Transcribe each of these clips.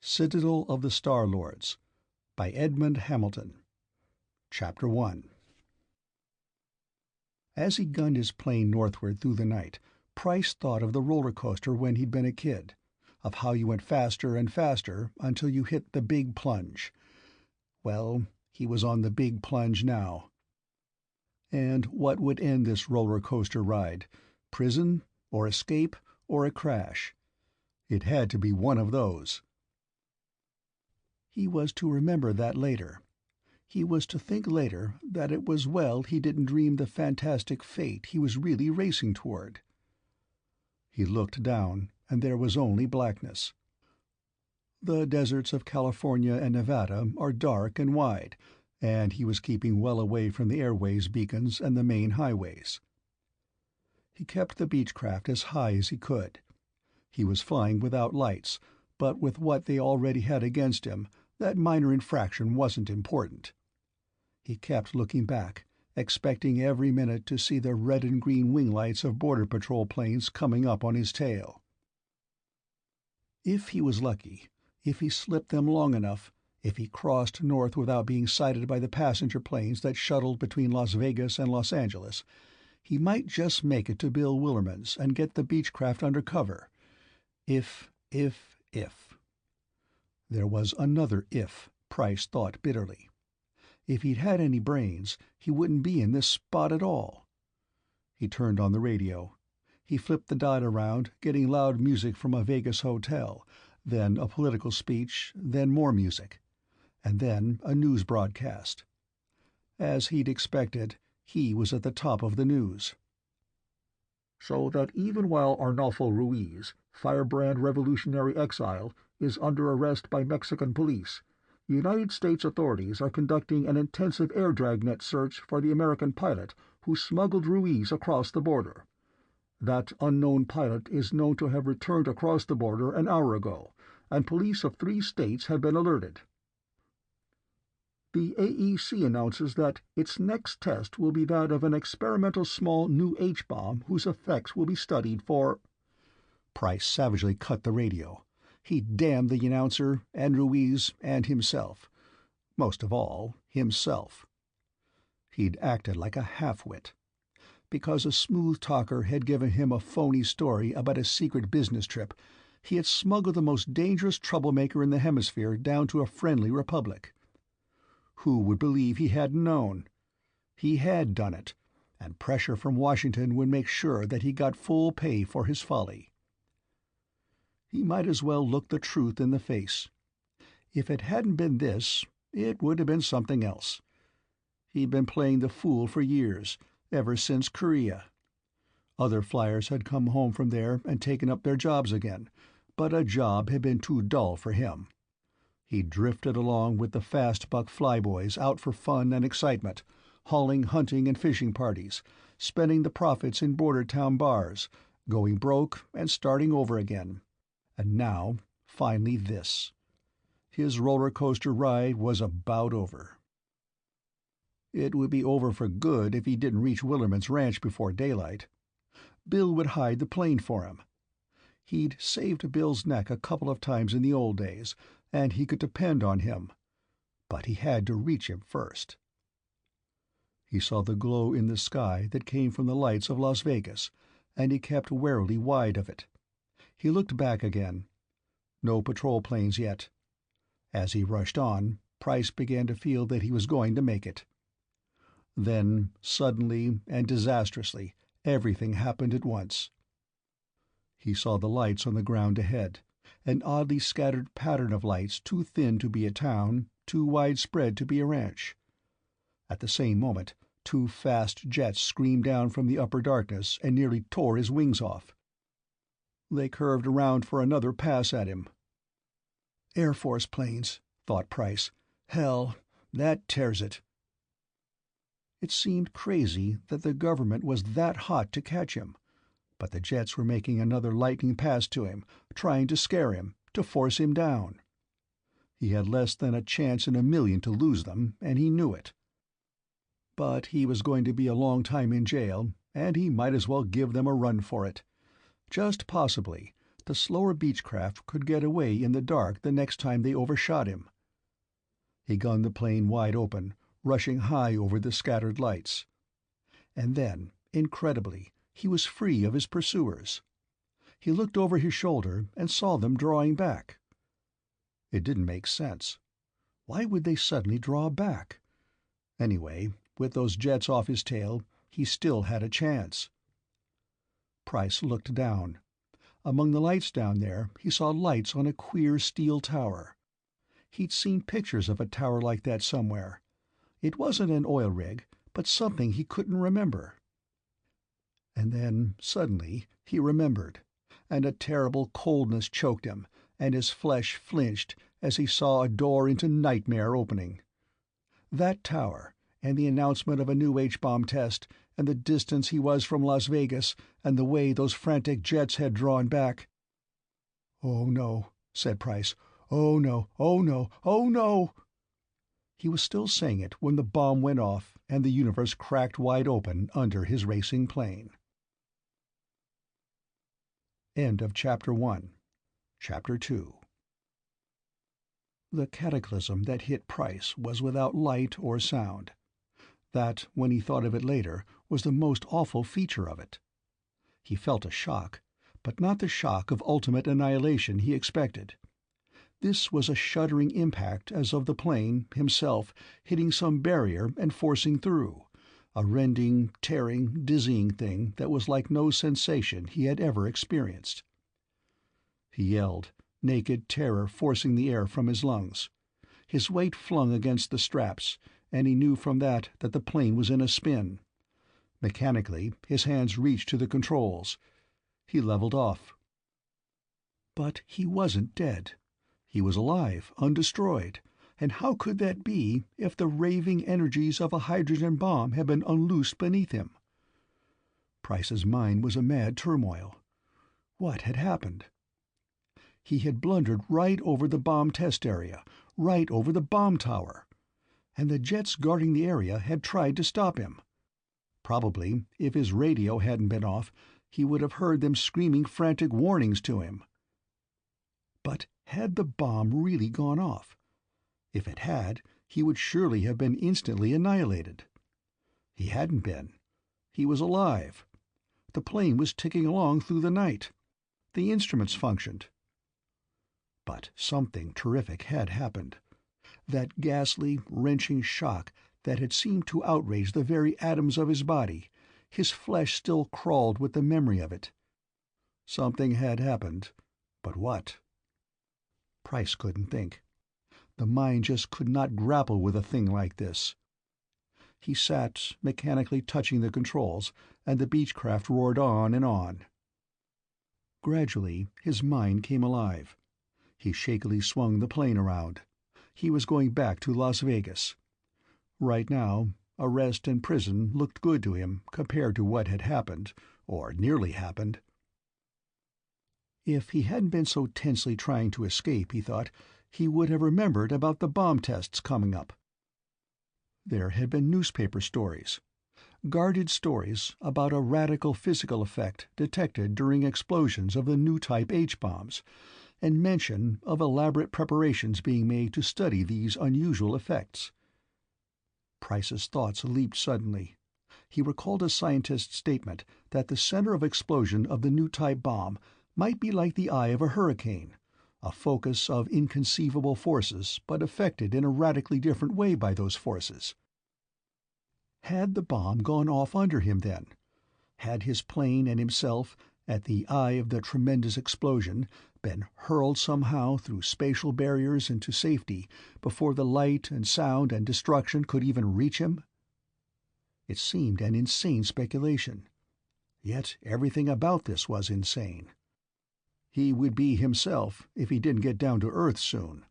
Citadel of the Star-Lords by Edmund Hamilton. Chapter 1. As he gunned his plane northward through the night, Price thought of the roller coaster when he'd been a kid, of how you went faster and faster until you hit the big plunge. Well, he was on the big plunge now. And what would end this roller coaster ride? Prison, or escape, or a crash? It had to be one of those. He was to remember that later. He was to think later that it was well he didn't dream the fantastic fate he was really racing toward. He looked down, and there was only blackness. The deserts of California and Nevada are dark and wide, and he was keeping well away from the airways beacons and the main highways. He kept the Beechcraft as high as he could. He was flying without lights, but with what they already had against him, that minor infraction wasn't important. He kept looking back, expecting every minute to see the red and green wing lights of Border Patrol planes coming up on his tail. If he was lucky, if he slipped them long enough, if he crossed north without being sighted by the passenger planes that shuttled between Las Vegas and Los Angeles, he might just make it to Bill Willerman's and get the Beechcraft under cover. If. There was another if, Price thought bitterly. If he'd had any brains, he wouldn't be in this spot at all. He turned on the radio. He flipped the dial around, getting loud music from a Vegas hotel, then a political speech, then more music, and then a news broadcast. As he'd expected, he was at the top of the news. So that even while Arnolfo Ruiz, firebrand revolutionary exile, is under arrest by Mexican police, United States authorities are conducting an intensive air dragnet search for the American pilot who smuggled Ruiz across the border. That unknown pilot is known to have returned across the border an hour ago, and police of 3 states have been alerted. The AEC announces that its next test will be that of an experimental small new H-bomb whose effects will be studied for... Price savagely cut the radio. He damned the announcer, and Ruiz, and himself. Most of all, himself. He'd acted like a half-wit. Because a smooth talker had given him a phony story about a secret business trip, he had smuggled the most dangerous troublemaker in the hemisphere down to a friendly republic. Who would believe he hadn't known? He had done it, and pressure from Washington would make sure that he got full pay for his folly. He might as well look the truth in the face. If it hadn't been this, it would have been something else. He'd been playing the fool for years, ever since Korea. Other flyers had come home from there and taken up their jobs again, but a job had been too dull for him. He drifted along with the fast-buck flyboys out for fun and excitement, hauling hunting and fishing parties, spending the profits in border town bars, going broke and starting over again. And now, finally this. His roller coaster ride was about over. It would be over for good if he didn't reach Willerman's ranch before daylight. Bill would hide the plane for him. He'd saved Bill's neck a couple of times in the old days, and he could depend on him. But he had to reach him first. He saw the glow in the sky that came from the lights of Las Vegas, and he kept warily wide of it. He looked back again. No patrol planes yet. As he rushed on, Price began to feel that he was going to make it. Then, suddenly and disastrously, everything happened at once. He saw the lights on the ground ahead, an oddly scattered pattern of lights too thin to be a town, too widespread to be a ranch. At the same moment, 2 fast jets screamed down from the upper darkness and nearly tore his wings off. They curved around for another pass at him. Air Force planes, thought Price. Hell, that tears it. It seemed crazy that the government was that hot to catch him, but the jets were making another lightning pass to him, trying to scare him, to force him down. He had less than a chance in a million to lose them, and he knew it. But he was going to be a long time in jail, and he might as well give them a run for it. Just possibly, the slower Beechcraft could get away in the dark the next time they overshot him. He gunned the plane wide open, rushing high over the scattered lights. And then, incredibly, he was free of his pursuers. He looked over his shoulder and saw them drawing back. It didn't make sense. Why would they suddenly draw back? Anyway, with those jets off his tail, he still had a chance. Price looked down. Among the lights down there, he saw lights on a queer steel tower. He'd seen pictures of a tower like that somewhere. It wasn't an oil rig, but something he couldn't remember. And then, suddenly, he remembered, and a terrible coldness choked him, and his flesh flinched as he saw a door into nightmare opening. That tower, and the announcement of a new H-bomb test, and the distance he was from Las Vegas, and the way those frantic jets had drawn back. "Oh, no," said Price. "Oh, no, oh, no, oh, no." He was still saying it when the bomb went off and the universe cracked wide open under his racing plane. End of Chapter 1. Chapter 2. The cataclysm that hit Price was without light or sound. That, when he thought of it later, was the most awful feature of it. He felt a shock, but not the shock of ultimate annihilation he expected. This was a shuddering impact as of the plane, himself, hitting some barrier and forcing through, a rending, tearing, dizzying thing that was like no sensation he had ever experienced. He yelled, naked terror forcing the air from his lungs. His weight flung against the straps, and he knew from that the plane was in a spin. Mechanically, his hands reached to the controls. He leveled off. But he wasn't dead. He was alive, undestroyed, and how could that be if the raving energies of a hydrogen bomb had been unloosed beneath him? Price's mind was a mad turmoil. What had happened? He had blundered right over the bomb test area, right over the bomb tower, and the jets guarding the area had tried to stop him. Probably, if his radio hadn't been off, he would have heard them screaming frantic warnings to him. But had the bomb really gone off? If it had, he would surely have been instantly annihilated. He hadn't been. He was alive. The plane was ticking along through the night. The instruments functioned. But something terrific had happened. That ghastly, wrenching shock that had seemed to outrage the very atoms of his body, his flesh still crawled with the memory of it. Something had happened, but what? Price couldn't think. The mind just could not grapple with a thing like this. He sat, mechanically touching the controls, and the Beechcraft roared on and on. Gradually, his mind came alive. He shakily swung the plane around. He was going back to Las Vegas. Right now, arrest and prison looked good to him compared to what had happened, or nearly happened. If he hadn't been so tensely trying to escape, he thought, he would have remembered about the bomb tests coming up. There had been newspaper stories, guarded stories about a radical physical effect detected during explosions of the new type H-bombs, and mention of elaborate preparations being made to study these unusual effects. Price's thoughts leaped suddenly. He recalled a scientist's statement that the center of explosion of the new type bomb might be like the eye of a hurricane, a focus of inconceivable forces but affected in a radically different way by those forces. Had the bomb gone off under him then? Had his plane and himself, at the eye of the tremendous explosion, been hurled somehow through spatial barriers into safety before the light and sound and destruction could even reach him? It seemed an insane speculation. Yet everything about this was insane. He would be himself if he didn't get down to Earth soon.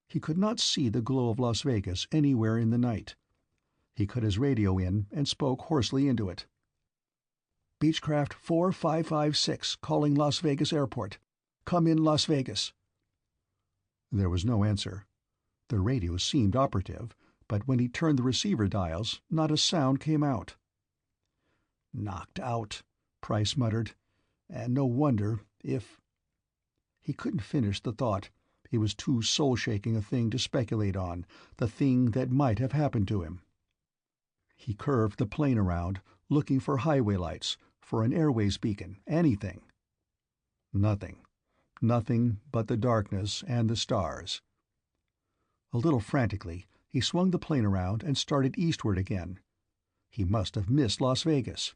He could not see the glow of Las Vegas anywhere in the night. He cut his radio in and spoke hoarsely into it. "Beechcraft 4556 calling Las Vegas Airport. Come in Las Vegas." There was no answer. The radio seemed operative, but when he turned the receiver dials, not a sound came out. "Knocked out," Price muttered. "And no wonder. If... He couldn't finish the thought. It was too soul-shaking a thing to speculate on, the thing that might have happened to him. He curved the plane around, looking for highway lights, for an airways beacon, anything. Nothing. Nothing but the darkness and the stars. A little frantically, he swung the plane around and started eastward again. He must have missed Las Vegas.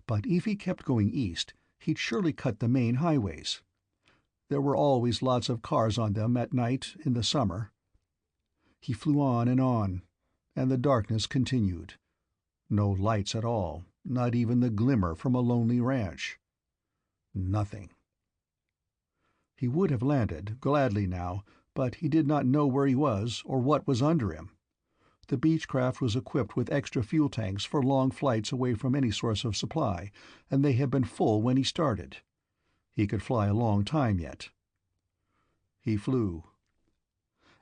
But if he kept going east, he'd surely cut the main highways. There were always lots of cars on them at night in the summer. He flew on, and the darkness continued. No lights at all, not even the glimmer from a lonely ranch. Nothing. He would have landed, gladly now, but he did not know where he was or what was under him. The Beechcraft was equipped with extra fuel tanks for long flights away from any source of supply, and they had been full when he started. He could fly a long time yet. He flew.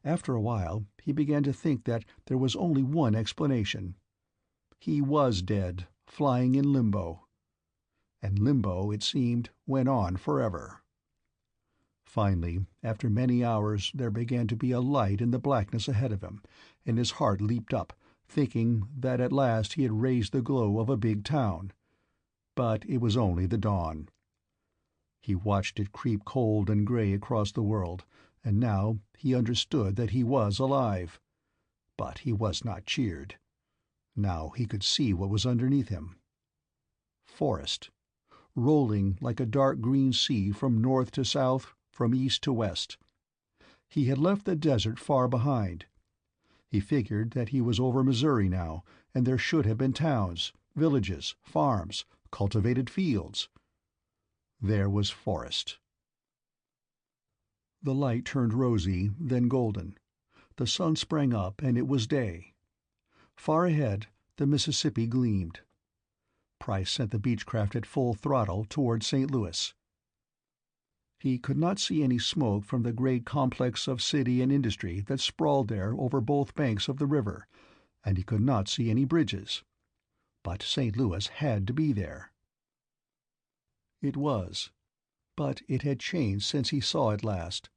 After a while, he began to think that there was only one explanation. He was dead, flying in limbo. And limbo, it seemed, went on forever. Finally, after many hours, there began to be a light in the blackness ahead of him, and his heart leaped up, thinking that at last he had raised the glow of a big town. But it was only the dawn. He watched it creep cold and gray across the world, and now he understood that he was alive. But he was not cheered. Now he could see what was underneath him. Forest, rolling like a dark green sea from north to south, from east to west. He had left the desert far behind. He figured that he was over Missouri now, and there should have been towns, villages, farms, cultivated fields. There was forest. The light turned rosy, then golden. The sun sprang up, and it was day. Far ahead, the Mississippi gleamed. Price sent the Beechcraft at full throttle toward St. Louis. He could not see any smoke from the great complex of city and industry that sprawled there over both banks of the river, and he could not see any bridges. But St. Louis had to be there. It was. But it had changed since he saw it last.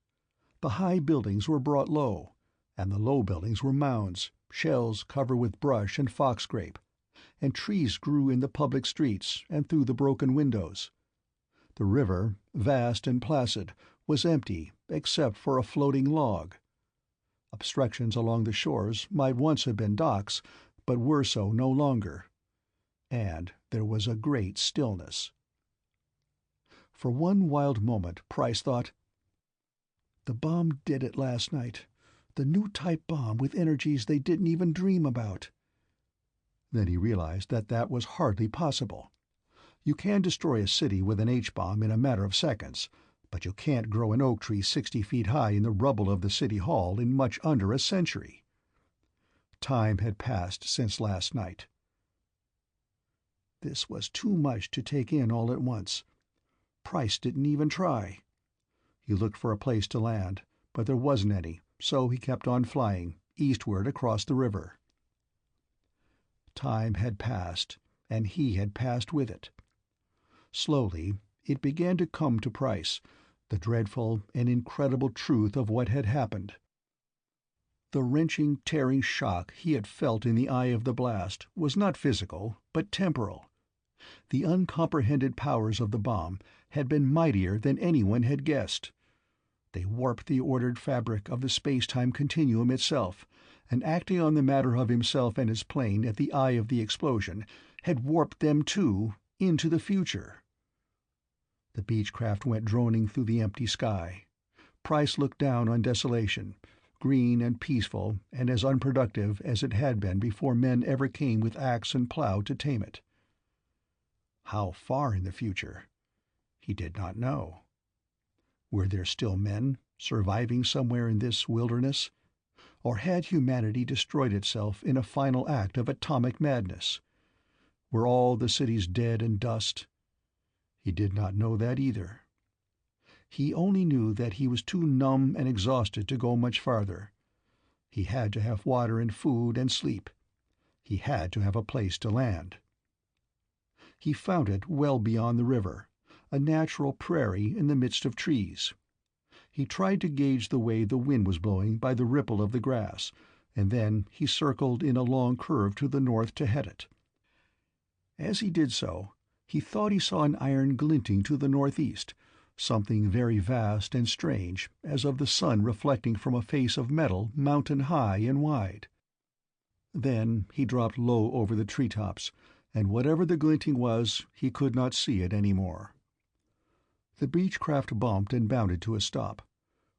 The high buildings were brought low, and the low buildings were mounds, shells covered with brush and foxgrape, and trees grew in the public streets and through the broken windows. The river, vast and placid, was empty except for a floating log. Obstructions along the shores might once have been docks, but were so no longer. And there was a great stillness. For one wild moment Price thought, "The bomb did it last night. The new type bomb with energies they didn't even dream about." Then he realized that that was hardly possible. You can destroy a city with an H-bomb in a matter of seconds, but you can't grow an oak tree 60 feet high in the rubble of the city hall in much under a century. Time had passed since last night. This was too much to take in all at once. Price didn't even try. He looked for a place to land, but there wasn't any, so he kept on flying, eastward across the river. Time had passed, and he had passed with it. Slowly, it began to come to Price, the dreadful and incredible truth of what had happened. The wrenching, tearing shock he had felt in the eye of the blast was not physical, but temporal. The uncomprehended powers of the bomb had been mightier than anyone had guessed. They warped the ordered fabric of the space-time continuum itself, and acting on the matter of himself and his plane at the eye of the explosion, had warped them, too, into the future. The Beechcraft went droning through the empty sky. Price looked down on desolation, green and peaceful and as unproductive as it had been before men ever came with axe and plow to tame it. How far in the future? He did not know. Were there still men surviving somewhere in this wilderness? Or had humanity destroyed itself in a final act of atomic madness? Were all the cities dead and dust? He did not know that either. He only knew that he was too numb and exhausted to go much farther. He had to have water and food and sleep. He had to have a place to land. He found it well beyond the river, a natural prairie in the midst of trees. He tried to gauge the way the wind was blowing by the ripple of the grass, and then he circled in a long curve to the north to head it. As he did so, he thought he saw an iron glinting to the northeast, something very vast and strange, as of the sun reflecting from a face of metal mountain high and wide. Then he dropped low over the tree-tops, and whatever the glinting was, he could not see it any more. The Beechcraft bumped and bounded to a stop.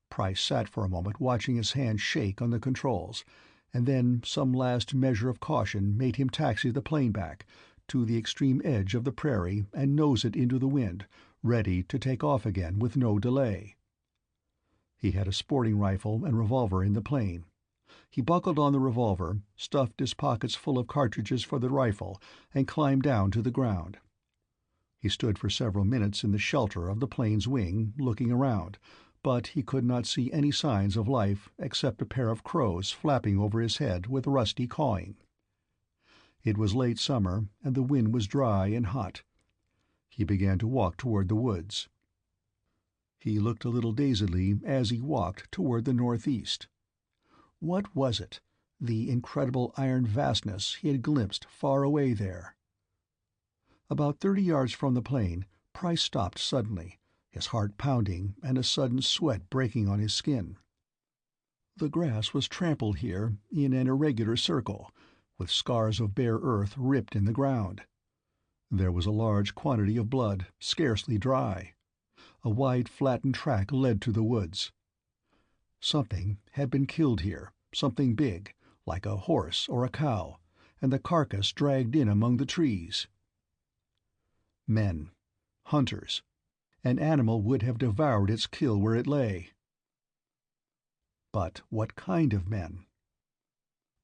Price sat for a moment watching his hand shake on the controls, and then some last measure of caution made him taxi the plane back to the extreme edge of the prairie and nose it into the wind, ready to take off again with no delay. He had a sporting rifle and revolver in the plane. He buckled on the revolver, stuffed his pockets full of cartridges for the rifle, and climbed down to the ground. He stood for several minutes in the shelter of the plane's wing, looking around, but he could not see any signs of life except a pair of crows flapping over his head with rusty cawing. It was late summer, and the wind was dry and hot. He began to walk toward the woods. He looked a little dazedly as he walked toward the northeast. What was it, the incredible iron vastness he had glimpsed far away there? About 30 yards from the plane, Price stopped suddenly, his heart pounding and a sudden sweat breaking on his skin. The grass was trampled here in an irregular circle, with scars of bare earth ripped in the ground. There was a large quantity of blood, scarcely dry. A wide flattened track led to the woods. Something had been killed here, something big, like a horse or a cow, and the carcass dragged in among the trees. Men. Hunters. An animal would have devoured its kill where it lay. But what kind of men?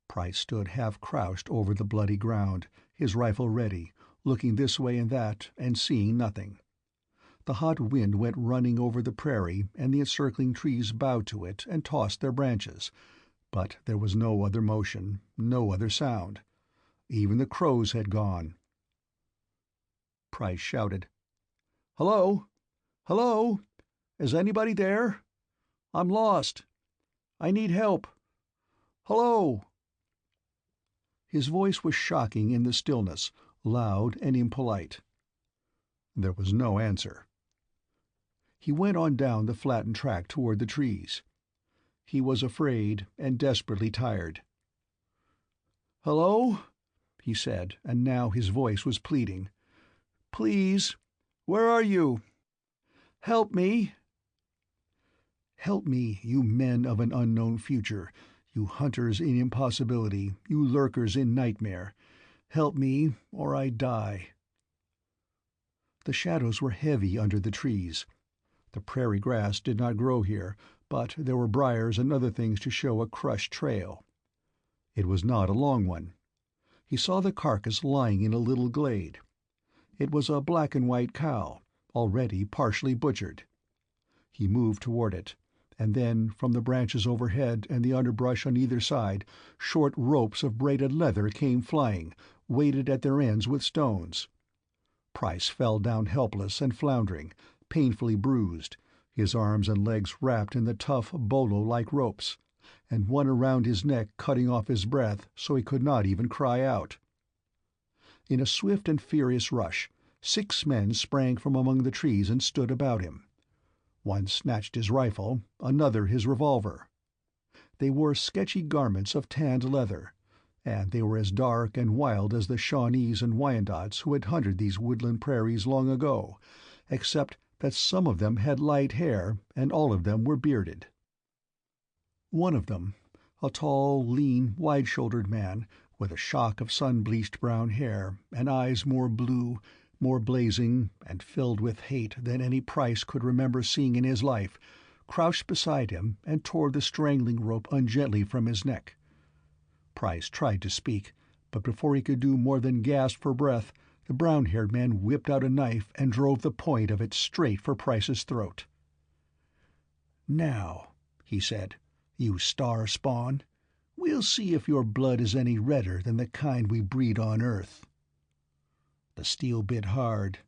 Price stood half-crouched over the bloody ground, his rifle ready, looking this way and that, and seeing nothing. The hot wind went running over the prairie, and the encircling trees bowed to it and tossed their branches, but there was no other motion, no other sound. Even the crows had gone. Price shouted, "Hello? Hello? Is anybody there? I'm lost. I need help. Hello?" His voice was shocking in the stillness, loud and impolite. There was no answer. He went on down the flattened track toward the trees. He was afraid and desperately tired. "Hello?" he said, and now his voice was pleading. "Please, where are you? Help me." "Help me, you men of an unknown future, you hunters in impossibility, you lurkers in nightmare. Help me, or I die." The shadows were heavy under the trees. The prairie grass did not grow here, but there were briars and other things to show a crushed trail. It was not a long one. He saw the carcass lying in a little glade. It was a black-and-white cow, already partially butchered. He moved toward it, and then, from the branches overhead and the underbrush on either side, short ropes of braided leather came flying, weighted at their ends with stones. Price fell down helpless and floundering, painfully bruised, his arms and legs wrapped in the tough, bolo-like ropes, and one around his neck cutting off his breath so he could not even cry out. In a swift and furious rush, 6 men sprang from among the trees and stood about him. One snatched his rifle, another his revolver. They wore sketchy garments of tanned leather, and they were as dark and wild as the Shawnees and Wyandots who had hunted these woodland prairies long ago, except that some of them had light hair and all of them were bearded. One of them, a tall, lean, wide-shouldered man, with a shock of sun-bleached brown hair and eyes more blue, more blazing, and filled with hate than any Price could remember seeing in his life, crouched beside him and tore the strangling rope ungently from his neck. Price tried to speak, but before he could do more than gasp for breath, the brown-haired man whipped out a knife and drove the point of it straight for Price's throat. "Now," he said, "you star spawn, we'll see if your blood is any redder than the kind we breed on Earth." The steel bit hard.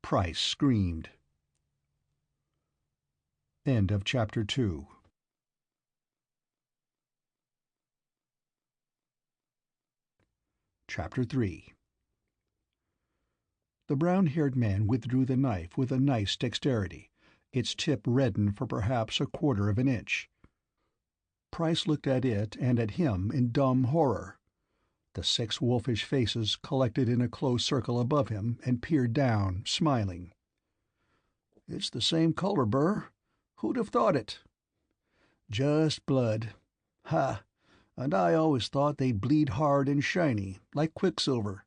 Price screamed. End of Chapter 2. Chapter 3. The brown-haired man withdrew the knife with a nice dexterity, its tip reddened for perhaps a quarter of an inch. Price looked at it and at him in dumb horror. The 6 wolfish faces collected in a close circle above him and peered down, smiling. "It's the same color, Burr. Who'd have thought it?" "Just blood. Ha! And I always thought they'd bleed hard and shiny, like quicksilver.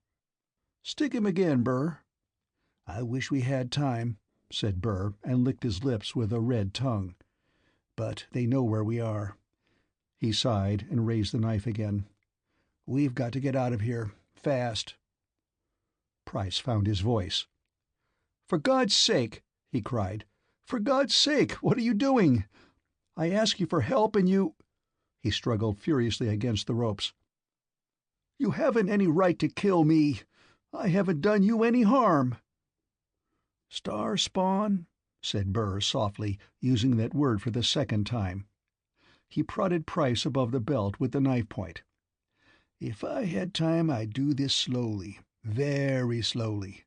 Stick him again, Burr." "I wish we had time," said Burr, and licked his lips with a red tongue. "But they know where we are." He sighed and raised the knife again. "We've got to get out of here, fast." Price found his voice. "For God's sake," he cried. "For God's sake, what are you doing? I ask you for help and you—" He struggled furiously against the ropes. "You haven't any right to kill me. I haven't done you any harm." "Star spawn," said Burr softly, using that word for the second time. He prodded Price above the belt with the knife point. "If I had time I'd do this slowly, very slowly.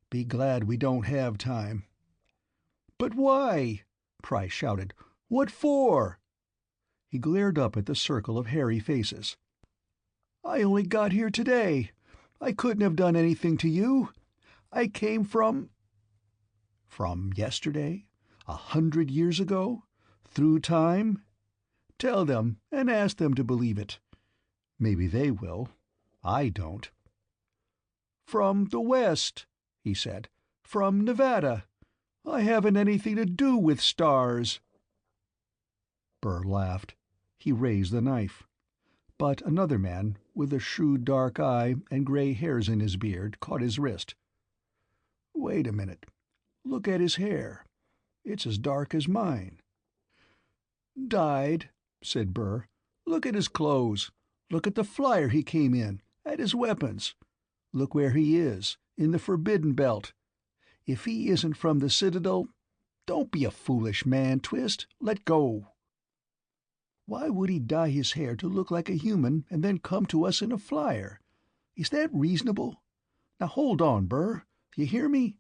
Be glad we don't have time." "But why?" Price shouted. "What for?" He glared up at the circle of hairy faces. "I only got here today. I couldn't have done anything to you. I came from—" "From yesterday? 100 years ago? Through time? Tell them, and ask them to believe it. Maybe they will. I don't." "From the West," he said. "From Nevada. I haven't anything to do with stars." Burr laughed. He raised the knife. But another man, with a shrewd dark eye and gray hairs in his beard, caught his wrist. "Wait a minute. Look at his hair. It's as dark as mine." "Dyed," said Burr. "Look at his clothes. Look at the flyer he came in, at his weapons. Look where he is, in the Forbidden Belt. If he isn't from the Citadel— Don't be a foolish man, Twist. Let go." "Why would he dye his hair to look like a human and then come to us in a flyer? Is that reasonable? Now hold on, Burr. You hear me?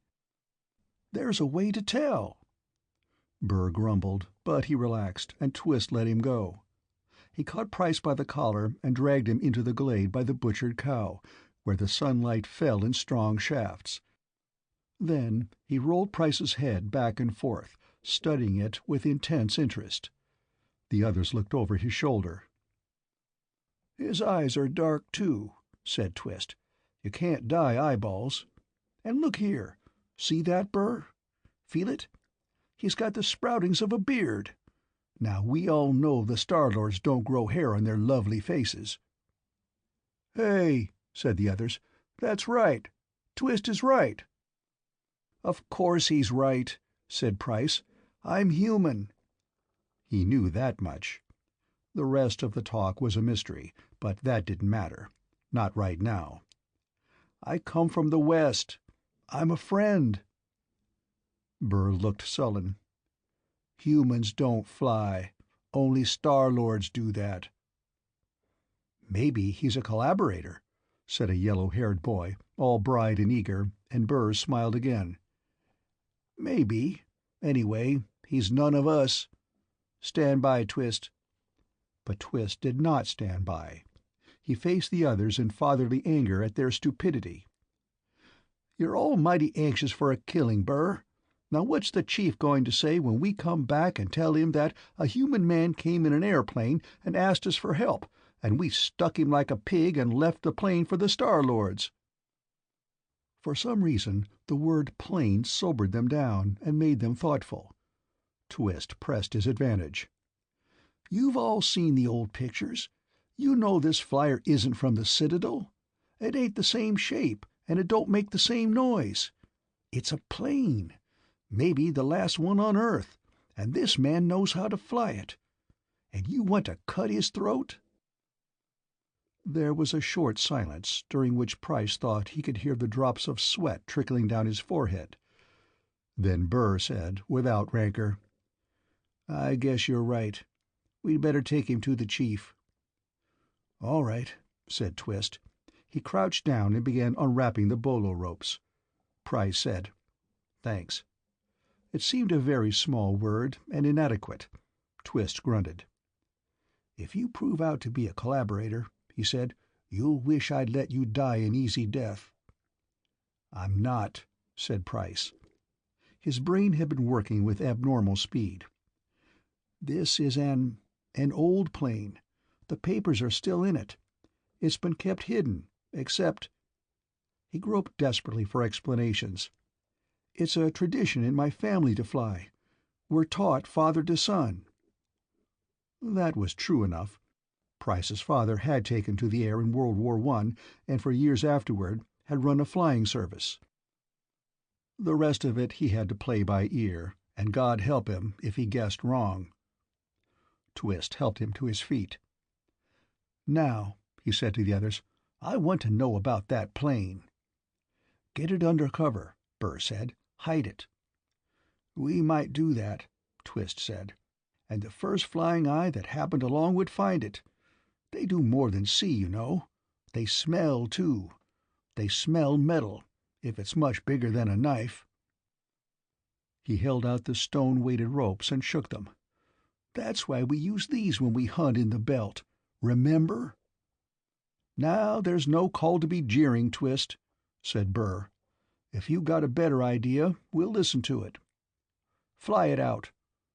There's a way to tell." Burr grumbled, but he relaxed, and Twist let him go. He caught Price by the collar and dragged him into the glade by the butchered cow, where the sunlight fell in strong shafts. Then he rolled Price's head back and forth, studying it with intense interest. The others looked over his shoulder. "His eyes are dark, too," said Twist. "You can't dye eyeballs. And look here. See that, Burr? Feel it? He's got the sproutings of a beard. Now, we all know the Star-Lords don't grow hair on their lovely faces." "Hey," said the others. "That's right. Twist is right." "Of course he's right," said Price. "I'm human." He knew that much. The rest of the talk was a mystery, but that didn't matter. Not right now. "I come from the West. I'm a friend." Burr looked sullen. "Humans don't fly. Only Star-Lords do that." "Maybe he's a collaborator," said a yellow-haired boy, all bright and eager, and Burr smiled again. "Maybe. Anyway, he's none of us. Stand by, Twist." But Twist did not stand by. He faced the others in fatherly anger at their stupidity. "You're all mighty anxious for a killing, Burr. Now what's the chief going to say when we come back and tell him that a human man came in an airplane and asked us for help, and we stuck him like a pig and left the plane for the Star-Lords?" For some reason the word plane sobered them down and made them thoughtful. Twist pressed his advantage. "You've all seen the old pictures. You know this flyer isn't from the Citadel. It ain't the same shape, and it don't make the same noise. It's a plane. Maybe the last one on Earth, and this man knows how to fly it. And you want to cut his throat?" There was a short silence, during which Price thought he could hear the drops of sweat trickling down his forehead, Then Burr said, without rancor, "I guess you're right. We'd better take him to the chief." "All right," said Twist. He crouched down and began unwrapping the bolo ropes. Price said, "Thanks." It seemed a very small word, and inadequate. Twist grunted. "If you prove out to be a collaborator," he said, "you'll wish I'd let you die an easy death." "I'm not," said Price. His brain had been working with abnormal speed. "This is an old plane. The papers are still in it. It's been kept hidden, except—" He groped desperately for explanations. "It's a tradition in my family to fly. We're taught father to son." That was true enough. Price's father had taken to the air in World War I, and for years afterward had run a flying service. The rest of it he had to play by ear, and God help him if he guessed wrong. Twist helped him to his feet. "Now," he said to the others, "I want to know about that plane." "Get it under cover," Burr said. "Hide it." "We might do that," Twist said. "And the first flying eye that happened along would find it. They do more than see, you know. They smell, too. They smell metal, if it's much bigger than a knife." He held out the stone-weighted ropes and shook them. "That's why we use these when we hunt in the belt. Remember?" "Now there's no call to be jeering, Twist," said Burr. "If you got a better idea, we'll listen to it." "Fly it out,"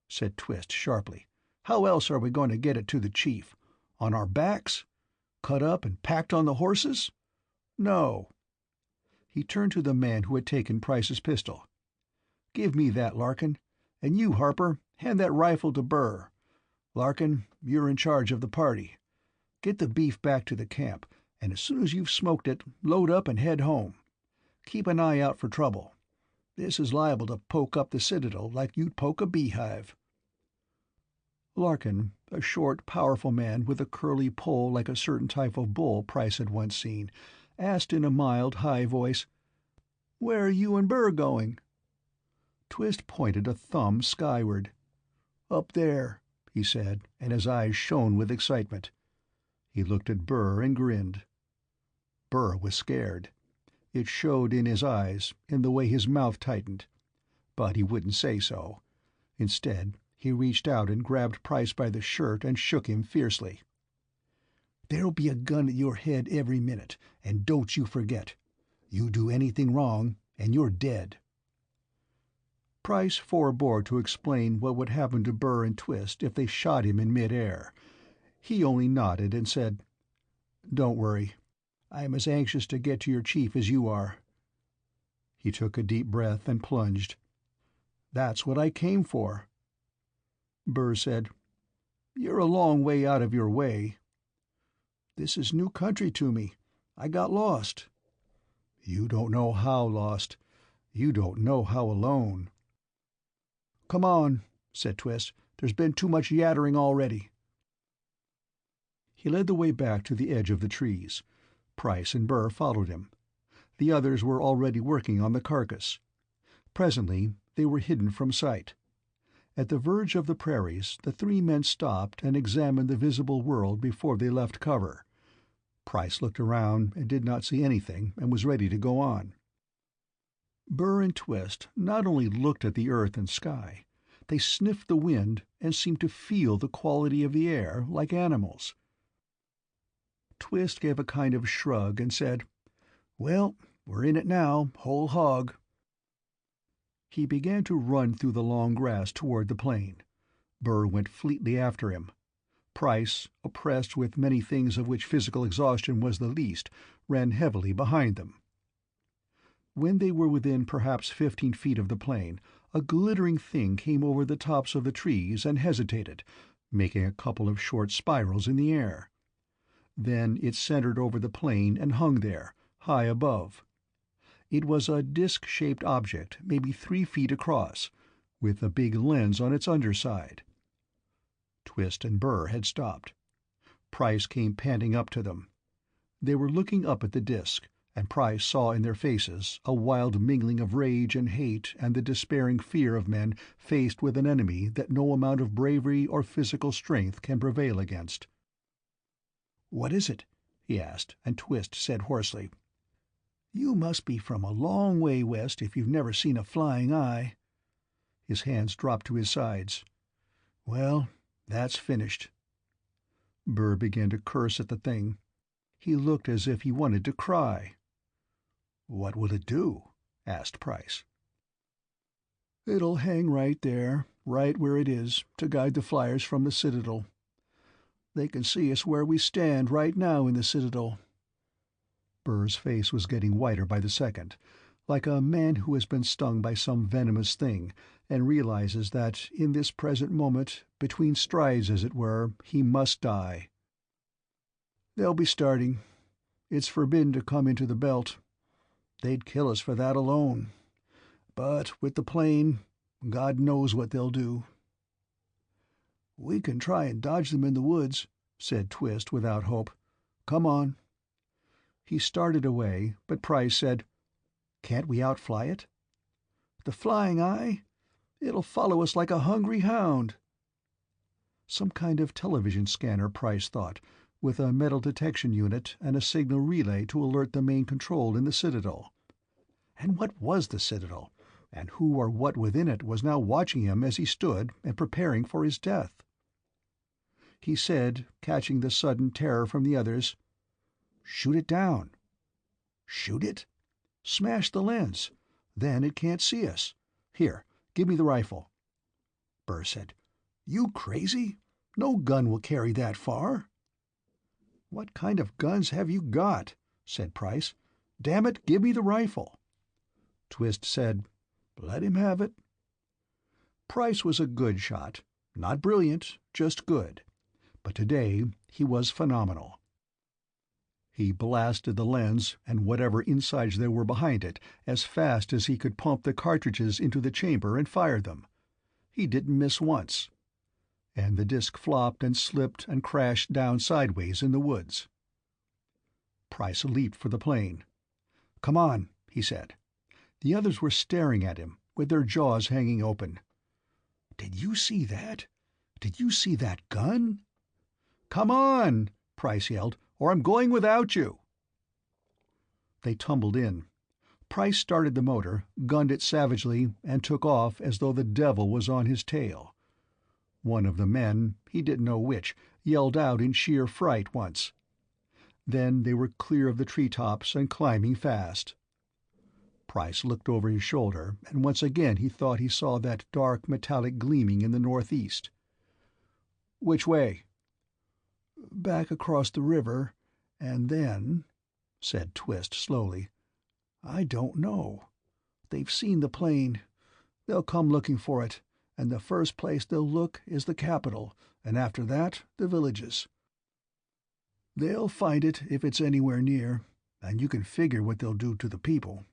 said Twist sharply. "How else are we going to get it to the chief? On our backs? Cut up and packed on the horses? No." He turned to the man who had taken Price's pistol. "Give me that, Larkin. And you, Harper, hand that rifle to Burr. Larkin, you're in charge of the party. Get the beef back to the camp, and as soon as you've smoked it, load up and head home. Keep an eye out for trouble. This is liable to poke up the Citadel like you'd poke a beehive." Larkin, a short, powerful man with a curly poll like a certain type of bull Price had once seen, asked in a mild, high voice, "Where are you and Burr going?" Twist pointed a thumb skyward. "Up there," he said, and his eyes shone with excitement. He looked at Burr and grinned. Burr was scared. It showed in his eyes, in the way his mouth tightened. But he wouldn't say so. Instead, he reached out and grabbed Price by the shirt and shook him fiercely. "There'll be a gun at your head every minute, and don't you forget. You do anything wrong, and you're dead." Price forebore to explain what would happen to Burr and Twist if they shot him in mid-air. He only nodded and said, "Don't worry. I am as anxious to get to your chief as you are." He took a deep breath and plunged. "That's what I came for." Burr said, "You're a long way out of your way." "This is new country to me. I got lost." "You don't know how lost. You don't know how alone." "Come on," said Twist. "There's been too much yattering already." He led the way back to the edge of the trees. Price and Burr followed him. The others were already working on the carcass. Presently they were hidden from sight. At the verge of the prairies, the three men stopped and examined the visible world before they left cover. Price looked around and did not see anything and was ready to go on. Burr and Twist not only looked at the earth and sky, they sniffed the wind and seemed to feel the quality of the air like animals. Twist gave a kind of shrug and said, "Well, we're in it now, whole hog." He began to run through the long grass toward the plain. Burr went fleetly after him. Price, oppressed with many things of which physical exhaustion was the least, ran heavily behind them. When they were within perhaps 15 feet of the plain, a glittering thing came over the tops of the trees and hesitated, making a couple of short spirals in the air. Then it centered over the plain and hung there, high above. It was a disc-shaped object, maybe 3 feet across, with a big lens on its underside. Twist and Burr had stopped. Price came panting up to them. They were looking up at the disc, and Price saw in their faces a wild mingling of rage and hate and the despairing fear of men faced with an enemy that no amount of bravery or physical strength can prevail against. "What is it?" he asked, and Twist said hoarsely, "You must be from a long way west if you've never seen a flying eye." His hands dropped to his sides. "Well, that's finished." Burr began to curse at the thing. He looked as if he wanted to cry. "What will it do?" asked Price. "It'll hang right there, right where it is, to guide the flyers from the Citadel. They can see us where we stand right now in the Citadel." Burr's face was getting whiter by the second, like a man who has been stung by some venomous thing and realizes that in this present moment, between strides as it were, he must die. "They'll be starting. It's forbidden to come into the belt. They'd kill us for that alone. But with the plane, God knows what they'll do." "We can try and dodge them in the woods," said Twist without hope. "Come on." He started away, but Price said, "Can't we outfly it?" "The flying eye? It'll follow us like a hungry hound." Some kind of television scanner, Price thought, with a metal detection unit and a signal relay to alert the main control in the Citadel. And what was the Citadel? And who or what within it was now watching him as he stood and preparing for his death? He said, catching the sudden terror from the others, "Shoot it down." "Shoot it?" "Smash the lens. Then it can't see us. Here, give me the rifle." Burr said, "You crazy? No gun will carry that far." "What kind of guns have you got?" said Price. "Damn it, give me the rifle." Twist said, "Let him have it." Price was a good shot. Not brilliant, just good. But today he was phenomenal. He blasted the lens and whatever insides there were behind it as fast as he could pump the cartridges into the chamber and fire them. He didn't miss once. And the disc flopped and slipped and crashed down sideways in the woods. Price leaped for the plane. "Come on," he said. The others were staring at him, with their jaws hanging open. "Did you see that? Did you see that gun?" "Come on," Price yelled, "or I'm going without you." They tumbled in. Price started the motor, gunned it savagely, and took off as though the devil was on his tail. One of the men, he didn't know which, yelled out in sheer fright once. Then they were clear of the treetops and climbing fast. Price looked over his shoulder, and once again he thought he saw that dark metallic gleaming in the northeast. "Which way?" "Back across the river, and then," said Twist slowly, "I don't know. They've seen the plane. They'll come looking for it, and the first place they'll look is the capital, and after that the villages. They'll find it if it's anywhere near, and you can figure what they'll do to the people.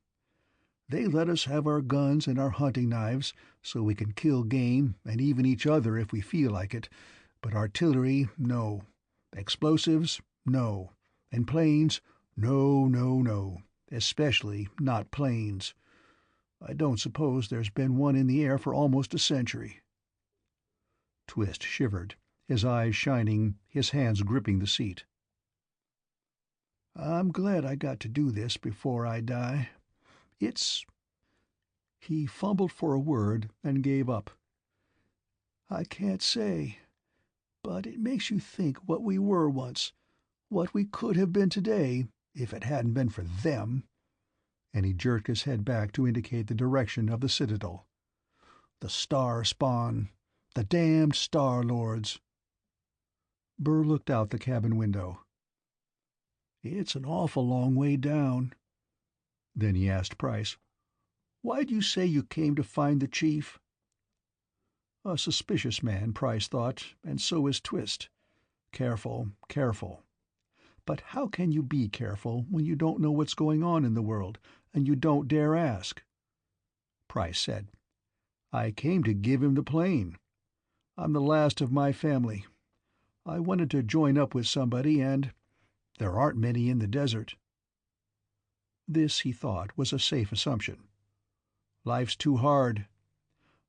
They let us have our guns and our hunting knives so we can kill game and even each other if we feel like it, but artillery, no. Explosives, no. And planes, no, no, no. Especially not planes. I don't suppose there's been one in the air for almost a century." Twist shivered, his eyes shining, his hands gripping the seat. "I'm glad I got to do this before I die. It's—" He fumbled for a word and gave up. "I can't say, but it makes you think what we were once, what we could have been today, if it hadn't been for them." And he jerked his head back to indicate the direction of the Citadel. "The star spawn. The damned Star Lords." Burr looked out the cabin window. "It's an awful long way down." Then he asked Price, "Why'd you say you came to find the chief?" A suspicious man, Price thought, and so is Twist. Careful, careful. But how can you be careful when you don't know what's going on in the world, and you don't dare ask? Price said, "I came to give him the plane. I'm the last of my family. I wanted to join up with somebody, and there aren't many in the desert." This, he thought, was a safe assumption. "Life's too hard.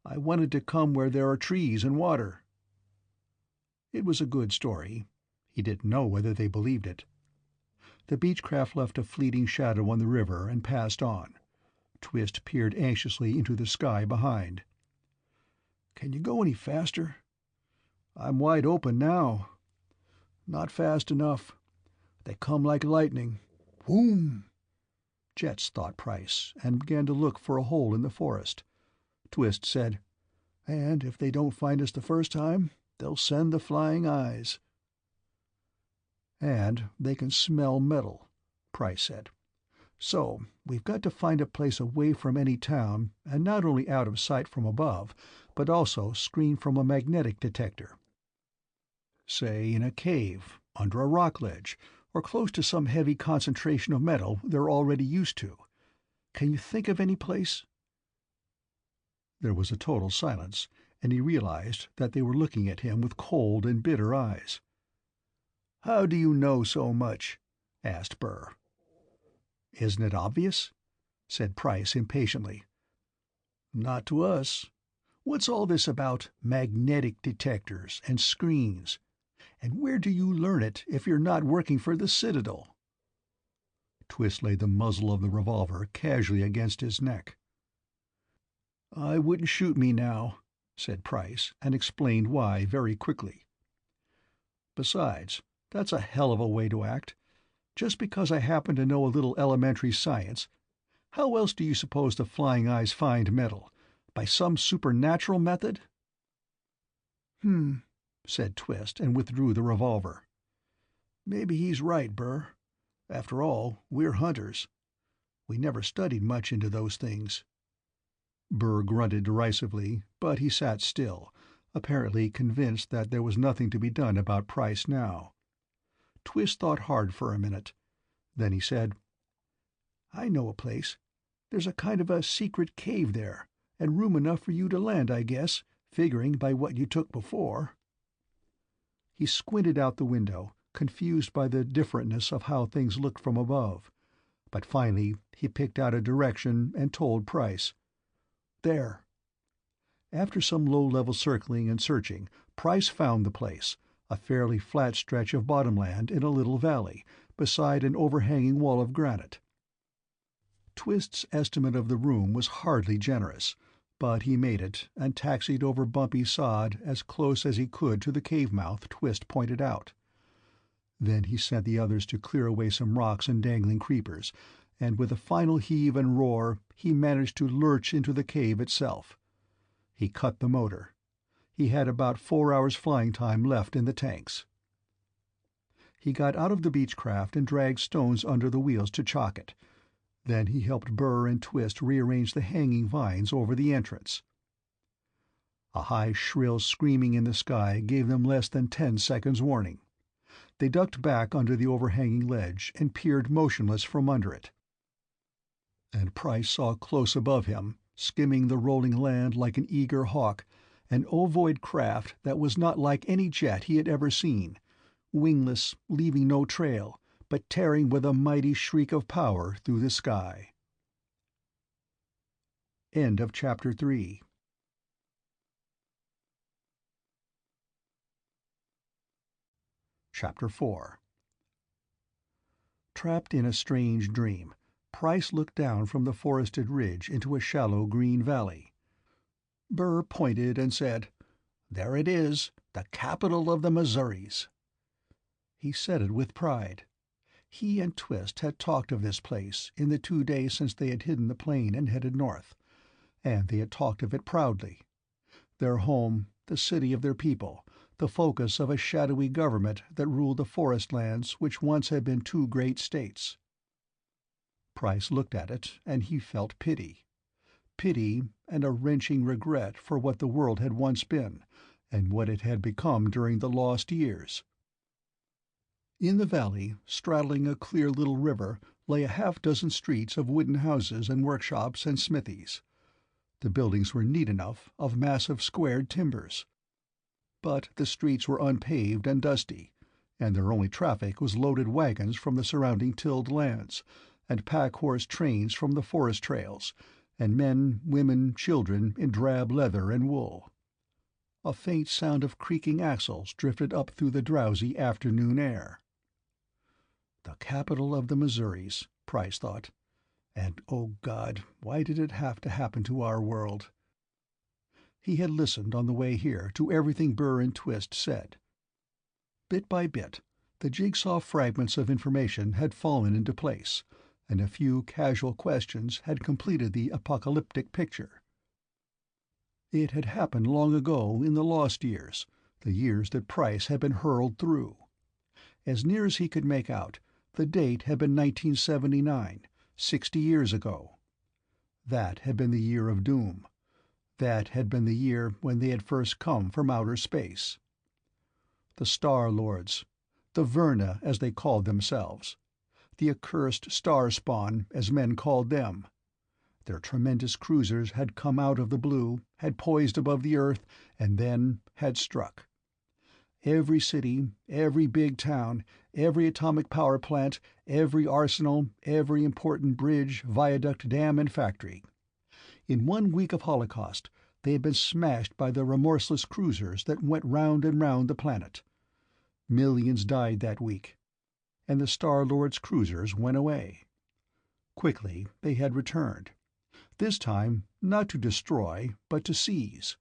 I wanted to come where there are trees and water." It was a good story. He didn't know whether they believed it. The Beechcraft left a fleeting shadow on the river and passed on. Twist peered anxiously into the sky behind. "Can you go any faster?" "I'm wide open now." "Not fast enough. They come like lightning. Whoom!" Jets, thought Price, and began to look for a hole in the forest. Twist said, "And if they don't find us the first time, they'll send the flying eyes." "And they can smell metal," Price said. "So we've got to find a place away from any town, and not only out of sight from above, but also screened from a magnetic detector. Say in a cave, under a rock ledge, or close to some heavy concentration of metal they're already used to. Can you think of any place?" There was a total silence, and he realized that they were looking at him with cold and bitter eyes. "How do you know so much?" asked Burr. "Isn't it obvious?" said Price impatiently. "Not to us. What's all this about magnetic detectors and screens? And where do you learn it if you're not working for the Citadel?" Twist laid the muzzle of the revolver casually against his neck. "I wouldn't shoot me now," said Price, and explained why very quickly. "Besides, that's a hell of a way to act. Just because I happen to know a little elementary science. How else do you suppose the Flying Eyes find metal? By some supernatural method?" Said Twist, and withdrew the revolver. "Maybe he's right, Burr. After all, we're hunters. We never studied much into those things." Burr grunted derisively, but he sat still, apparently convinced that there was nothing to be done about Price now. Twist thought hard for a minute. Then he said, "I know a place. There's a kind of a secret cave there, and room enough for you to land, I guess, figuring by what you took before." He squinted out the window, confused by the differentness of how things looked from above, but finally he picked out a direction and told Price. "There." After some low-level circling and searching, Price found the place, a fairly flat stretch of bottomland in a little valley, beside an overhanging wall of granite. Twist's estimate of the room was hardly generous, but he made it, and taxied over bumpy sod as close as he could to the cave-mouth Twist pointed out. Then he sent the others to clear away some rocks and dangling creepers, and with a final heave and roar he managed to lurch into the cave itself. He cut the motor. He had about 4 hours flying time left in the tanks. He got out of the Beechcraft and dragged stones under the wheels to chock it. Then he helped Burr and Twist rearrange the hanging vines over the entrance. A high, shrill screaming in the sky gave them less than 10 seconds' warning. They ducked back under the overhanging ledge and peered motionless from under it. And Price saw close above him, skimming the rolling land like an eager hawk, an ovoid craft that was not like any jet he had ever seen, wingless, leaving no trail, but tearing with a mighty shriek of power through the sky. End of Chapter 3. Chapter 4. Trapped in a strange dream, Price looked down from the forested ridge into a shallow green valley. Burr pointed and said, "There it is, the capital of the Missouris." He said it with pride. He and Twist had talked of this place in the 2 days since they had hidden the plane and headed north, and they had talked of it proudly. Their home, the city of their people, the focus of a shadowy government that ruled the forest lands which once had been 2 great states. Price looked at it, and he felt pity. Pity and a wrenching regret for what the world had once been, and what it had become during the lost years. In the valley, straddling a clear little river, lay a half-dozen streets of wooden houses and workshops and smithies. The buildings were neat enough, of massive squared timbers. But the streets were unpaved and dusty, and their only traffic was loaded wagons from the surrounding tilled lands, and pack-horse trains from the forest trails, and men, women, children in drab leather and wool. A faint sound of creaking axles drifted up through the drowsy afternoon air. The capital of the Missouris, Price thought. And, oh God, why did it have to happen to our world? He had listened on the way here to everything Burr and Twist said. Bit by bit, the jigsaw fragments of information had fallen into place, and a few casual questions had completed the apocalyptic picture. It had happened long ago in the lost years, the years that Price had been hurled through. As near as he could make out, the date had been 1979, 60 years ago. That had been the year of doom. That had been the year when they had first come from outer space. The Star Lords, the Verna as they called themselves, the accursed star spawn as men called them. Their tremendous cruisers had come out of the blue, had poised above the earth, and then had struck. Every city, every big town, every atomic power plant, every arsenal, every important bridge, viaduct, dam, and factory. In 1 week of holocaust, they had been smashed by the remorseless cruisers that went round and round the planet. Millions died that week, and the Star-Lord's cruisers went away. Quickly they had returned, this time not to destroy, but to seize.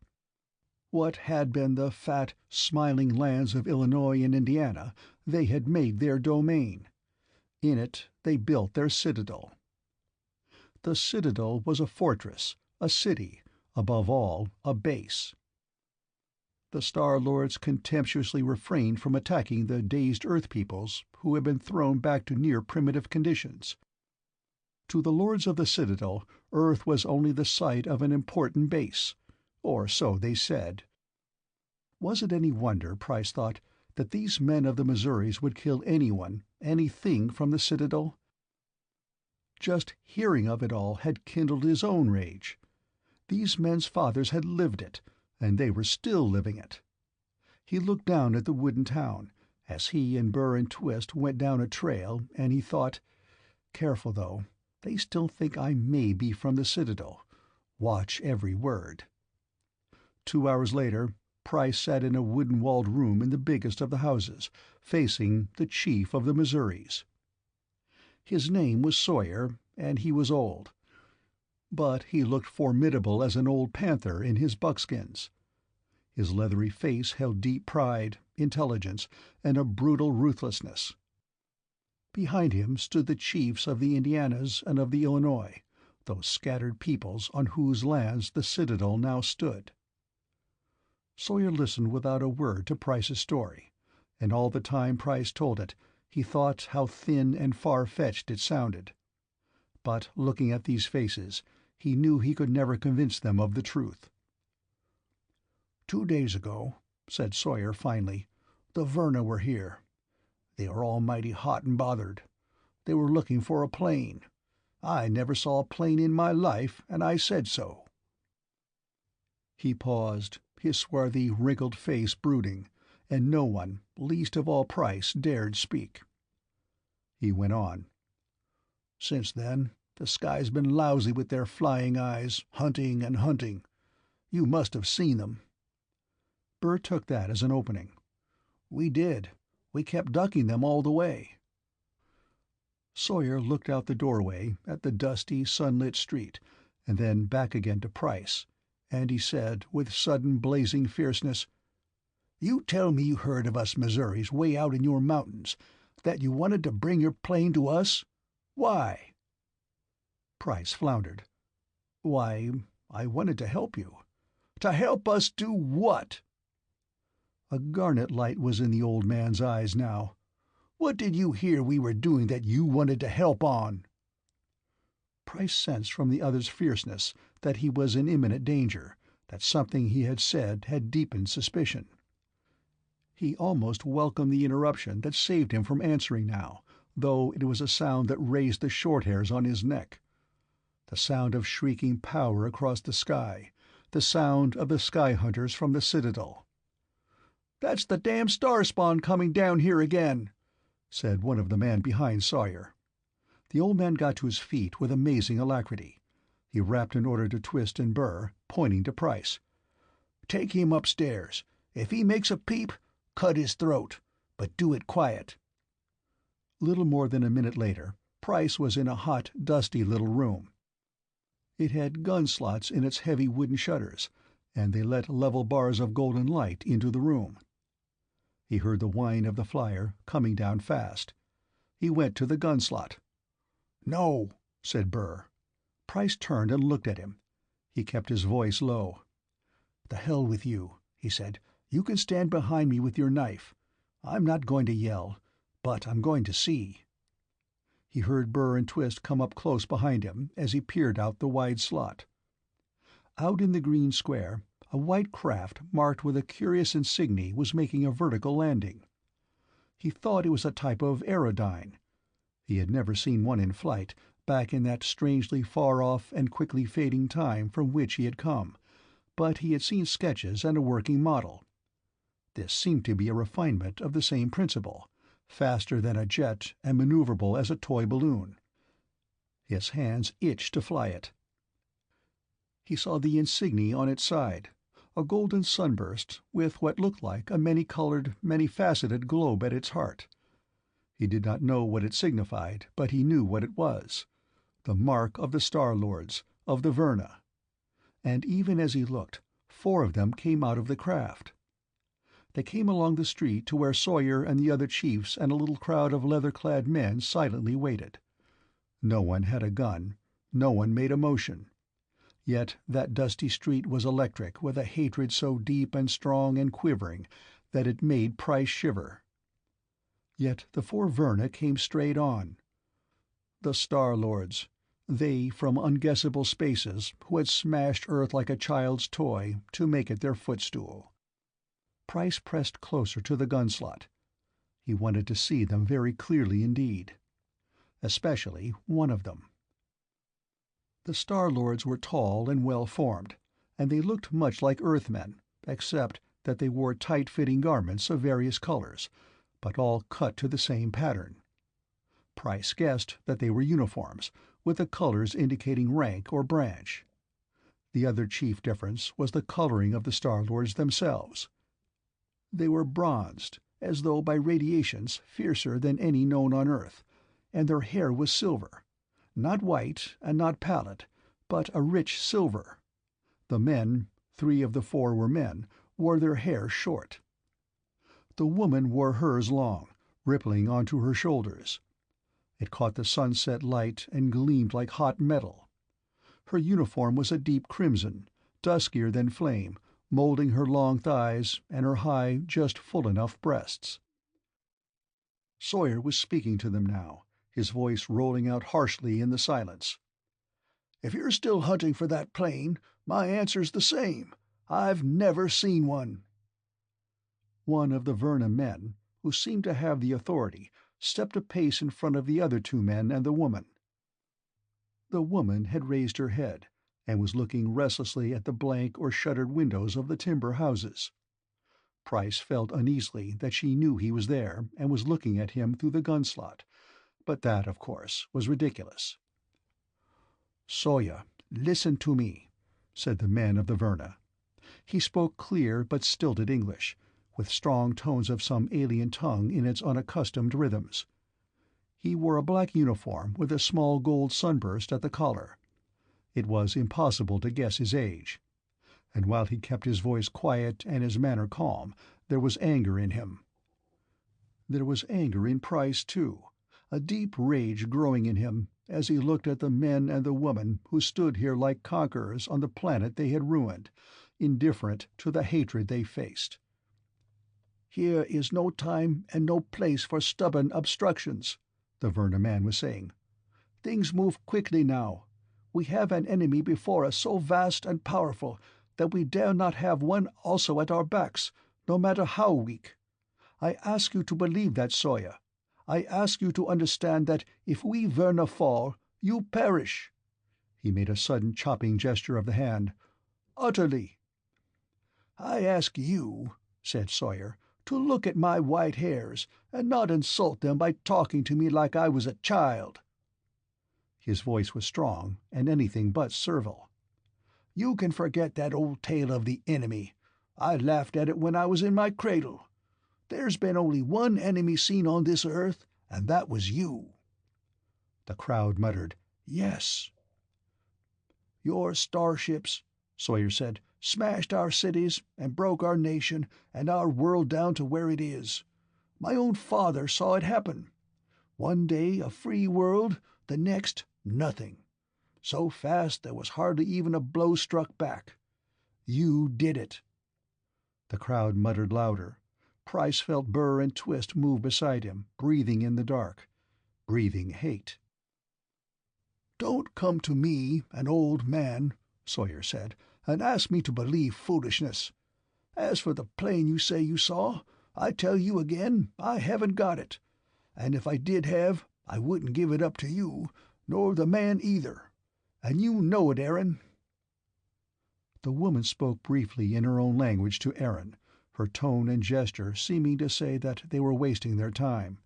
What had been the fat, smiling lands of Illinois and Indiana, they had made their domain. In it they built their Citadel. The Citadel was a fortress, a city, above all, a base. The Star-Lords contemptuously refrained from attacking the dazed Earth peoples who had been thrown back to near-primitive conditions. To the Lords of the Citadel, Earth was only the site of an important base, or so they said. Was it any wonder, Price thought, that these men of the Missouris would kill anyone, anything from the Citadel? Just hearing of it all had kindled his own rage. These men's fathers had lived it, and they were still living it. He looked down at the wooden town, as he and Burr and Twist went down a trail, and he thought, "Careful, though. They still think I may be from the Citadel. Watch every word." 2 hours later, Price sat in a wooden-walled room in the biggest of the houses, facing the chief of the Missouris. His name was Sawyer, and he was old. But he looked formidable as an old panther in his buckskins. His leathery face held deep pride, intelligence, and a brutal ruthlessness. Behind him stood the chiefs of the Indianas and of the Illinois, those scattered peoples on whose lands the Citadel now stood. Sawyer listened without a word to Price's story, and all the time Price told it, he thought how thin and far-fetched it sounded. But looking at these faces, he knew he could never convince them of the truth. 2 days ago," said Sawyer finally, "the Verna were here. They were almighty hot and bothered. They were looking for a plane. I never saw a plane in my life, and I said so." He paused, his swarthy, wrinkled face brooding, and no one, least of all Price, dared speak. He went on. "Since then, the sky's been lousy with their flying eyes, hunting and hunting. You must have seen them." Burr took that as an opening. "We did. We kept ducking them all the way." Sawyer looked out the doorway at the dusty, sunlit street, and then back again to Price, and he said, with sudden blazing fierceness, "You tell me you heard of us Missouris way out in your mountains, that you wanted to bring your plane to us? Why?" Price floundered. "Why, I wanted to help you." "To help us do what?" A garnet light was in the old man's eyes now. "What did you hear we were doing that you wanted to help on?" Price sensed from the other's fierceness that he was in imminent danger, that something he had said had deepened suspicion. He almost welcomed the interruption that saved him from answering now, though it was a sound that raised the short hairs on his neck. The sound of shrieking power across the sky, the sound of the sky hunters from the Citadel. "That's the damn star spawn coming down here again," said one of the men behind Sawyer. The old man got to his feet with amazing alacrity. He rapped an order to Twist and Burr, pointing to Price. "Take him upstairs. If he makes a peep, cut his throat, but do it quiet." Little more than a minute later, Price was in a hot, dusty little room. It had gun slots in its heavy wooden shutters, and they let level bars of golden light into the room. He heard the whine of the flyer, coming down fast. He went to the gun slot. "No," said Burr. Price turned and looked at him. He kept his voice low. "The hell with you," he said. "You can stand behind me with your knife. I'm not going to yell, but I'm going to see." He heard Burr and Twist come up close behind him as he peered out the wide slot. Out in the green square, a white craft marked with a curious insignia was making a vertical landing. He thought it was a type of aerodyne. He had never seen one in flight, back in that strangely far-off and quickly fading time from which he had come, but he had seen sketches and a working model. This seemed to be a refinement of the same principle, faster than a jet and maneuverable as a toy balloon. His hands itched to fly it. He saw the insignia on its side, a golden sunburst with what looked like a many-colored, many-faceted globe at its heart. He did not know what it signified, but he knew what it was. The mark of the Star-Lords, of the Verna. And even as he looked, 4 of them came out of the craft. They came along the street to where Sawyer and the other chiefs and a little crowd of leather-clad men silently waited. No one had a gun. No one made a motion. Yet that dusty street was electric with a hatred so deep and strong and quivering that it made Price shiver. Yet the 4 Verna came straight on. The Star-Lords, they from unguessable spaces who had smashed Earth like a child's toy to make it their footstool. Price pressed closer to the gun slot. He wanted to see them very clearly indeed. Especially one of them. The Star-Lords were tall and well-formed, and they looked much like Earthmen, except that they wore tight-fitting garments of various colors, but all cut to the same pattern. Price guessed that they were uniforms, with the colors indicating rank or branch. The other chief difference was the coloring of the Star-Lords themselves. They were bronzed, as though by radiations fiercer than any known on Earth, and their hair was silver. Not white and not pallid, but a rich silver. The men, 3 of the 4 were men, wore their hair short. The woman wore hers long, rippling onto her shoulders. It caught the sunset light and gleamed like hot metal. Her uniform was a deep crimson, duskier than flame, molding her long thighs and her high, just full enough breasts. Sawyer was speaking to them now, his voice rolling out harshly in the silence. "If you're still hunting for that plane, my answer's the same. I've never seen one." One of the Verna men, who seemed to have the authority, stepped a pace in front of the other 2 men and the woman. The woman had raised her head, and was looking restlessly at the blank or shuttered windows of the timber houses. Price felt uneasily that she knew he was there and was looking at him through the gun slot, but that, of course, was ridiculous. "Sawyer, listen to me," said the man of the Verna. He spoke clear but stilted English, with strong tones of some alien tongue in its unaccustomed rhythms. He wore a black uniform with a small gold sunburst at the collar. It was impossible to guess his age. And while he kept his voice quiet and his manner calm, there was anger in him. There was anger in Price, too, a deep rage growing in him as he looked at the men and the woman who stood here like conquerors on the planet they had ruined, indifferent to the hatred they faced. "Here is no time and no place for stubborn obstructions," the Verna man was saying. "Things move quickly now. We have an enemy before us so vast and powerful that we dare not have one also at our backs, no matter how weak. I ask you to believe that, Sawyer. I ask you to understand that if we Verna fall, you perish." He made a sudden chopping gesture of the hand. "Utterly." "I ask you," said Sawyer, "to look at my white hairs, and not insult them by talking to me like I was a child." His voice was strong and anything but servile. "You can forget that old tale of the enemy. I laughed at it when I was in my cradle. There's been only one enemy seen on this earth, and that was you." The crowd muttered, "Yes." "Your starships," Sawyer said, "smashed our cities and broke our nation and our world down to where it is. My own father saw it happen. One day a free world, the next nothing. So fast there was hardly even a blow struck back. You did it." The crowd muttered louder. Price felt Burr and Twist move beside him, breathing in the dark, breathing hate. "Don't come to me, an old man," Sawyer said, "and ask me to believe foolishness. As for the plane you say you saw, I tell you again I haven't got it. And if I did have, I wouldn't give it up to you, nor the man either. And you know it, Aaron." The woman spoke briefly in her own language to Aaron, her tone and gesture seeming to say that they were wasting their time.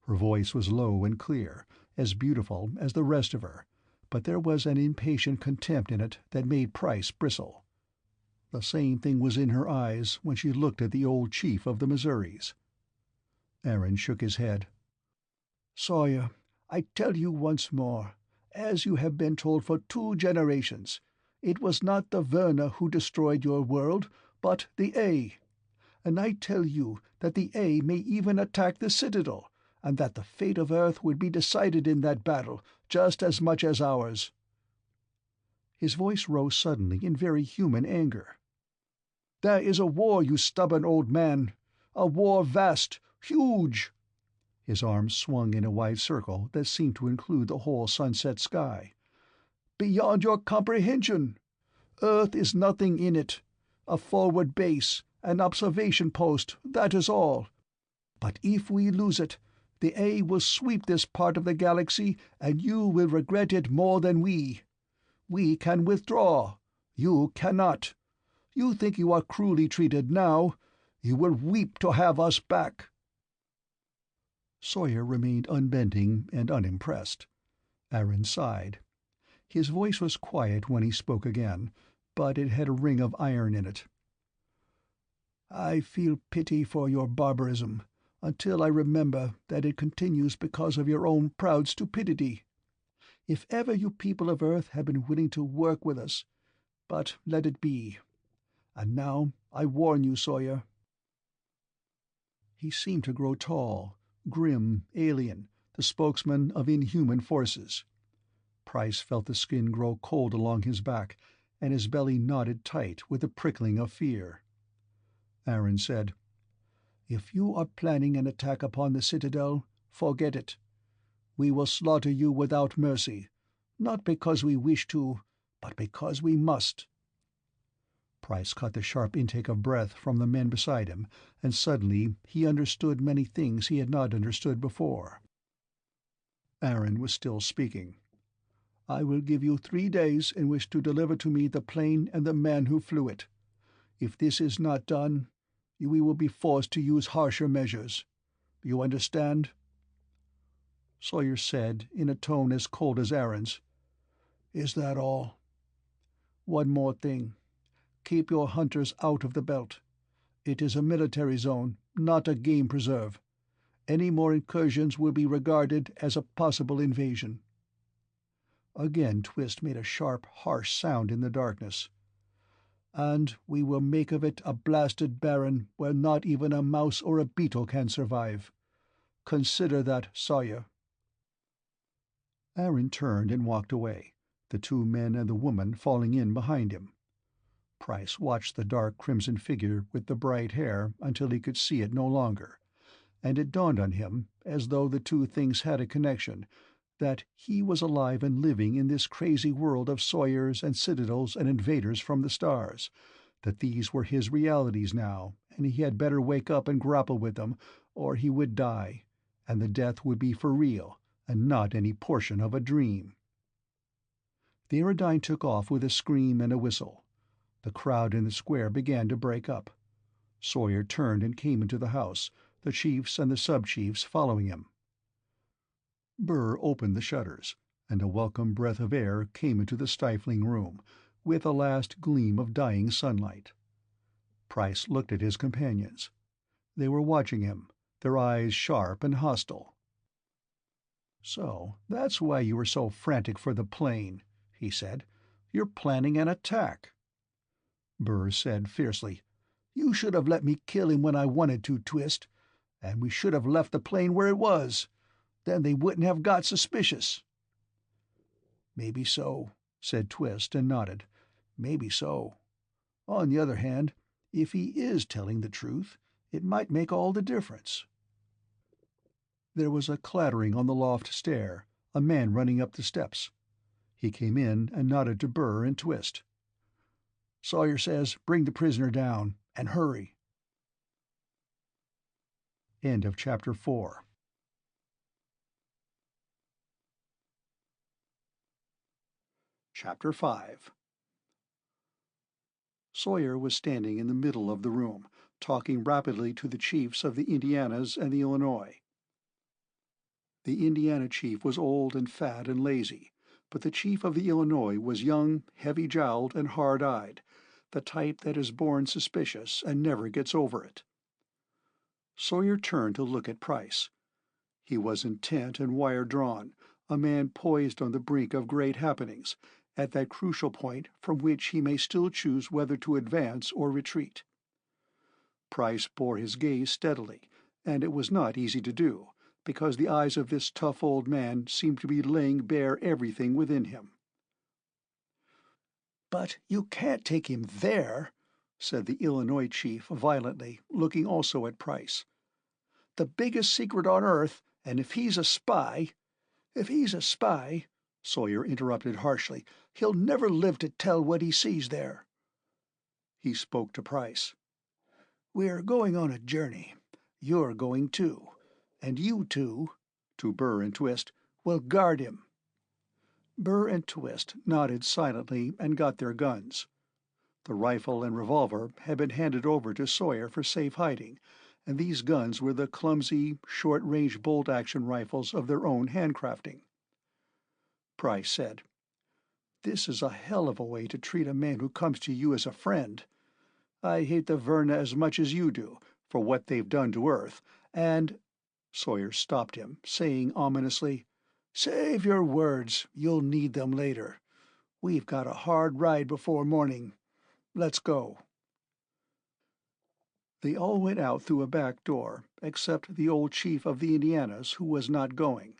Her voice was low and clear, as beautiful as the rest of her, but there was an impatient contempt in it that made Price bristle. The same thing was in her eyes when she looked at the old chief of the Missouris. Aaron shook his head. "Sawyer, I tell you once more, as you have been told for 2 generations, it was not the Werner who destroyed your world, but the A. And I tell you that the A may even attack the Citadel, and that the fate of Earth would be decided in that battle just as much as ours." His voice rose suddenly in very human anger. "There is a war, you stubborn old man. A war vast, huge." His arms swung in a wide circle that seemed to include the whole sunset sky. "Beyond your comprehension. Earth is nothing in it. A forward base, an observation post, that is all. But if we lose it, the A will sweep this part of the galaxy, and you will regret it more than we. We can withdraw. You cannot. You think you are cruelly treated now. You will weep to have us back." Sawyer remained unbending and unimpressed. Aaron sighed. His voice was quiet when he spoke again, but it had a ring of iron in it. "I feel pity for your barbarism, until I remember that it continues because of your own proud stupidity. If ever you people of Earth have been willing to work with us, but let it be. And now I warn you, Sawyer." He seemed to grow tall, grim, alien, the spokesman of inhuman forces. Price felt the skin grow cold along his back, and his belly knotted tight with the prickling of fear. Aaron said, "If you are planning an attack upon the Citadel, forget it. We will slaughter you without mercy, not because we wish to, but because we must." Price caught the sharp intake of breath from the men beside him, and suddenly he understood many things he had not understood before. Aaron was still speaking. "I will give you 3 days in which to deliver to me the plane and the man who flew it. If this is not done, we will be forced to use harsher measures. You understand?" Sawyer said, in a tone as cold as Aaron's, "Is that all?" "One more thing. Keep your hunters out of the belt. It is a military zone, not a game preserve. Any more incursions will be regarded as a possible invasion." Again Twist made a sharp, harsh sound in the darkness. "And we will make of it a blasted barren where not even a mouse or a beetle can survive. Consider that, Sawyer." Aaron turned and walked away, the 2 men and the woman falling in behind him. Price watched the dark crimson figure with the bright hair until he could see it no longer, and it dawned on him, as though the 2 things had a connection, that he was alive and living in this crazy world of Sawyers and Citadels and invaders from the stars, that these were his realities now, and he had better wake up and grapple with them, or he would die, and the death would be for real, and not any portion of a dream. The Aerodyne took off with a scream and a whistle. The crowd in the square began to break up. Sawyer turned and came into the house, the chiefs and the sub-chiefs following him. Burr opened the shutters, and a welcome breath of air came into the stifling room, with a last gleam of dying sunlight. Price looked at his companions. They were watching him, their eyes sharp and hostile. "So that's why you were so frantic for the plane," he said. "You're planning an attack." Burr said fiercely, "You should have let me kill him when I wanted to, Twist. And we should have left the plane where it was. Then they wouldn't have got suspicious." "Maybe so," said Twist, and nodded. "Maybe so. On the other hand, if he is telling the truth, it might make all the difference." There was a clattering on the loft stair, a man running up the steps. He came in and nodded to Burr and Twist. "Sawyer says bring the prisoner down, and hurry." End of Chapter 4. Chapter 5. Sawyer was standing in the middle of the room, talking rapidly to the chiefs of the Indianas and the Illinois. The Indiana chief was old and fat and lazy, but the chief of the Illinois was young, heavy-jowled, and hard-eyed, the type that is born suspicious and never gets over it. Sawyer turned to look at Price. He was intent and wire-drawn, a man poised on the brink of great happenings, at that crucial point from which he may still choose whether to advance or retreat. Price bore his gaze steadily, and it was not easy to do, because the eyes of this tough old man seemed to be laying bare everything within him. "But you can't take him there," said the Illinois chief violently, looking also at Price. "The biggest secret on earth, and if he's a spy—" "If he's a spy," Sawyer interrupted harshly, "he'll never live to tell what he sees there." He spoke to Price. "We're going on a journey. You're going too. And you two," to Burr and Twist, "will guard him." Burr and Twist nodded silently and got their guns. The rifle and revolver had been handed over to Sawyer for safe hiding, and these guns were the clumsy, short-range bolt-action rifles of their own handcrafting. Price said, "This is a hell of a way to treat a man who comes to you as a friend. I hate the Verna as much as you do, for what they've done to Earth, and—" Sawyer stopped him, saying ominously, "Save your words. You'll need them later. We've got a hard ride before morning. Let's go." They all went out through a back door, except the old chief of the Indianas, who was not going.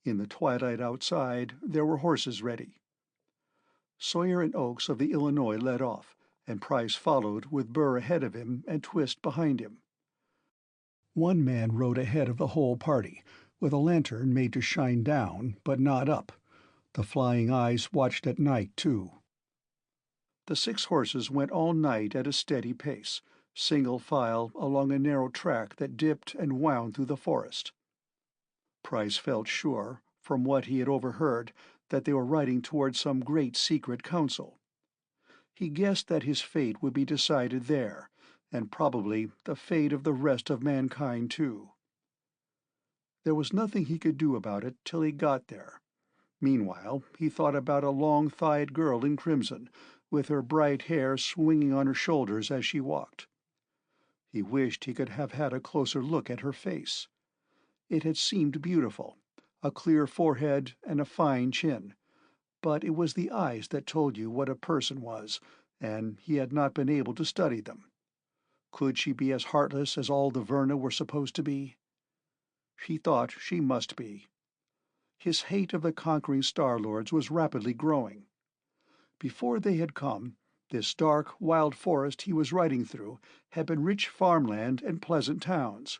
In the twilight outside there were horses ready. Sawyer and Oakes of the Illinois led off, and Price followed with Burr ahead of him and Twist behind him. One man rode ahead of the whole party, with a lantern made to shine down, but not up. The flying eyes watched at night, too. The 6 horses went all night at a steady pace, single file along a narrow track that dipped and wound through the forest. Price felt sure, from what he had overheard, that they were riding toward some great secret council. He guessed that his fate would be decided there, and probably the fate of the rest of mankind, too. There was nothing he could do about it till he got there. Meanwhile, he thought about a long-thighed girl in crimson, with her bright hair swinging on her shoulders as she walked. He wished he could have had a closer look at her face. It had seemed beautiful, a clear forehead and a fine chin, but it was the eyes that told you what a person was, and he had not been able to study them. Could she be as heartless as all the Verna were supposed to be? He thought she must be. His hate of the conquering Star-Lords was rapidly growing. Before they had come, this dark, wild forest he was riding through had been rich farmland and pleasant towns.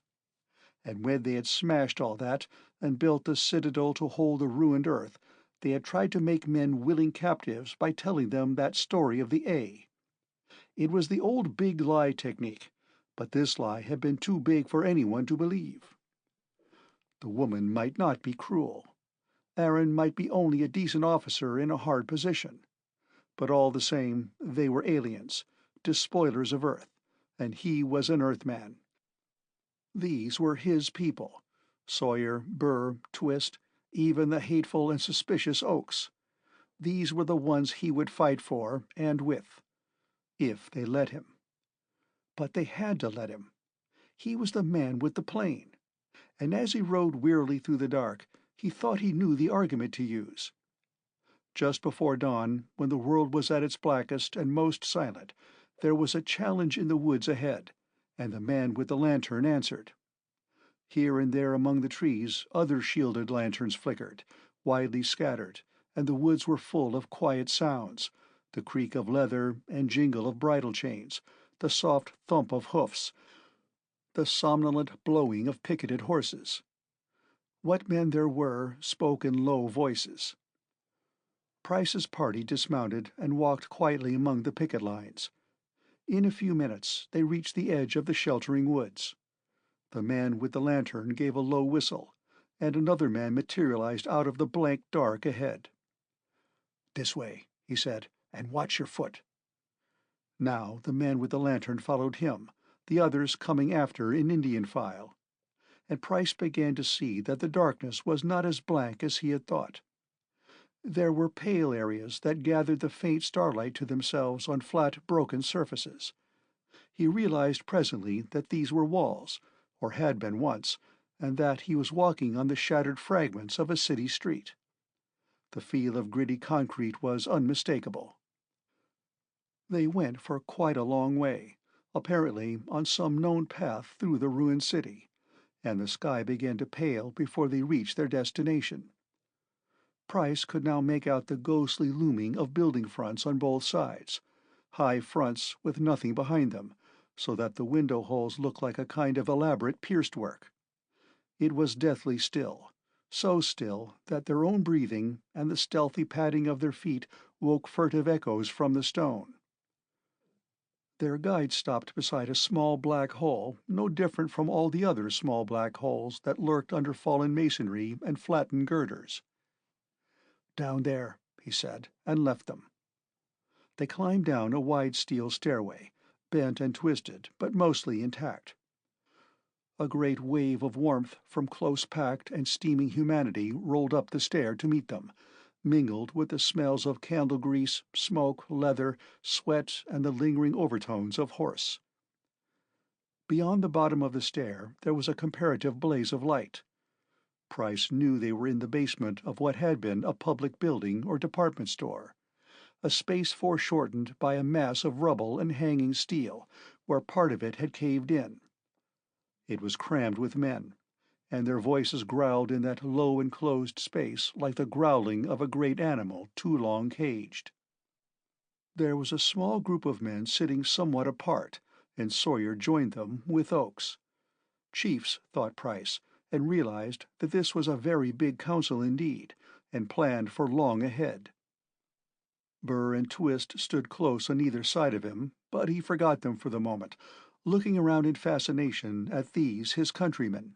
And when they had smashed all that and built the Citadel to hold the ruined Earth, they had tried to make men willing captives by telling them that story of the A. It was the old big lie technique, but this lie had been too big for anyone to believe. The woman might not be cruel. Aaron might be only a decent officer in a hard position. But all the same, they were aliens, despoilers of Earth, and he was an Earthman. These were his people: Sawyer, Burr, Twist, even the hateful and suspicious oaks. These were the ones he would fight for and with, if they let him. But they had to let him. He was the man with the plane, and as he rode wearily through the dark, he thought he knew the argument to use. Just before dawn, when the world was at its blackest and most silent, there was a challenge in the woods ahead, and the man with the lantern answered. Here and there among the trees other shielded lanterns flickered, widely scattered, and the woods were full of quiet sounds, the creak of leather and jingle of bridle chains, the soft thump of hoofs, the somnolent blowing of picketed horses. What men there were spoke in low voices. Price's party dismounted and walked quietly among the picket lines. In a few minutes they reached the edge of the sheltering woods. The man with the lantern gave a low whistle, and another man materialized out of the blank dark ahead. "This way," he said, "and watch your foot." Now the man with the lantern followed him, the others coming after in Indian file, and Price began to see that the darkness was not as blank as he had thought. There were pale areas that gathered the faint starlight to themselves on flat, broken surfaces. He realized presently that these were walls, or had been once, and that he was walking on the shattered fragments of a city street. The feel of gritty concrete was unmistakable. They went for quite a long way, apparently on some known path through the ruined city, and the sky began to pale before they reached their destination. Price could now make out the ghostly looming of building fronts on both sides, high fronts with nothing behind them, so that the window holes looked like a kind of elaborate pierced work. It was deathly still, so still that their own breathing and the stealthy padding of their feet woke furtive echoes from the stone. Their guide stopped beside a small black hole, no different from all the other small black holes that lurked under fallen masonry and flattened girders. "Down there," he said, and left them. They climbed down a wide steel stairway, bent and twisted, but mostly intact. A great wave of warmth from close-packed and steaming humanity rolled up the stair to meet them, mingled with the smells of candle grease, smoke, leather, sweat, and the lingering overtones of horse. Beyond the bottom of the stair there was a comparative blaze of light. Price knew they were in the basement of what had been a public building or department store, a space foreshortened by a mass of rubble and hanging steel, where part of it had caved in. It was crammed with men, and their voices growled in that low enclosed space like the growling of a great animal too long caged. There was a small group of men sitting somewhat apart, and Sawyer joined them with Oakes. Chiefs, thought Price, and realized that this was a very big council indeed, and planned for long ahead. Burr and Twist stood close on either side of him, but he forgot them for the moment, looking around in fascination at these his countrymen.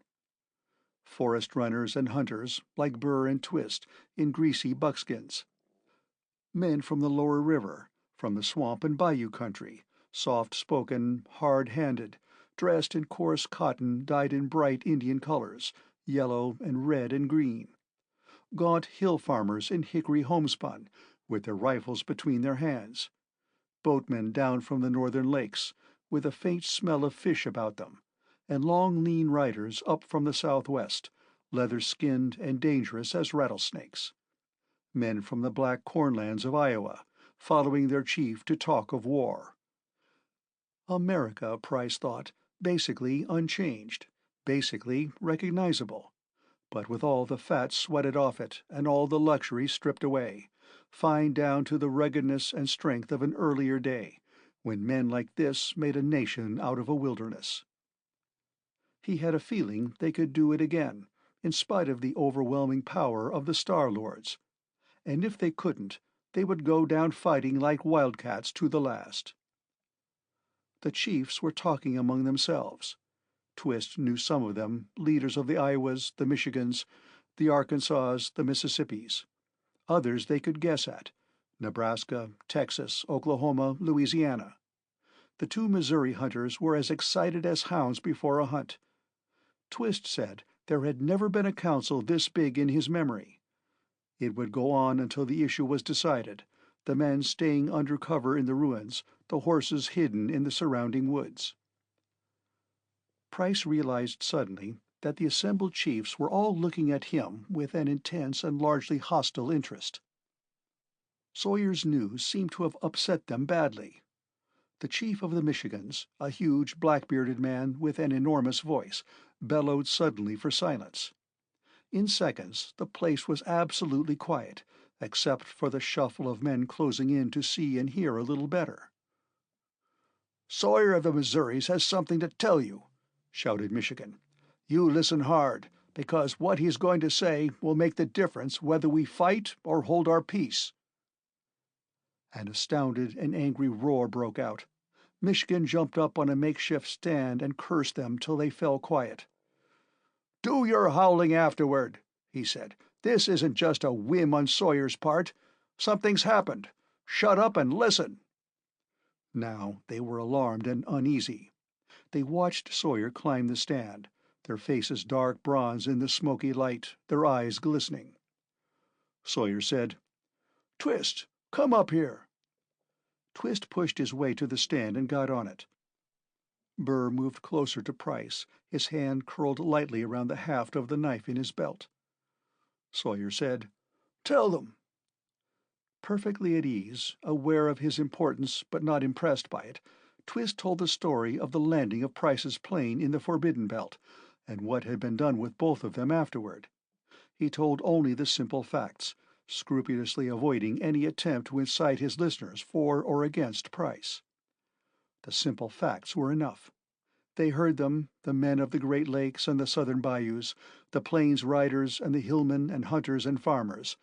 Forest runners and hunters, like Burr and Twist, in greasy buckskins. Men from the lower river, from the swamp and bayou country, soft-spoken, hard-handed, dressed in coarse cotton dyed in bright Indian colors, yellow and red and green. Gaunt hill farmers in hickory homespun, with their rifles between their hands. Boatmen down from the northern lakes, with a faint smell of fish about them, and long lean riders up from the southwest, leather-skinned and dangerous as rattlesnakes. Men from the black cornlands of Iowa, following their chief to talk of war. America, Price thought, basically unchanged, basically recognizable, but with all the fat sweated off it and all the luxury stripped away, fine down to the ruggedness and strength of an earlier day, when men like this made a nation out of a wilderness. He had a feeling they could do it again, in spite of the overwhelming power of the Star Lords, and if they couldn't, they would go down fighting like wildcats to the last. The chiefs were talking among themselves. Twist knew some of them, leaders of the Iowas, the Michigans, the Arkansas, the Mississippis. Others they could guess at: Nebraska, Texas, Oklahoma, Louisiana. The two Missouri hunters were as excited as hounds before a hunt. Twist said There had never been a council this big in his memory. It would go on until the issue was decided, the men staying under cover in the ruins, the horses hidden in the surrounding woods. Price realized suddenly that the assembled chiefs were all looking at him with an intense and largely hostile interest. Sawyer's news seemed to have upset them badly. The chief of the Michigans, a huge black-bearded man with an enormous voice, bellowed suddenly for silence. In seconds the place was absolutely quiet, except for the shuffle of men closing in to see and hear a little better. "Sawyer of the Missouris has something to tell you," shouted Michigan. "You listen hard, because what he's going to say will make the difference whether we fight or hold our peace." An astounded and angry roar broke out. Michigan jumped up on a makeshift stand and cursed them till they fell quiet. "Do your howling afterward," he said. "This isn't just a whim on Sawyer's part. Something's happened. Shut up and listen." Now they were alarmed and uneasy. They watched Sawyer climb the stand, their faces dark bronze in the smoky light, their eyes glistening. Sawyer said, "Twist, come up here." Twist pushed his way to the stand and got on it. Burr moved closer to Price, his hand curled lightly around the haft of the knife in his belt. Sawyer said, "Tell them." Perfectly at ease, aware of his importance but not impressed by it, Twist told the story of the landing of Price's plane in the Forbidden Belt, and what had been done with both of them afterward. He told only the simple facts, scrupulously avoiding any attempt to incite his listeners for or against Price. The simple facts were enough. They heard them, the men of the Great Lakes and the southern bayous, the plains riders and the hillmen and hunters and farmers,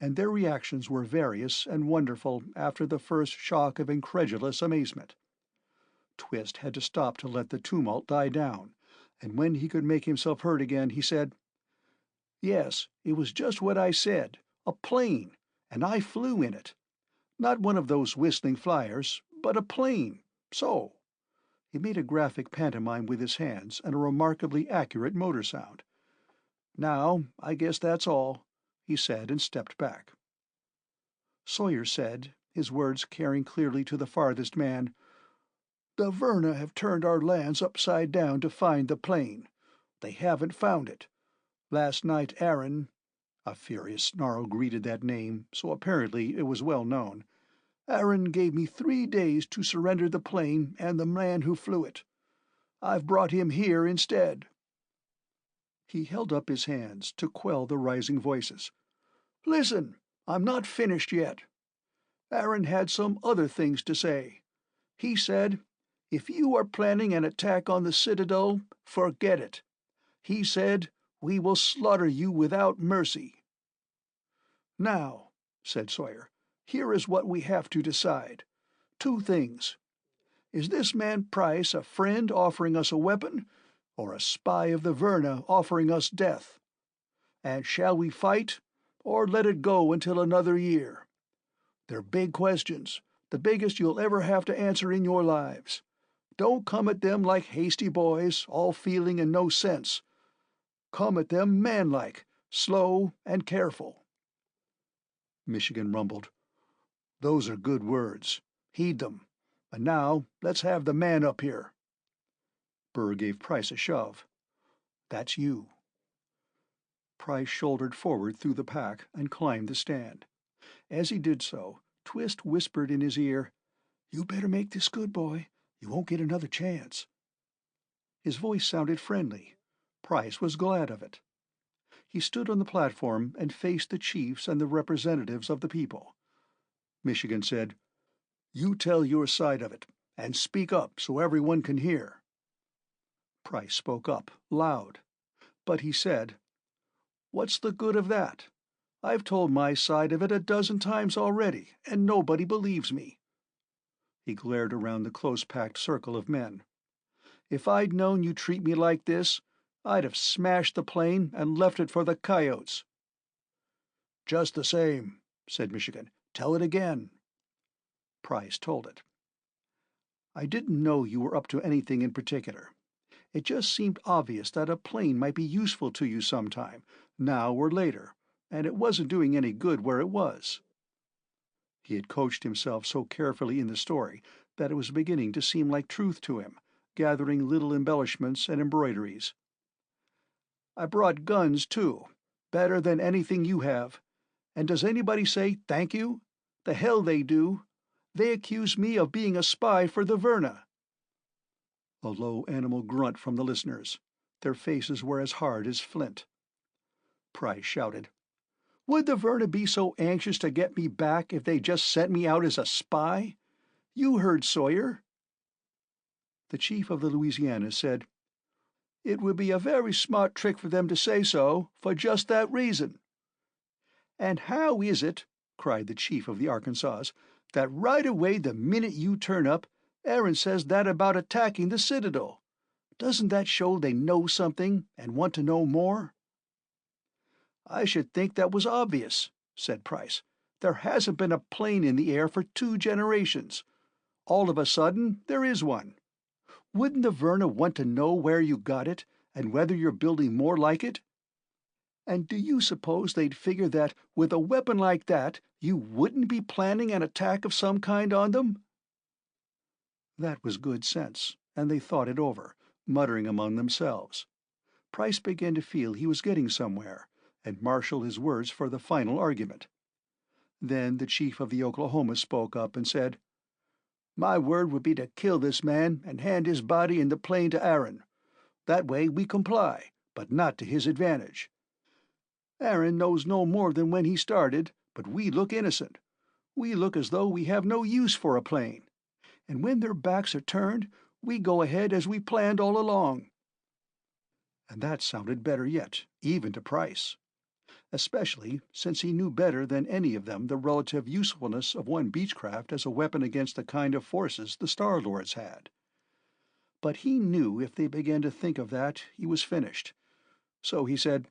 and their reactions were various and wonderful after the first shock of incredulous amazement. Twist had to stop to let the tumult die down, and when he could make himself heard again, he said, "Yes, it was just what I said, a plane, and I flew in it. Not one of those whistling flyers, but a plane, so." He made a graphic pantomime with his hands and a remarkably accurate motor sound. "Now, I guess that's all," he said, and stepped back. Sawyer said, his words carrying clearly to the farthest man, "The Verna have turned our lands upside down to find the plane. They haven't found it. Last night Aaron—" a furious snarl greeted that name, so apparently it was well known. "Aaron gave me 3 days to surrender the plane and the man who flew it. I've brought him here instead." He held up his hands to quell the rising voices. "Listen, I'm not finished yet. Aaron had some other things to say. He said, 'If you are planning an attack on the Citadel, forget it.' He said, 'We will slaughter you without mercy.'" "Now," said Sawyer, "here is what we have to decide. 2 things. Is this man Price a friend offering us a weapon, or a spy of the Verna offering us death? And shall we fight, or let it go until another year? They're big questions, the biggest you'll ever have to answer in your lives. Don't come at them like hasty boys, all feeling and no sense. Come at them manlike, slow and careful." Michigan rumbled, "Those are good words. Heed them. And now let's have the man up here." Burr gave Price a shove. "That's you." Price shouldered forward through the pack and climbed the stand. As he did so, Twist whispered in his ear, "You better make this good, boy. You won't get another chance." His voice sounded friendly. Price was glad of it. He stood on the platform and faced the chiefs and the representatives of the people. Michigan said, "You tell your side of it, and speak up so everyone can hear." Price spoke up, loud. But he said, "What's the good of that? I've told my side of it a dozen times already, and nobody believes me." He glared around the close-packed circle of men. "If I'd known you'd treat me like this, I'd have smashed the plane and left it for the coyotes." "Just the same," said Michigan. "Tell it again." Price told it. "I didn't know you were up to anything in particular. It just seemed obvious that a plane might be useful to you sometime, now or later, and it wasn't doing any good where it was." He had coached himself so carefully in the story that it was beginning to seem like truth to him, gathering little embellishments and embroideries. "I brought guns, too, better than anything you have. And does anybody say thank you? The hell they do. They accuse me of being a spy for the Verna." A low animal grunt from the listeners. Their faces were as hard as flint. Price shouted, "Would the Verna be so anxious to get me back if they just sent me out as a spy? You heard Sawyer." The chief of the Louisiana said, "It would be a very smart trick for them to say so, for just that reason." "And how is it," cried the chief of the Arkansas, "that right away the minute you turn up, Aaron says that about attacking the Citadel? Doesn't that show they know something and want to know more?" "I should think that was obvious," said Price. "There hasn't been a plane in the air for 2 generations. All of a sudden there is one. Wouldn't the Verna want to know where you got it, and whether you're building more like it? And do you suppose they'd figure that, with a weapon like that, you wouldn't be planning an attack of some kind on them?" That was good sense, and they thought it over, muttering among themselves. Price began to feel he was getting somewhere, and marshaled his words for the final argument. Then the chief of the Oklahoma spoke up and said, "My word would be to kill this man and hand his body in the plane to Aaron. That way we comply, but not to his advantage. Aaron knows no more than when he started, but we look innocent. We look as though we have no use for a plane. And when their backs are turned, we go ahead as we planned all along." And that sounded better yet, even to Price, especially since he knew better than any of them the relative usefulness of one Beechcraft as a weapon against the kind of forces the Star-Lords had. But he knew if they began to think of that, he was finished. So he said,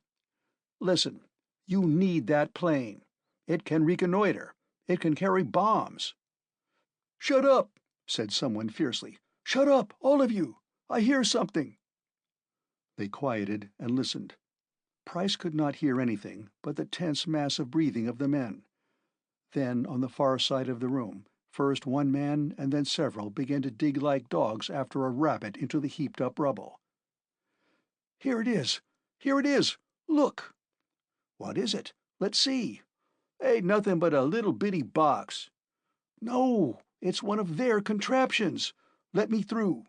"Listen, you need that plane. It can reconnoiter. It can carry bombs." "Shut up," said someone fiercely. "Shut up, all of you. I hear something." They quieted and listened. Price could not hear anything but the tense mass of breathing of the men. Then, on the far side of the room, first one man and then several began to dig like dogs after a rabbit into the heaped-up rubble. "Here it is! Here it is! Look!" "What is it? Let's see." "Ain't nothing but a little bitty box." "No, it's one of their contraptions. Let me through."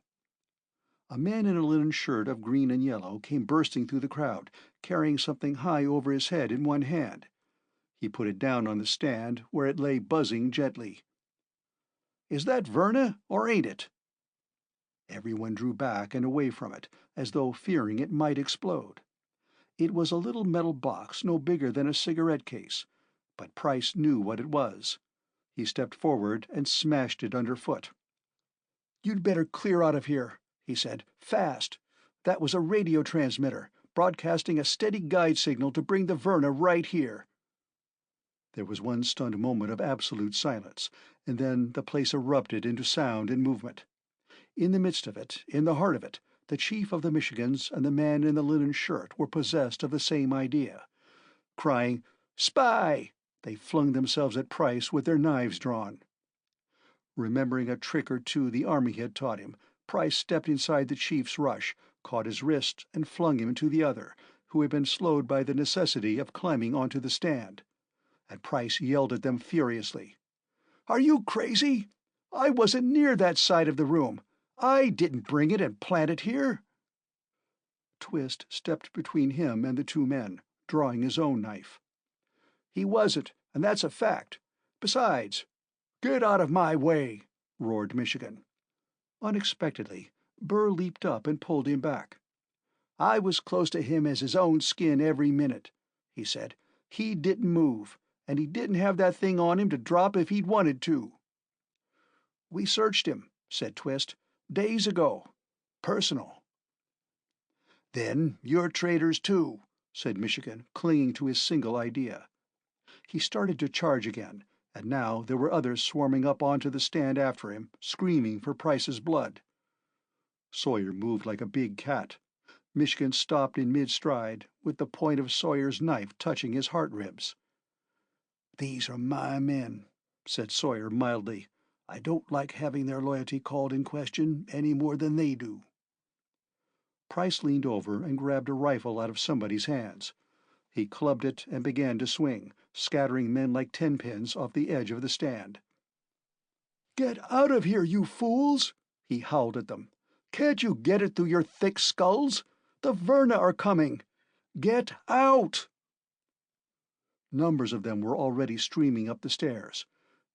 A man in a linen shirt of green and yellow came bursting through the crowd, carrying something high over his head in one hand. He put it down on the stand, where it lay buzzing gently. "Is that Verna, or ain't it?" Everyone drew back and away from it, as though fearing it might explode. It was a little metal box no bigger than a cigarette case, but Price knew what it was. He stepped forward and smashed it underfoot. "You'd better clear out of here," he said. "Fast. That was a radio transmitter, broadcasting a steady guide signal to bring the Verna right here." There was one stunned moment of absolute silence, and then the place erupted into sound and movement. In the midst of it, in the heart of it, the chief of the Michigans and the man in the linen shirt were possessed of the same idea. Crying, "Spy!" they flung themselves at Price with their knives drawn. Remembering a trick or two the army had taught him, Price stepped inside the chief's rush, caught his wrist, and flung him to the other, who had been slowed by the necessity of climbing onto the stand. And Price yelled at them furiously. "Are you crazy? I wasn't near that side of the room. I didn't bring it and plant it here." Twist stepped between him and the two men, drawing his own knife. "He wasn't, and that's a fact. Besides—" "Get out of my way!" roared Michigan. Unexpectedly, Burr leaped up and pulled him back. "I was close to him as his own skin every minute," he said. "He didn't move, and he didn't have that thing on him to drop if he'd wanted to." "We searched him," said Twist, "days ago. Personal." "Then you're traitors too," said Michigan, clinging to his single idea. He started to charge again, and now there were others swarming up onto the stand after him, screaming for Price's blood. Sawyer moved like a big cat. Michigan stopped in mid-stride, with the point of Sawyer's knife touching his heart ribs. "These are my men," said Sawyer mildly. "I don't like having their loyalty called in question any more than they do." Price leaned over and grabbed a rifle out of somebody's hands. He clubbed it and began to swing, scattering men like tenpins off the edge of the stand. "Get out of here, you fools!" he howled at them. "Can't you get it through your thick skulls? The Verna are coming! Get out!" Numbers of them were already streaming up the stairs.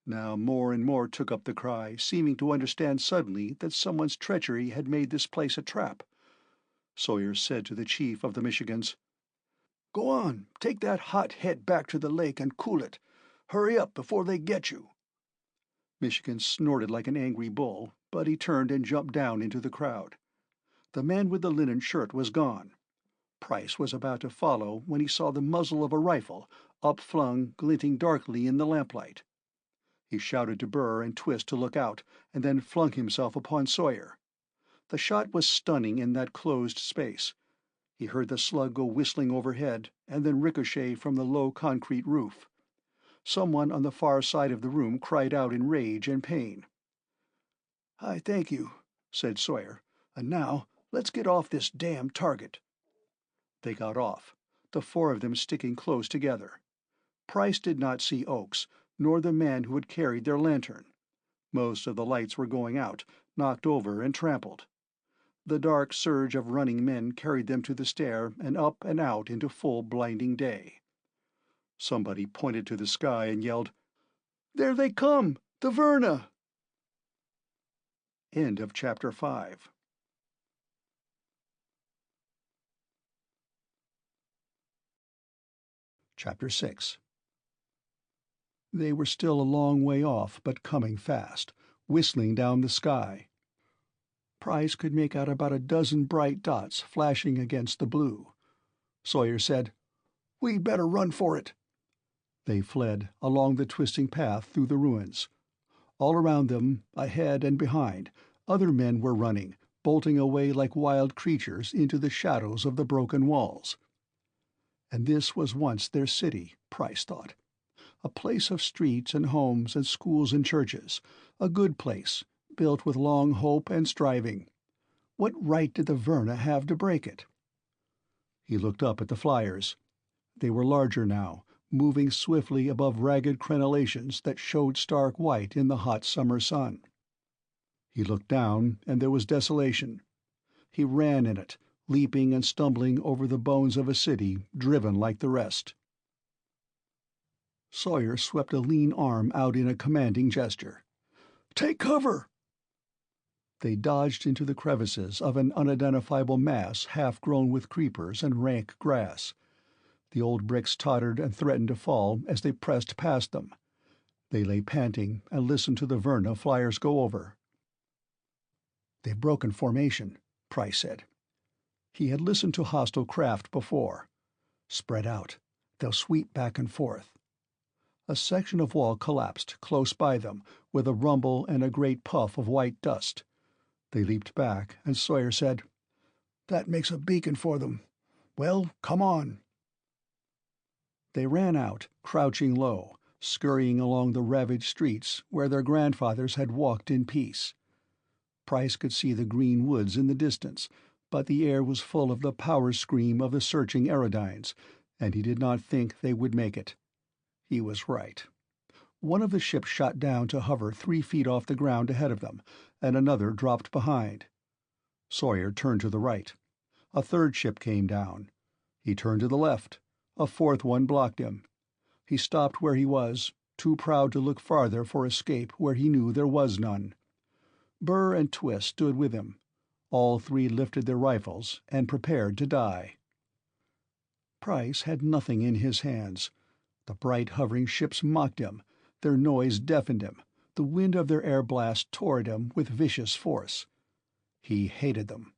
Now more and more took up the cry, seeming to understand suddenly that someone's treachery had made this place a trap. Sawyer said to the chief of the Michigans, "Go on, take that hot head back to the lake and cool it. Hurry up before they get you." Michigan snorted like an angry bull, but he turned and jumped down into the crowd. The man with the linen shirt was gone. Price was about to follow when he saw the muzzle of a rifle, upflung, glinting darkly in the lamplight. He shouted to Burr and Twist to look out, and then flung himself upon Sawyer. The shot was stunning in that closed space. He heard the slug go whistling overhead, and then ricochet from the low concrete roof. Someone on the far side of the room cried out in rage and pain. "I thank you," said Sawyer. "And now let's get off this damn target." They got off, the four of them sticking close together. Price did not see Oakes, nor the man who had carried their lantern. Most of the lights were going out, knocked over and trampled. The dark surge of running men carried them to the stair and up and out into full blinding day. Somebody pointed to the sky and yelled, "There they come! The Verna!" End of Chapter 5. Chapter 6. They were still a long way off, but coming fast, whistling down the sky. Price could make out about a dozen bright dots flashing against the blue. Sawyer said, "We'd better run for it." They fled along the twisting path through the ruins. All around them, ahead and behind, other men were running, bolting away like wild creatures into the shadows of the broken walls. And this was once their city, Price thought. A place of streets and homes and schools and churches, a good place, built with long hope and striving. What right did the Verna have to break it? He looked up at the flyers. They were larger now, moving swiftly above ragged crenellations that showed stark white in the hot summer sun. He looked down, and there was desolation. He ran in it, leaping and stumbling over the bones of a city driven like the rest. Sawyer swept a lean arm out in a commanding gesture. "Take cover!" They dodged into the crevices of an unidentifiable mass half grown with creepers and rank grass. The old bricks tottered and threatened to fall as they pressed past them. They lay panting and listened to the Verna flyers go over. "They've broken formation," Price said. He had listened to hostile craft before. "Spread out. They'll sweep back and forth." A section of wall collapsed close by them, with a rumble and a great puff of white dust. They leaped back, and Sawyer said, "That makes a beacon for them. Well, come on." They ran out, crouching low, scurrying along the ravaged streets where their grandfathers had walked in peace. Price could see the green woods in the distance, but the air was full of the power scream of the searching aerodynes, and he did not think they would make it. He was right. One of the ships shot down to hover 3 feet off the ground ahead of them, and another dropped behind. Sawyer turned to the right. A third ship came down. He turned to the left. A fourth one blocked him. He stopped where he was, too proud to look farther for escape where he knew there was none. Burr and Twist stood with him. All three lifted their rifles and prepared to die. Price had nothing in his hands. The bright hovering ships mocked him. Their noise deafened him. The wind of their air blast tore at him with vicious force. He hated them.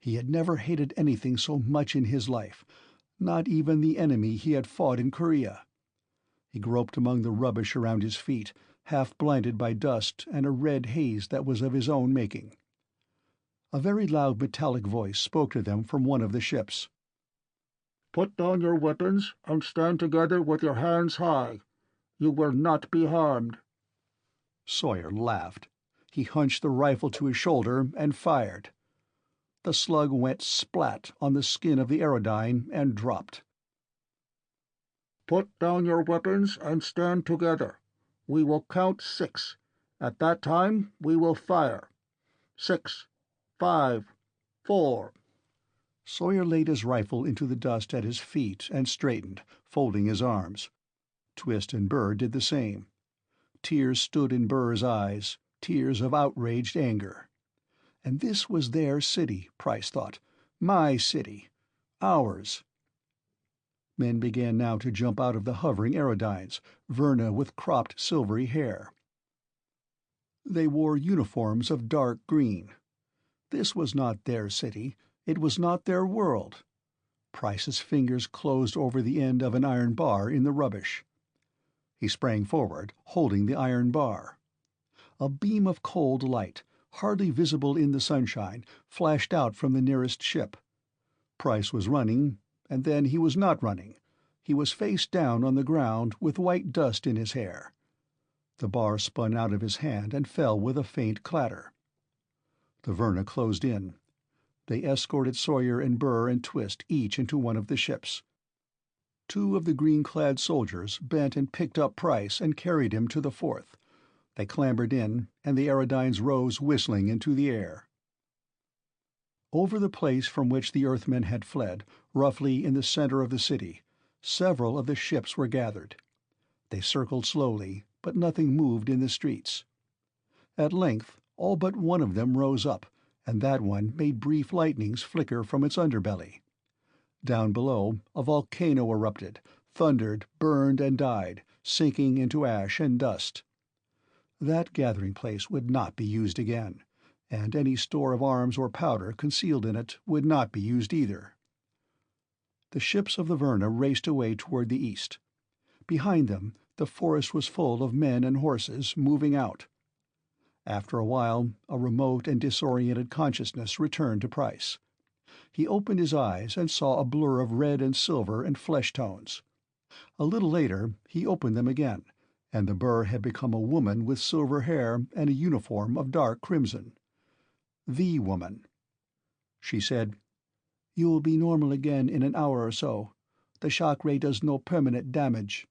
He had never hated anything so much in his life, not even the enemy he had fought in Korea. He groped among the rubbish around his feet, half blinded by dust and a red haze that was of his own making. A very loud metallic voice spoke to them from one of the ships. "Put down your weapons and stand together with your hands high. You will not be harmed." Sawyer laughed. He hunched the rifle to his shoulder and fired. The slug went splat on the skin of the aerodyne and dropped. "Put down your weapons and stand together. We will count 6. At that time we will fire. 6, 5, 4. Sawyer laid his rifle into the dust at his feet and straightened, folding his arms. Twist and Burr did the same. Tears stood in Burr's eyes, tears of outraged anger. And this was their city, Price thought. My city. Ours. Men began now to jump out of the hovering aerodynes, Verna with cropped silvery hair. They wore uniforms of dark green. This was not their city. It was not their world. Price's fingers closed over the end of an iron bar in the rubbish. He sprang forward, holding the iron bar. A beam of cold light, hardly visible in the sunshine, flashed out from the nearest ship. Price was running, and then he was not running. He was face down on the ground with white dust in his hair. The bar spun out of his hand and fell with a faint clatter. The Verna closed in. They escorted Sawyer and Burr and Twist each into one of the ships. 2 of the green-clad soldiers bent and picked up Price and carried him to the 4th. They clambered in, and the aerodynes rose whistling into the air. Over the place from which the Earthmen had fled, roughly in the center of the city, several of the ships were gathered. They circled slowly, but nothing moved in the streets. At length, all but one of them rose up, and that one made brief lightnings flicker from its underbelly. Down below, a volcano erupted, thundered, burned, and died, sinking into ash and dust. That gathering place would not be used again, and any store of arms or powder concealed in it would not be used either. The ships of the Verna raced away toward the east. Behind them, the forest was full of men and horses moving out. After a while, a remote and disoriented consciousness returned to Price. He opened his eyes and saw a blur of red and silver and flesh tones. A little later he opened them again, and the Burr had become a woman with silver hair and a uniform of dark crimson. The woman. She said, "You will be normal again in an hour or so. The shock ray does no permanent damage."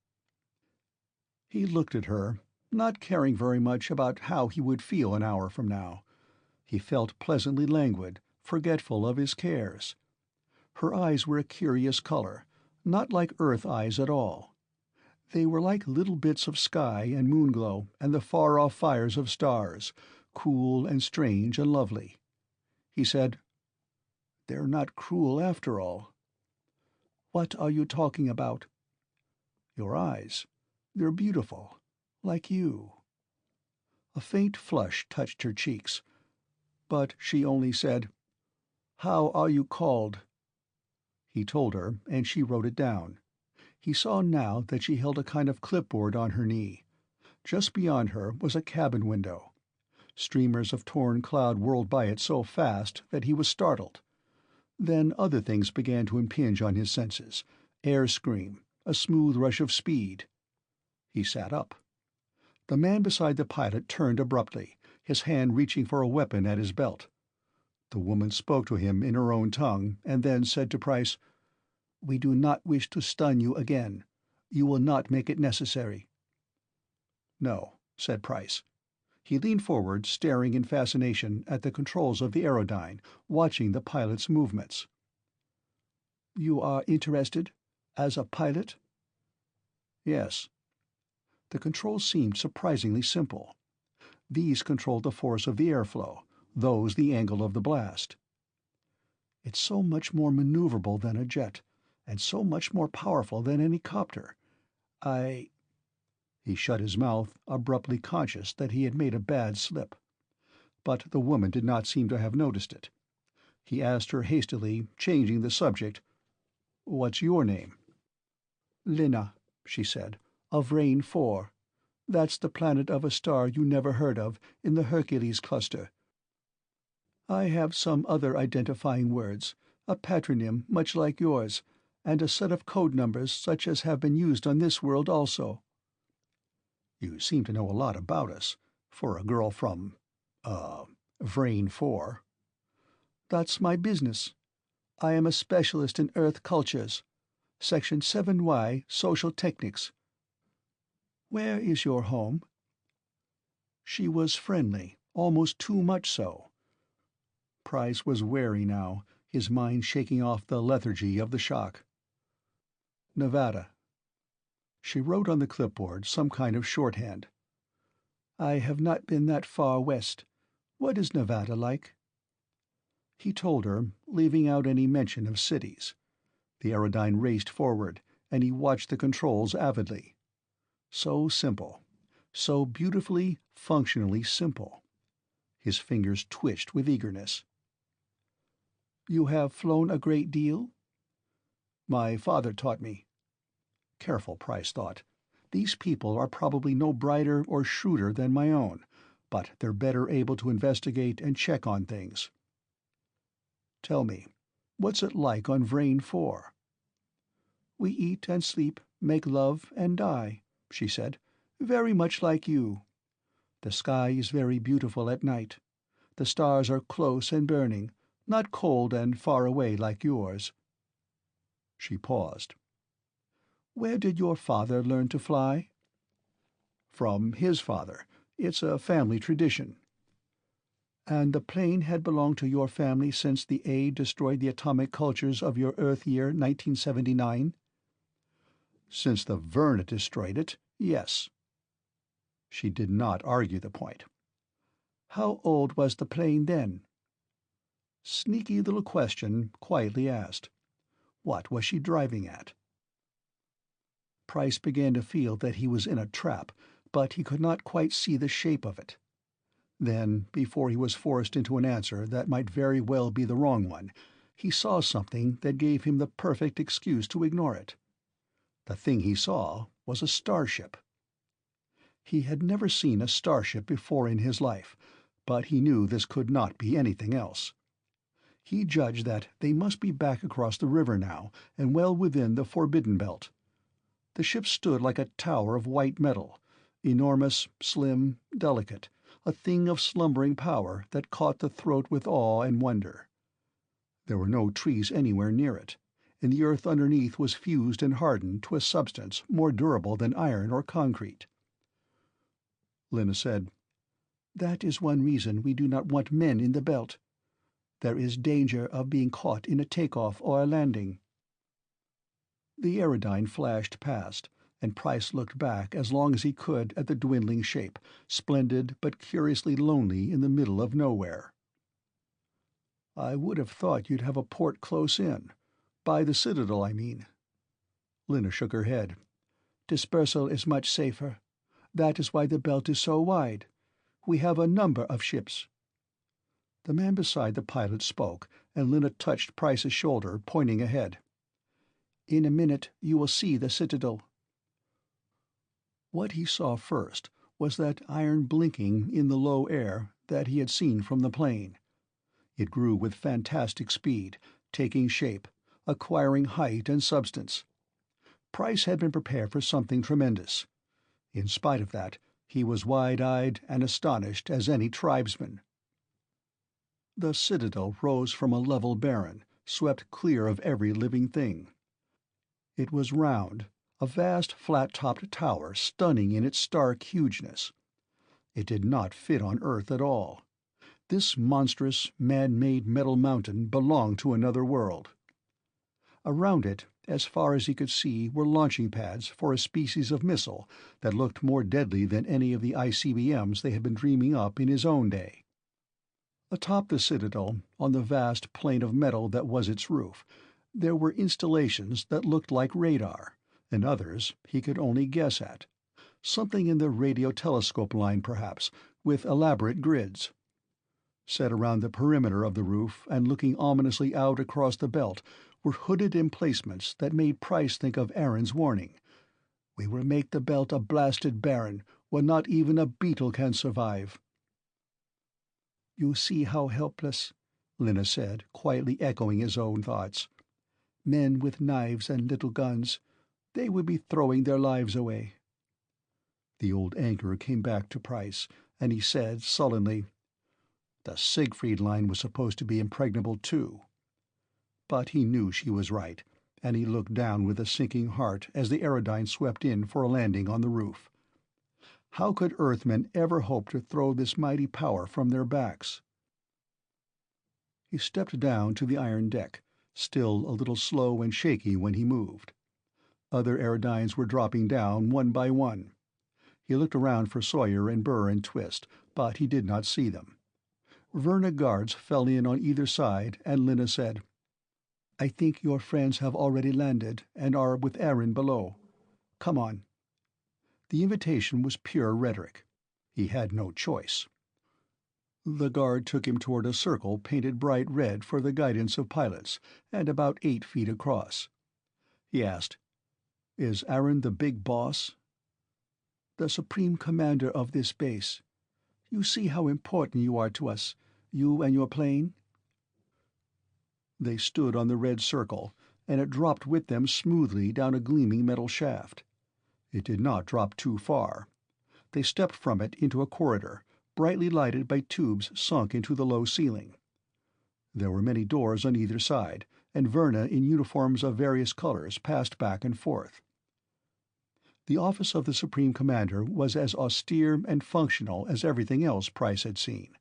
He looked at her, not caring very much about how he would feel an hour from now. He felt pleasantly languid, forgetful of his cares. Her eyes were a curious color, not like Earth eyes at all. They were like little bits of sky and moonglow and the far-off fires of stars, cool and strange and lovely. He said, "They're not cruel after all." "What are you talking about?" "Your eyes. They're beautiful, like you." A faint flush touched her cheeks, but she only said, "How are you called?" He told her, and she wrote it down. He saw now that she held a kind of clipboard on her knee. Just beyond her was a cabin window. Streamers of torn cloud whirled by it so fast that he was startled. Then other things began to impinge on his senses. Air scream, a smooth rush of speed. He sat up. The man beside the pilot turned abruptly, his hand reaching for a weapon at his belt. The woman spoke to him in her own tongue, and then said to Price, "We do not wish to stun you again. You will not make it necessary." "No," said Price. He leaned forward, staring in fascination at the controls of the aerodyne, watching the pilot's movements. "You are interested? As a pilot?" "Yes." The controls seemed surprisingly simple. These controlled the force of the airflow, those the angle of the blast. "It's so much more maneuverable than a jet, and so much more powerful than any copter. He shut his mouth, abruptly conscious that he had made a bad slip. But the woman did not seem to have noticed it. He asked her hastily, changing the subject, "What's your name?" "Lina," she said, "of Rain 4. That's the planet of a star you never heard of, in the Hercules cluster." I have some other identifying words, a patronym much like yours, and a set of code numbers such as have been used on this world also." "You seem to know a lot about us, for a girl from, Vrain 4. "That's my business. I am a specialist in Earth cultures. Section 7Y, Social Technics. Where is your home?" She was friendly, almost too much so. Price was wary now, his mind shaking off the lethargy of the shock. "Nevada." She wrote on the clipboard some kind of shorthand. "I have not been that far west. What is Nevada like?" He told her, leaving out any mention of cities. The Aerodyne raced forward, and he watched the controls avidly. So simple. So beautifully, functionally simple. His fingers twitched with eagerness. "You have flown a great deal?" "My father taught me." Careful, Price thought. These people are probably no brighter or shrewder than my own, but they're better able to investigate and check on things. "Tell me, what's it like on Vrain 4? "We eat and sleep, make love and die," she said. "Very much like you. The sky is very beautiful at night. The stars are close and burning, not cold and far away like yours." She paused. "Where did your father learn to fly?" "From his father. It's a family tradition." "And the plane had belonged to your family since the A destroyed the atomic cultures of your Earth year 1979? "Since the Verna destroyed it, yes." She did not argue the point. "How old was the plane then?" Sneaky little question, quietly asked. What was she driving at? Price began to feel that he was in a trap, but he could not quite see the shape of it. Then, before he was forced into an answer that might very well be the wrong one, he saw something that gave him the perfect excuse to ignore it. The thing he saw was a starship. He had never seen a starship before in his life, but he knew this could not be anything else. He judged that they must be back across the river now, and well within the Forbidden Belt. The ship stood like a tower of white metal, enormous, slim, delicate, a thing of slumbering power that caught the throat with awe and wonder. There were no trees anywhere near it, and the earth underneath was fused and hardened to a substance more durable than iron or concrete. Lena said, "That is one reason we do not want men in the belt. There is danger of being caught in a takeoff or a landing." The Aerodyne flashed past, and Price looked back as long as he could at the dwindling shape, splendid but curiously lonely in the middle of nowhere. "I would have thought you'd have a port close in. By the Citadel, I mean." Lena shook her head. "Dispersal is much safer. That is why the belt is so wide. We have a number of ships." The man beside the pilot spoke, and Lena touched Price's shoulder, pointing ahead. "In a minute you will see the Citadel." What he saw first was that iron blinking in the low air that he had seen from the plane. It grew with fantastic speed, taking shape, acquiring height and substance. Price had been prepared for something tremendous. In spite of that, he was wide-eyed and astonished as any tribesman. The Citadel rose from a level barren, swept clear of every living thing. It was round, a vast flat-topped tower stunning in its stark hugeness. It did not fit on Earth at all. This monstrous, man-made metal mountain belonged to another world. Around it, as far as he could see, were launching pads for a species of missile that looked more deadly than any of the ICBMs they had been dreaming up in his own day. Atop the Citadel, on the vast plain of metal that was its roof, there were installations that looked like radar, and others he could only guess at. Something in the radio telescope line, perhaps, with elaborate grids. Set around the perimeter of the roof and looking ominously out across the belt were hooded emplacements that made Price think of Aaron's warning. "We will make the belt a blasted barren, where not even a beetle can survive." "You see how helpless. Lena said, quietly echoing his own thoughts. Men with knives and little guns, they would be throwing their lives away. The old anger came back to Price, and he said sullenly, "The Siegfried line was supposed to be impregnable too." But he knew she was right, and he looked down with a sinking heart as the Aerodyne swept in for a landing on the roof. How could Earthmen ever hope to throw this mighty power from their backs? He stepped down to the iron deck, still a little slow and shaky when he moved. Other Aerodynes were dropping down one by one. He looked around for Sawyer and Burr and Twist, but he did not see them. Verna guards fell in on either side, and Lena said, "I think your friends have already landed and are with Aaron below. Come on." The invitation was pure rhetoric. He had no choice. The guard took him toward a circle painted bright red for the guidance of pilots, and about 8 feet across. He asked, "Is Aaron the big boss?" "The supreme commander of this base. You see how important you are to us, you and your plane?" They stood on the red circle, and it dropped with them smoothly down a gleaming metal shaft. It did not drop too far. They stepped from it into a corridor, brightly lighted by tubes sunk into the low ceiling. There were many doors on either side, and Verna in uniforms of various colors passed back and forth. The office of the Supreme Commander was as austere and functional as everything else Price had seen.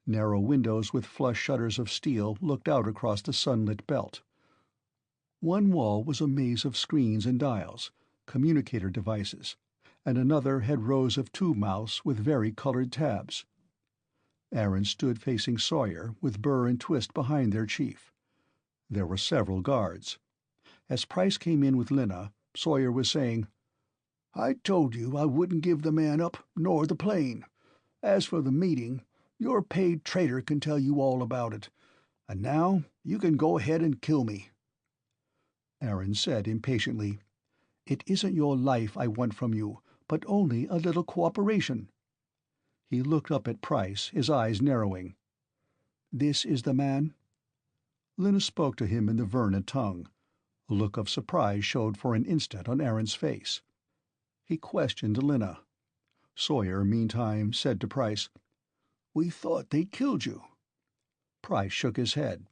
Narrow windows with flush shutters of steel looked out across the sunlit belt. One wall was a maze of screens and dials, communicator devices, and another had rows of tube mouths with vari-colored tabs. Aaron stood facing Sawyer, with Burr and Twist behind their chief. There were several guards. As Price came in with Lena, Sawyer was saying, "I told you I wouldn't give the man up, nor the plane. As for the meeting, your paid traitor can tell you all about it. And now you can go ahead and kill me." Aaron said impatiently, "It isn't your life I want from you, but only a little cooperation." He looked up at Price, his eyes narrowing. "This is the man?" Lena spoke to him in the Verna tongue. A look of surprise showed for an instant on Aaron's face. He questioned Lena. Sawyer, meantime, said to Price, "We thought they'd killed you." Price shook his head.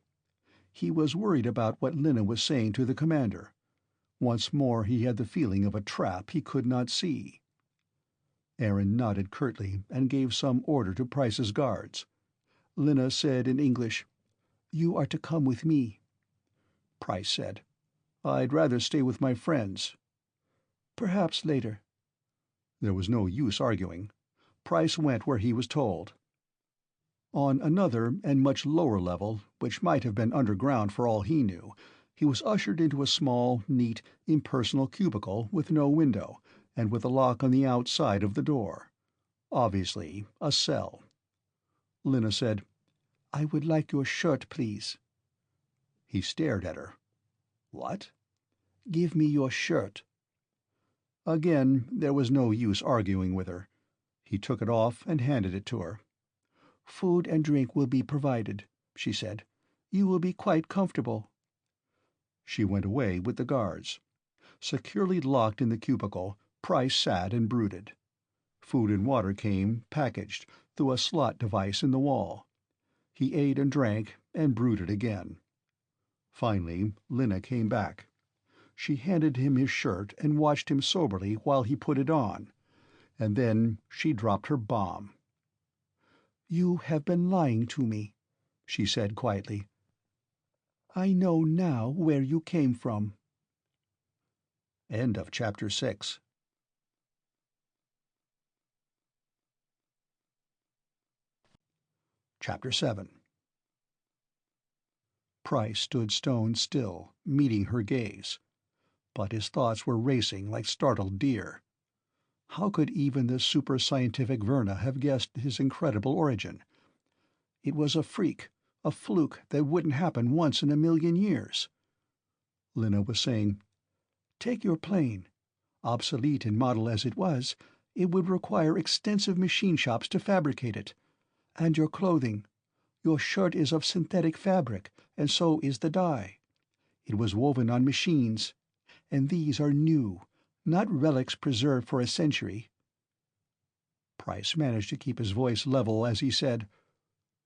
He was worried about what Lena was saying to the commander. Once more he had the feeling of a trap he could not see. Aaron nodded curtly and gave some order to Price's guards. Lena said in English, "You are to come with me." Price said, "I'd rather stay with my friends." "Perhaps later." There was no use arguing. Price went where he was told. On another and much lower level, which might have been underground for all he knew, he was ushered into a small, neat, impersonal cubicle with no window, and with a lock on the outside of the door. Obviously, a cell. Lena said, "I would like your shirt, please." He stared at her. "What?" "Give me your shirt." Again, there was no use arguing with her. He took it off and handed it to her. "Food and drink will be provided," she said. "You will be quite comfortable." She went away with the guards. Securely locked in the cubicle, Price sat and brooded. Food and water came, packaged, through a slot device in the wall. He ate and drank, and brooded again. Finally, Lena came back. She handed him his shirt and watched him soberly while he put it on. And then she dropped her bomb. "You have been lying to me," she said quietly. "I know now where you came from." End of Chapter 6. Chapter 7. Price stood stone still, meeting her gaze. But his thoughts were racing like startled deer. How could even the super-scientific Verna have guessed his incredible origin? It was a freak, a fluke that wouldn't happen once in a million years. Lena was saying, "Take your plane. Obsolete in model as it was, it would require extensive machine shops to fabricate it. And your clothing. Your shirt is of synthetic fabric, and so is the dye. It was woven on machines, and these are new, not relics preserved for a century." Price managed to keep his voice level as he said,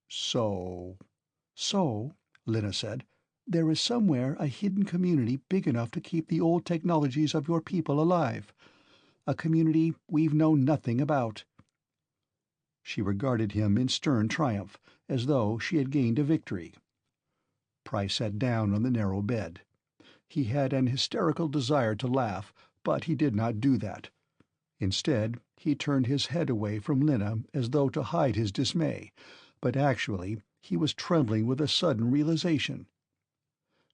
"So—" "So," Lena said, "there is somewhere a hidden community big enough to keep the old technologies of your people alive. A community we've known nothing about." She regarded him in stern triumph, as though she had gained a victory. Price sat down on the narrow bed. He had an hysterical desire to laugh, but he did not do that. Instead, he turned his head away from Lena as though to hide his dismay, but actually he was trembling with a sudden realization.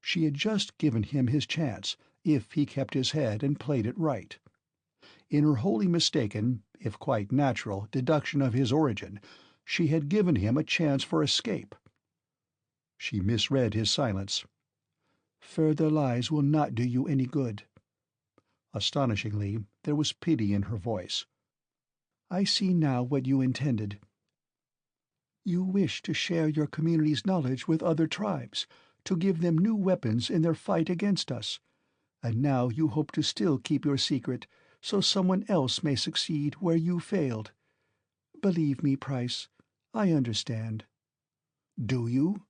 She had just given him his chance, if he kept his head and played it right. In her wholly mistaken, if quite natural, deduction of his origin, she had given him a chance for escape. She misread his silence. "Further lies will not do you any good." Astonishingly, there was pity in her voice. "I see now what you intended. You wish to share your community's knowledge with other tribes, to give them new weapons in their fight against us. And now you hope to still keep your secret, so someone else may succeed where you failed. Believe me, Price, I understand." "Do you?"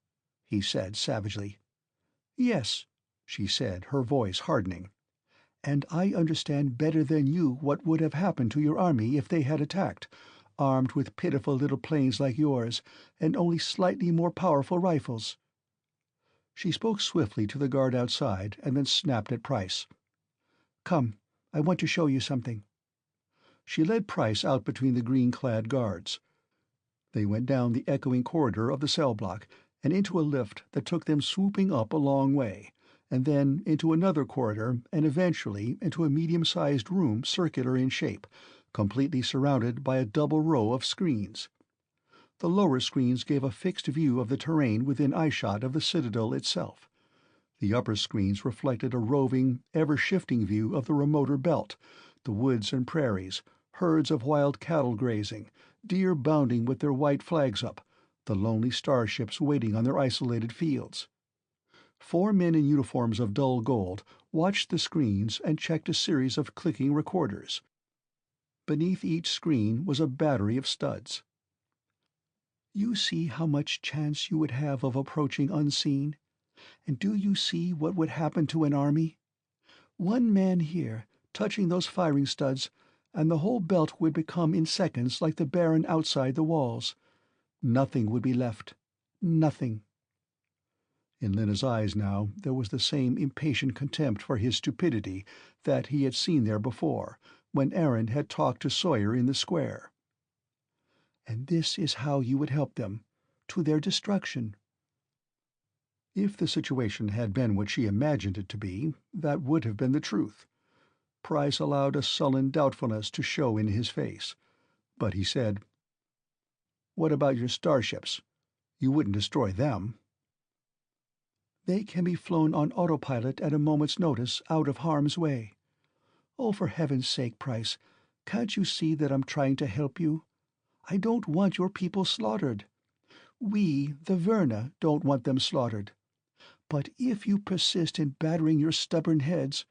he said savagely. "Yes," she said, her voice hardening. "And I understand better than you what would have happened to your army if they had attacked, armed with pitiful little planes like yours, and only slightly more powerful rifles." She spoke swiftly to the guard outside, and then snapped at Price. "Come, I want to show you something." She led Price out between the green-clad guards. They went down the echoing corridor of the cell block, and into a lift that took them swooping up a long way, and then into another corridor, and eventually into a medium-sized room circular in shape, completely surrounded by a double row of screens. The lower screens gave a fixed view of the terrain within eyeshot of the Citadel itself. The upper screens reflected a roving, ever-shifting view of the remoter belt, the woods and prairies, herds of wild cattle grazing, deer bounding with their white flags up, the lonely starships waiting on their isolated fields. 4 men in uniforms of dull gold watched the screens and checked a series of clicking recorders. Beneath each screen was a battery of studs. "You see how much chance you would have of approaching unseen? And do you see what would happen to an army? One man here, touching those firing studs, and the whole belt would become in seconds like the Baron outside the walls. Nothing would be left. Nothing." In Lena's eyes now there was the same impatient contempt for his stupidity that he had seen there before, when Aaron had talked to Sawyer in the square. "And this is how you would help them, to their destruction." If the situation had been what she imagined it to be, that would have been the truth. Price allowed a sullen doubtfulness to show in his face, but he said, "What about your starships? You wouldn't destroy them?" "They can be flown on autopilot at a moment's notice out of harm's way. Oh, for heaven's sake, Price, can't you see that I'm trying to help you? I don't want your people slaughtered. We, the Verna, don't want them slaughtered. But if you persist in battering your stubborn heads—"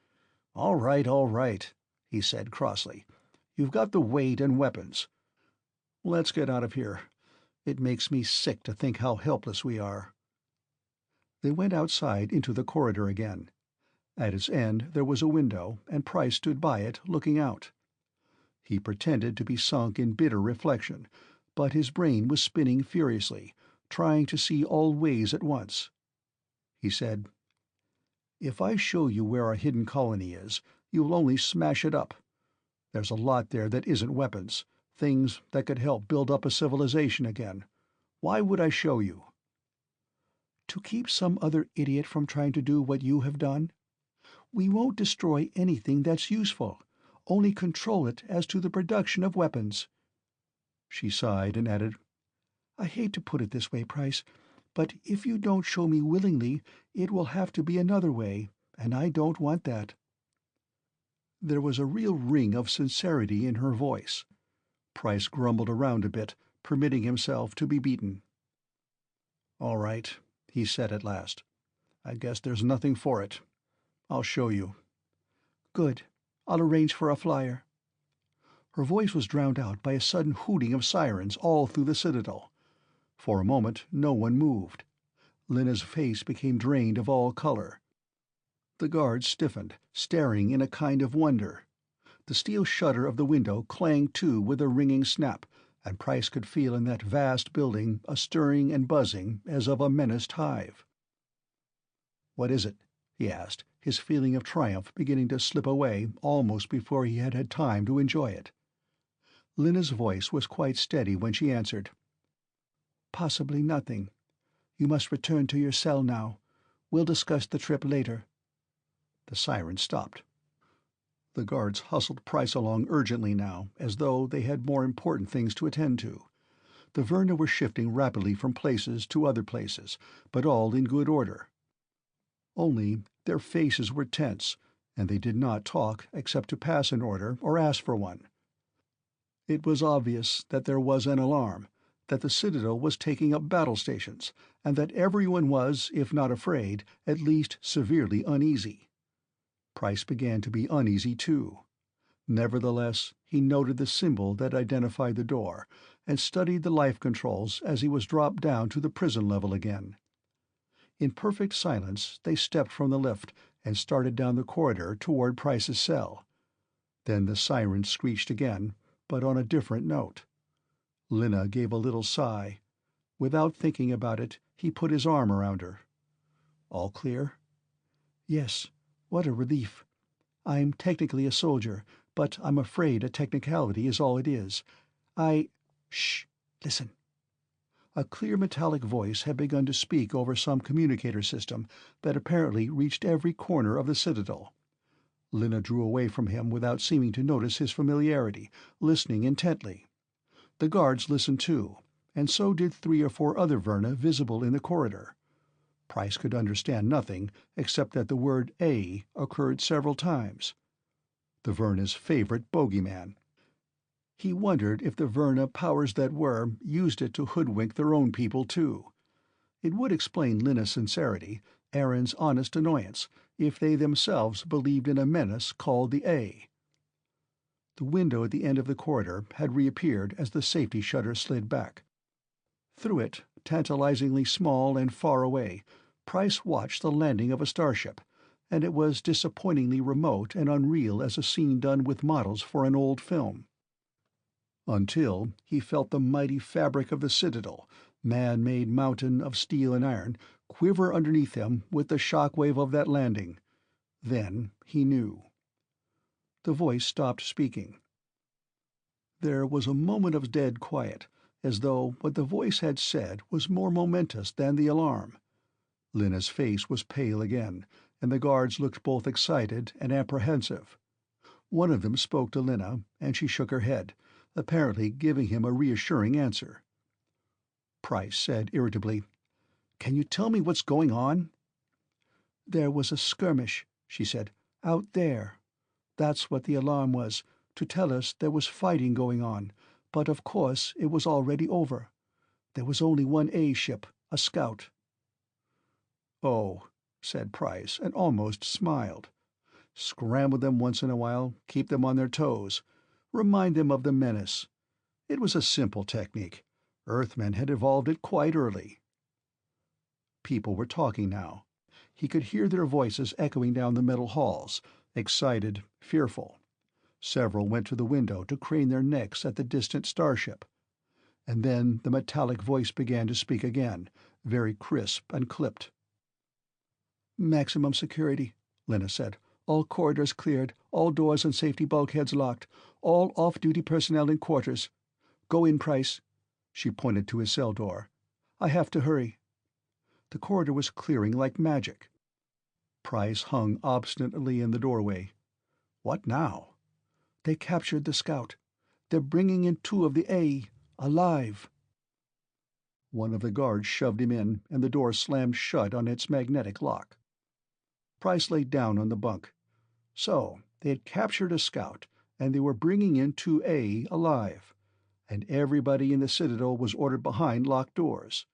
All right," he said crossly. "You've got the weight and weapons. Let's get out of here. It makes me sick to think how helpless we are." They went outside into the corridor again. At its end there was a window, and Price stood by it, looking out. He pretended to be sunk in bitter reflection, but his brain was spinning furiously, trying to see all ways at once. He said, "If I show you where our hidden colony is, you'll only smash it up. There's a lot there that isn't weapons, things that could help build up a civilization again. Why would I show you?" "To keep some other idiot from trying to do what you have done. We won't destroy anything that's useful, only control it as to the production of weapons." She sighed and added, "I hate to put it this way, Price, but if you don't show me willingly, it will have to be another way, and I don't want that." There was a real ring of sincerity in her voice. Price grumbled around a bit, permitting himself to be beaten. "All right," he said at last. "I guess there's nothing for it. I'll show you." "Good. I'll arrange for a flyer." Her voice was drowned out by a sudden hooting of sirens all through the Citadel. For a moment no one moved. Lena's face became drained of all color. The guards stiffened, staring in a kind of wonder. The steel shutter of the window clanged to with a ringing snap, and Price could feel in that vast building a stirring and buzzing as of a menaced hive. "What is it?" he asked, his feeling of triumph beginning to slip away almost before he had had time to enjoy it. Lena's voice was quite steady when she answered. "Possibly nothing. You must return to your cell now. We'll discuss the trip later." The siren stopped. The guards hustled Price along urgently now, as though they had more important things to attend to. The Verna were shifting rapidly from places to other places, but all in good order. Only their faces were tense, and they did not talk except to pass an order or ask for one. It was obvious that there was an alarm, that the Citadel was taking up battle stations, and that everyone was, if not afraid, at least severely uneasy. Price began to be uneasy too. Nevertheless, he noted the symbol that identified the door, and studied the life controls as he was dropped down to the prison level again. In perfect silence they stepped from the lift and started down the corridor toward Price's cell. Then the siren screeched again, but on a different note. Lena gave a little sigh. Without thinking about it, he put his arm around her. "All clear?" "Yes. What a relief. I'm technically a soldier, but I'm afraid a technicality is all it is. Shh! Listen." A clear metallic voice had begun to speak over some communicator system that apparently reached every corner of the Citadel. Lena drew away from him without seeming to notice his familiarity, listening intently. The guards listened too, and so did 3 or 4 other Verna visible in the corridor. Price could understand nothing except that the word A occurred several times. The Verna's favorite bogeyman. He wondered if the Verna powers that were used it to hoodwink their own people too. It would explain Lena's sincerity, Aaron's honest annoyance, if they themselves believed in a menace called the A. The window at the end of the corridor had reappeared as the safety shutter slid back. Through it, tantalizingly small and far away, Price watched the landing of a starship, and it was disappointingly remote and unreal as a scene done with models for an old film. Until he felt the mighty fabric of the Citadel, man-made mountain of steel and iron, quiver underneath him with the shock-wave of that landing. Then he knew. The voice stopped speaking. There was a moment of dead quiet, as though what the voice had said was more momentous than the alarm. Lena's face was pale again, and the guards looked both excited and apprehensive. One of them spoke to Lena, and she shook her head, apparently giving him a reassuring answer. Price said irritably, "Can you tell me what's going on?" "There was a skirmish," she said, "out there. That's what the alarm was, to tell us there was fighting going on, but of course it was already over. There was only one A ship, a scout." "Oh," said Price, and almost smiled. Scramble them once in a while, keep them on their toes, remind them of the menace. It was a simple technique. Earthmen had evolved it quite early. People were talking now. He could hear their voices echoing down the metal halls, excited, fearful. Several went to the window to crane their necks at the distant starship. And then the metallic voice began to speak again, very crisp and clipped. "Maximum security," Lena said. "All corridors cleared, all doors and safety bulkheads locked, all off-duty personnel in quarters. Go in, Price." She pointed to his cell door. "I have to hurry." The corridor was clearing like magic. Price hung obstinately in the doorway. What now? "They captured the scout. They're bringing in 2 of the A, alive." One of the guards shoved him in, and the door slammed shut on its magnetic lock. Price lay down on the bunk. So they had captured a scout, and they were bringing in 2A alive, and everybody in the Citadel was ordered behind locked doors.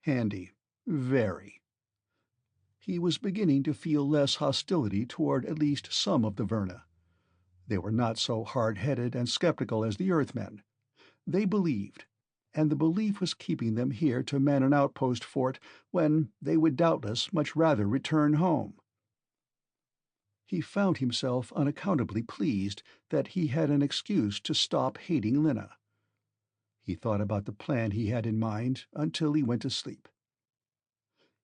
Handy. Very. He was beginning to feel less hostility toward at least some of the Verna. They were not so hard-headed and skeptical as the Earthmen. They believed, and the belief was keeping them here to man an outpost fort when they would doubtless much rather return home. He found himself unaccountably pleased that he had an excuse to stop hating Lena. He thought about the plan he had in mind until he went to sleep.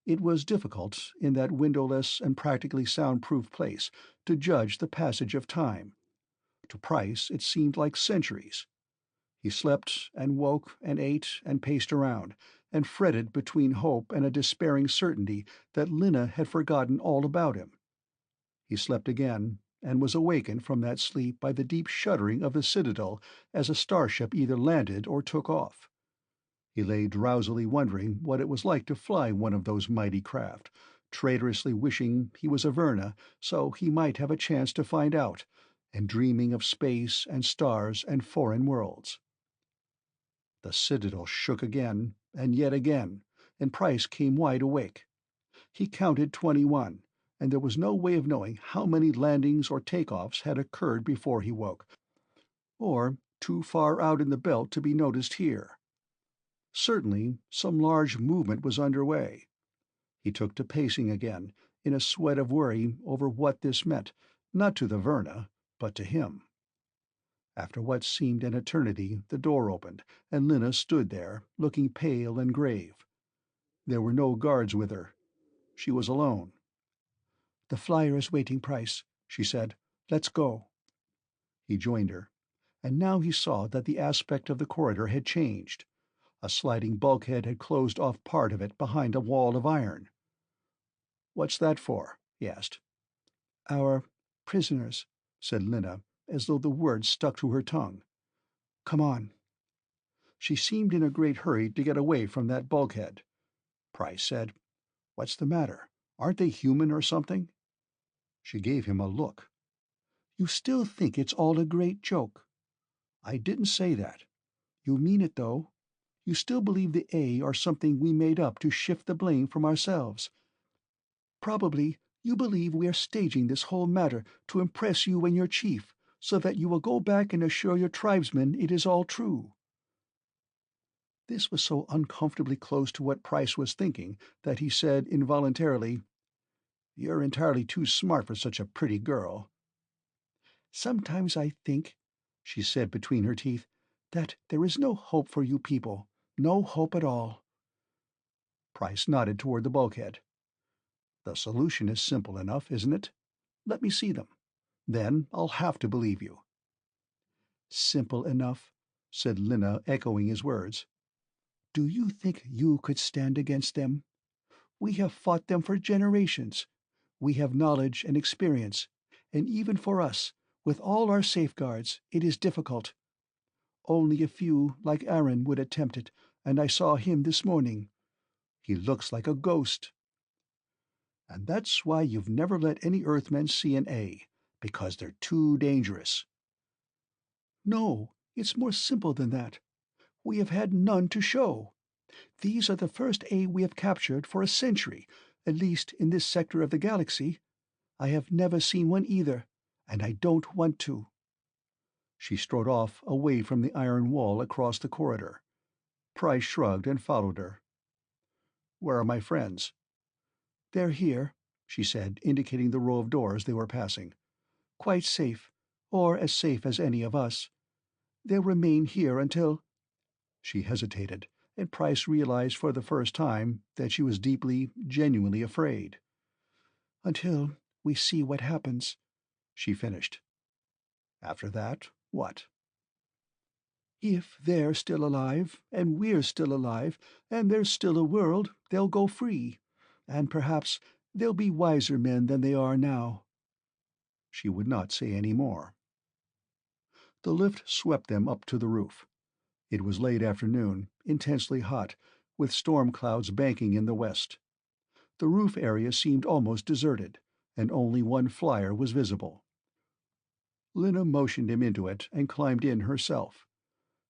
It was difficult, in that windowless and practically soundproof place, to judge the passage of time. To Price it seemed like centuries. He slept and woke and ate and paced around, and fretted between hope and a despairing certainty that Lena had forgotten all about him. He slept again, and was awakened from that sleep by the deep shuddering of the Citadel as a starship either landed or took off. He lay drowsily wondering what it was like to fly one of those mighty craft, traitorously wishing he was a Verna so he might have a chance to find out, and dreaming of space and stars and foreign worlds. The Citadel shook again, and yet again, and Price came wide awake. He counted 21, and there was no way of knowing how many landings or takeoffs had occurred before he woke, or too far out in the belt to be noticed here. Certainly some large movement was under way. He took to pacing again, in a sweat of worry over what this meant, not to the Verna, but to him. After what seemed an eternity, the door opened, and Lena stood there, looking pale and grave. There were no guards with her. She was alone. "The flyer is waiting, Price," she said. "Let's go." He joined her, and now he saw that the aspect of the corridor had changed. A sliding bulkhead had closed off part of it behind a wall of iron. "What's that for?" he asked. "Our prisoners," said Lena, as though the words stuck to her tongue. "Come on." She seemed in a great hurry to get away from that bulkhead. Price said, "What's the matter? Aren't they human or something?" She gave him a look. "You still think it's all a great joke?" "I didn't say that." "You mean it, though. You still believe the A are something we made up to shift the blame from ourselves. Probably you believe we are staging this whole matter to impress you and your chief, so that you will go back and assure your tribesmen it is all true." This was so uncomfortably close to what Price was thinking that he said involuntarily, "You're entirely too smart for such a pretty girl." "Sometimes I think," she said between her teeth, "that there is no hope for you people, no hope at all." Price nodded toward the bulkhead. "The solution is simple enough, isn't it? Let me see them. Then I'll have to believe you." "Simple enough," said Lena, echoing his words. "Do you think you could stand against them? We have fought them for generations. We have knowledge and experience, and even for us, with all our safeguards, it is difficult. Only a few, like Aaron, would attempt it, and I saw him this morning. He looks like a ghost." "And that's why you've never let any Earthmen see an A, because they're too dangerous." "No, it's more simple than that. We have had none to show. These are the first A we have captured for a century, at least in this sector of the galaxy. I have never seen one either, and I don't want to." She strode off away from the iron wall across the corridor. Price shrugged and followed her. "Where are my friends?" "They're here," she said, indicating the row of doors they were passing. "Quite safe, or as safe as any of us. They'll remain here until—" She hesitated, and Price realized for the first time that she was deeply, genuinely afraid. "Until we see what happens," she finished. "After that, what?" "If they're still alive, and we're still alive, and there's still a world, they'll go free, and perhaps they'll be wiser men than they are now." She would not say any more. The lift swept them up to the roof. It was late afternoon, intensely hot, with storm clouds banking in the west. The roof area seemed almost deserted, and only one flyer was visible. Lena motioned him into it and climbed in herself.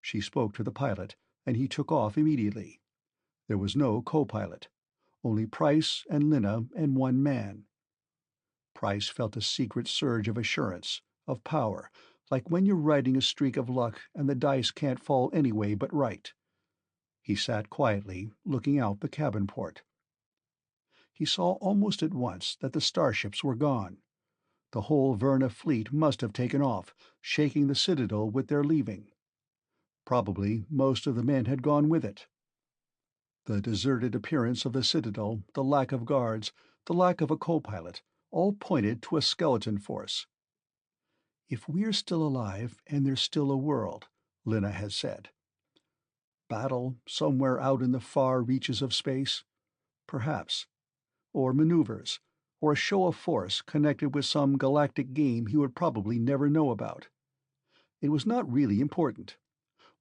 She spoke to the pilot, and he took off immediately. There was no co-pilot, only Price and Lina and one man. Price felt a secret surge of assurance, of power, like when you're riding a streak of luck and the dice can't fall any way but right. He sat quietly, looking out the cabin port. He saw almost at once that the starships were gone. The whole Verna fleet must have taken off, shaking the Citadel with their leaving. Probably most of the men had gone with it. The deserted appearance of the Citadel, the lack of guards, the lack of a co-pilot, all pointed to a skeleton force. "If we're still alive and there's still a world," Lina had said. Battle somewhere out in the far reaches of space? Perhaps. Or maneuvers, or a show of force connected with some galactic game he would probably never know about. It was not really important.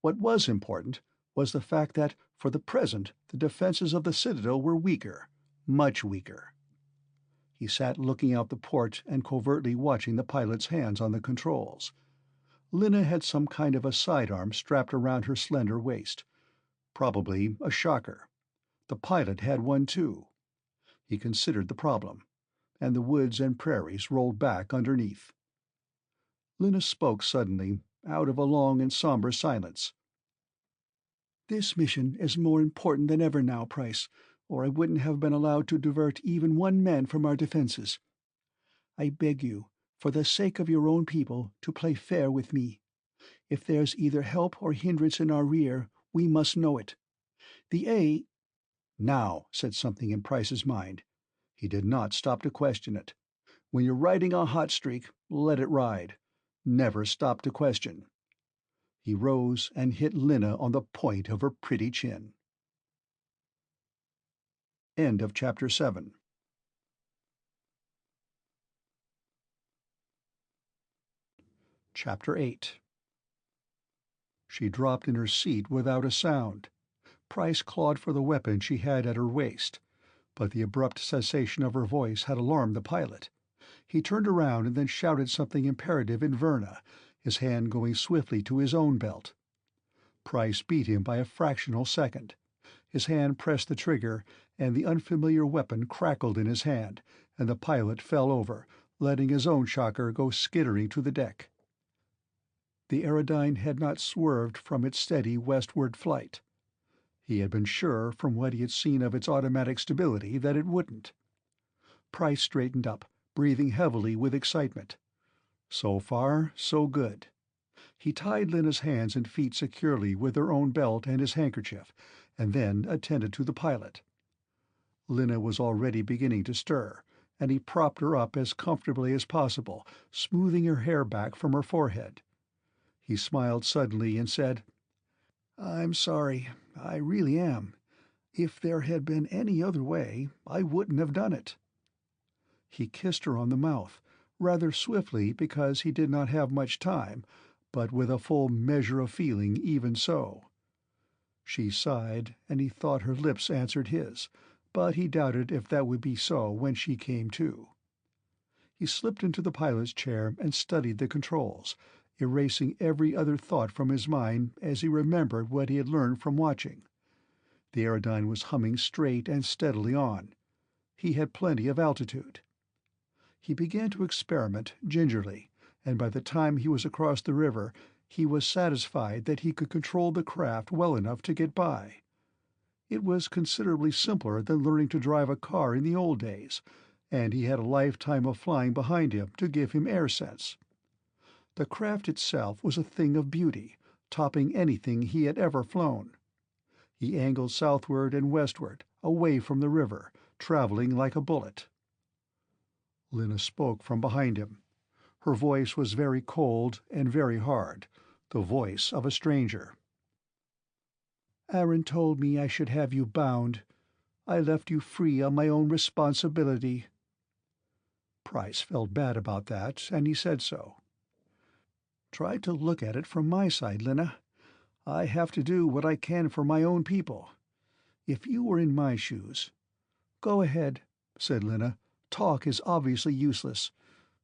What was important was the fact that, for the present, the defenses of the Citadel were weaker, much weaker. He sat looking out the port and covertly watching the pilot's hands on the controls. Lina had some kind of a sidearm strapped around her slender waist. Probably a shocker. The pilot had one too. He considered the problem, and the woods and prairies rolled back underneath. Lina spoke suddenly, out of a long and somber silence. "This mission is more important than ever now, Price, or I wouldn't have been allowed to divert even one man from our defenses. I beg you, for the sake of your own people, to play fair with me. If there's either help or hindrance in our rear, we must know it. The A—" Now said something in Price's mind. He did not stop to question it. When you're riding a hot streak, let it ride. Never stop to question. He rose and hit Lina on the point of her pretty chin. End of Chapter 7. Chapter 8. She dropped in her seat without a sound. Price clawed for the weapon she had at her waist, but the abrupt cessation of her voice had alarmed the pilot. He turned around and then shouted something imperative in Verna, his hand going swiftly to his own belt. Price beat him by a fractional second. His hand pressed the trigger, and the unfamiliar weapon crackled in his hand, and the pilot fell over, letting his own shocker go skittering to the deck. The Aerodyne had not swerved from its steady westward flight. He had been sure from what he had seen of its automatic stability that it wouldn't. Price straightened up, breathing heavily with excitement. So far, so good. He tied Lina's hands and feet securely with her own belt and his handkerchief, and then attended to the pilot. Lina was already beginning to stir, and he propped her up as comfortably as possible, smoothing her hair back from her forehead. He smiled suddenly and said, "I'm sorry, I really am. If there had been any other way, I wouldn't have done it." He kissed her on the mouth, rather swiftly because he did not have much time, but with a full measure of feeling even so. She sighed, and he thought her lips answered his, but he doubted if that would be so when she came to. He slipped into the pilot's chair and studied the controls, erasing every other thought from his mind as he remembered what he had learned from watching. The Aerodyne was humming straight and steadily on. He had plenty of altitude. He began to experiment gingerly, and by the time he was across the river, he was satisfied that he could control the craft well enough to get by. It was considerably simpler than learning to drive a car in the old days, and he had a lifetime of flying behind him to give him air sense. The craft itself was a thing of beauty, topping anything he had ever flown. He angled southward and westward, away from the river, traveling like a bullet. Lina spoke from behind him. Her voice was very cold and very hard, the voice of a stranger. "Aaron told me I should have you bound. I left you free on my own responsibility." Price felt bad about that, and he said so. "Try to look at it from my side, Lina. I have to do what I can for my own people. If you were in my shoes—" "Go ahead," said Lina. "Talk is obviously useless.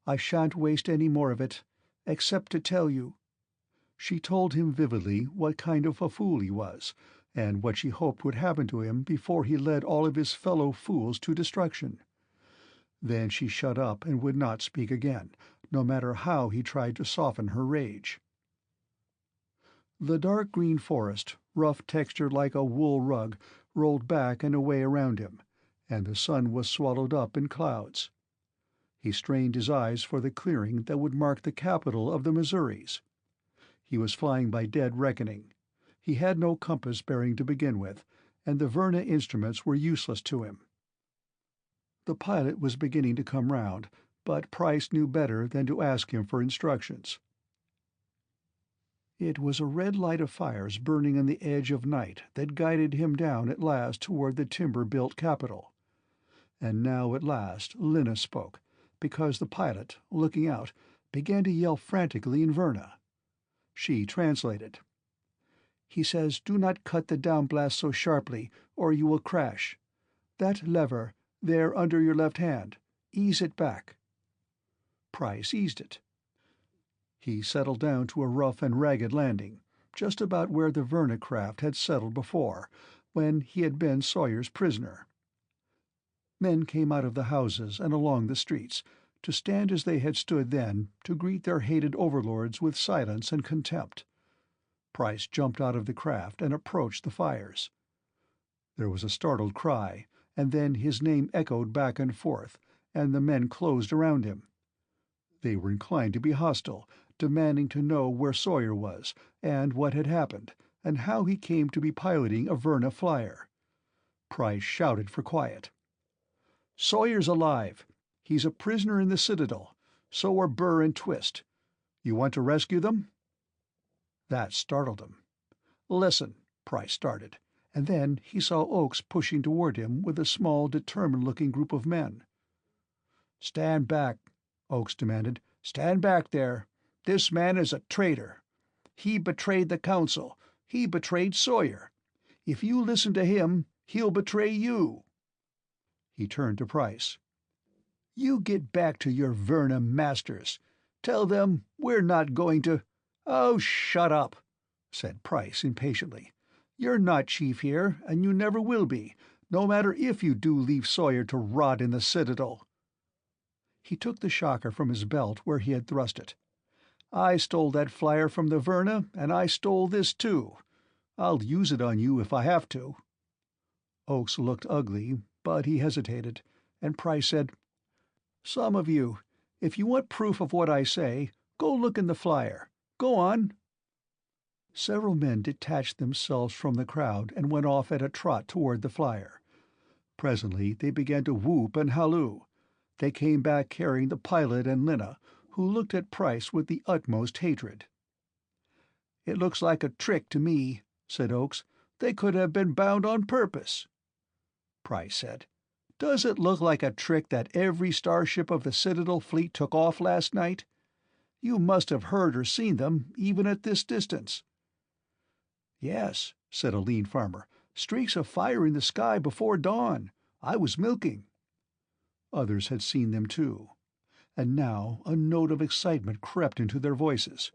I shan't waste any more of it, except to tell you." She told him vividly what kind of a fool he was, and what she hoped would happen to him before he led all of his fellow fools to destruction. Then she shut up and would not speak again, no matter how he tried to soften her rage. The dark green forest, rough textured like a wool rug, rolled back and away around him, and the sun was swallowed up in clouds. He strained his eyes for the clearing that would mark the capital of the Missouris. He was flying by dead reckoning. He had no compass bearing to begin with, and the Verna instruments were useless to him. The pilot was beginning to come round, but Price knew better than to ask him for instructions. It was a red light of fires burning on the edge of night that guided him down at last toward the timber-built capital. And now at last Lena spoke, because the pilot, looking out, began to yell frantically in Verna. She translated. "He says, do not cut the downblast so sharply, or you will crash. That lever, there under your left hand, ease it back." Price eased it. He settled down to a rough and ragged landing, just about where the Verna craft had settled before, when he had been Sawyer's prisoner. Men came out of the houses and along the streets, to stand as they had stood then, to greet their hated overlords with silence and contempt. Price jumped out of the craft and approached the fires. There was a startled cry, and then his name echoed back and forth, and the men closed around him. They were inclined to be hostile, demanding to know where Sawyer was, and what had happened, and how he came to be piloting a Verna flyer. Price shouted for quiet. "Sawyer's alive. He's a prisoner in the Citadel. So are Burr and Twist. You want to rescue them?" That startled him. "Listen," Price started, and then he saw Oakes pushing toward him with a small, determined-looking group of men. "Stand back," Oakes demanded. "Stand back there. This man is a traitor. He betrayed the Council. He betrayed Sawyer. If you listen to him, he'll betray you." He turned to Price. "You get back to your Verna masters. Tell them we're not going to—" "Oh, shut up," said Price impatiently. "You're not chief here, and you never will be, no matter if you do leave Sawyer to rot in the Citadel." He took the shocker from his belt where he had thrust it. "I stole that flyer from the Verna, and I stole this too. I'll use it on you if I have to." Oakes looked ugly, but he hesitated, and Price said, "Some of you, if you want proof of what I say, go look in the flyer. Go on." Several men detached themselves from the crowd and went off at a trot toward the flyer. Presently they began to whoop and halloo. They came back carrying the pilot and Lena, who looked at Price with the utmost hatred. "It looks like a trick to me," said Oakes. "They could have been bound on purpose." Price said, "Does it look like a trick that every starship of the Citadel fleet took off last night? You must have heard or seen them, even at this distance." "Yes," said a lean farmer. "Streaks of fire in the sky before dawn. I was milking." Others had seen them too, and now a note of excitement crept into their voices.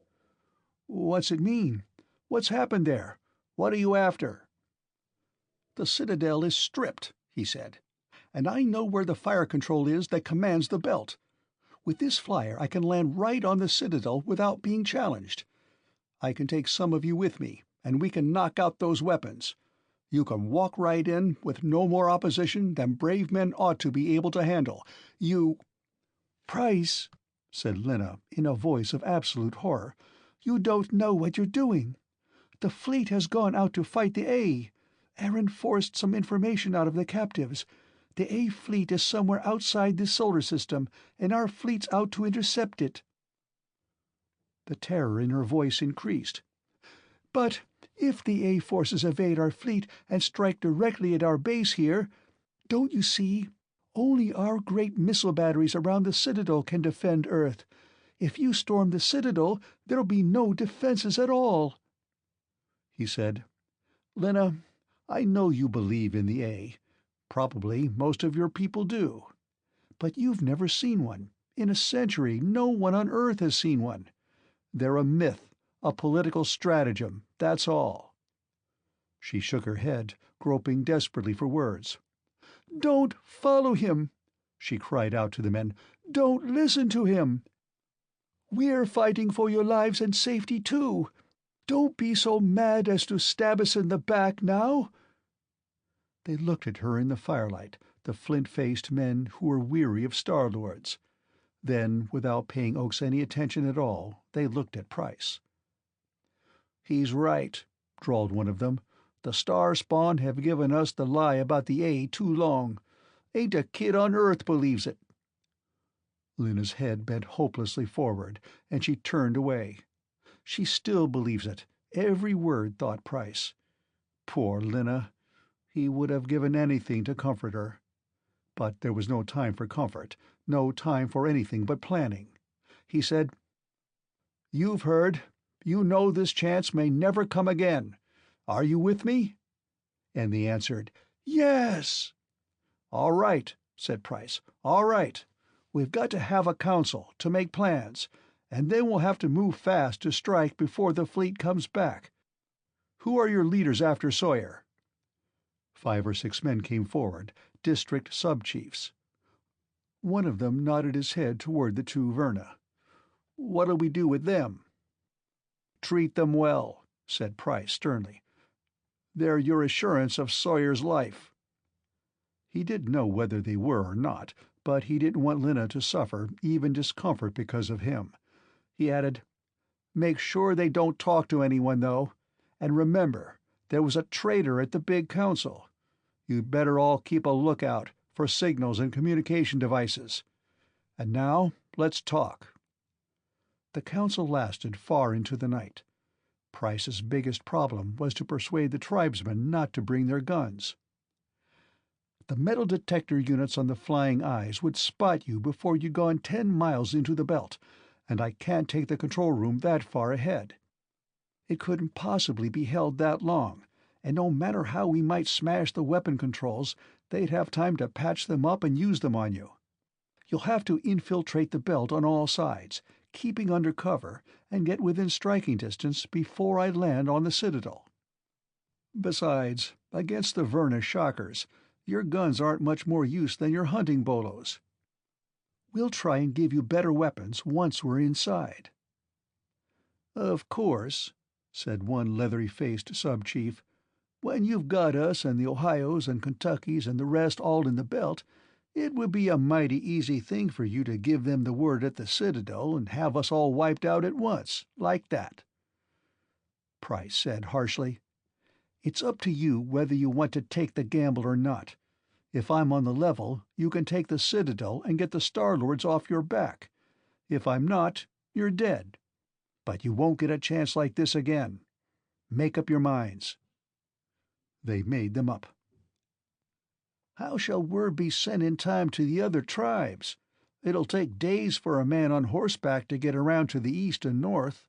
"What's it mean? What's happened there? What are you after?" "The Citadel is stripped," he said, "and I know where the fire control is that commands the belt. With this flyer I can land right on the Citadel without being challenged. I can take some of you with me, and we can knock out those weapons. You can walk right in with no more opposition than brave men ought to be able to handle. You—" "Price," said Lena, in a voice of absolute horror, "you don't know what you're doing. The fleet has gone out to fight the A. Aaron forced some information out of the captives. The A fleet is somewhere outside this solar system, and our fleet's out to intercept it." The terror in her voice increased. "But if the A forces evade our fleet and strike directly at our base here, don't you see? Only our great missile batteries around the Citadel can defend Earth. If you storm the Citadel, there'll be no defenses at all." He said, "Lena, I know you believe in the A. Probably most of your people do. But you've never seen one. In a century, no one on Earth has seen one. They're a myth, a political stratagem, that's all." She shook her head, groping desperately for words. "Don't follow him," she cried out to the men. "Don't listen to him. We're fighting for your lives and safety, too. Don't be so mad as to stab us in the back now." They looked at her in the firelight, the flint-faced men who were weary of Star-Lords. Then, without paying Oakes any attention at all, they looked at Price. "He's right," drawled one of them. "The Star-Spawn have given us the lie about the A too long. Ain't a kid on Earth believes it." Lena's head bent hopelessly forward, and she turned away. She still believes it, every word, thought Price. Poor Lena. He would have given anything to comfort her. But there was no time for comfort, no time for anything but planning. He said, "You've heard. You know this chance may never come again. Are you with me?" And they answered, "Yes." "All right," said Price. "All right. We've got to have a council, to make plans, and then we'll have to move fast to strike before the fleet comes back. Who are your leaders after Sawyer?" 5 or 6 men came forward, district sub-chiefs. One of them nodded his head toward the 2 Verna. "What'll we do with them?" "Treat them well," said Price sternly. "They're your assurance of Sawyer's life." He didn't know whether they were or not, but he didn't want Lena to suffer even discomfort because of him. He added, "Make sure they don't talk to anyone, though. And remember, there was a traitor at the big council. You'd better all keep a lookout for signals and communication devices. And now, let's talk." The council lasted far into the night. Price's biggest problem was to persuade the tribesmen not to bring their guns. "The metal detector units on the flying eyes would spot you before you'd gone 10 miles into the belt, and I can't take the control room that far ahead. It couldn't possibly be held that long, and no matter how we might smash the weapon controls, they'd have time to patch them up and use them on you. You'll have to infiltrate the belt on all sides, keeping under cover, and get within striking distance before I land on the Citadel. Besides, against the Verna shockers, your guns aren't much more use than your hunting bolos. We'll try and give you better weapons once we're inside." "Of course," said one leathery-faced sub-chief, "when you've got us and the Ohios and Kentuckys and the rest all in the belt, it would be a mighty easy thing for you to give them the word at the Citadel and have us all wiped out at once, like that." Price said harshly, "It's up to you whether you want to take the gamble or not. If I'm on the level, you can take the Citadel and get the Star-Lords off your back. If I'm not, you're dead. But you won't get a chance like this again. Make up your minds." They made them up. "How shall word be sent in time to the other tribes? It'll take days for a man on horseback to get around to the east and north."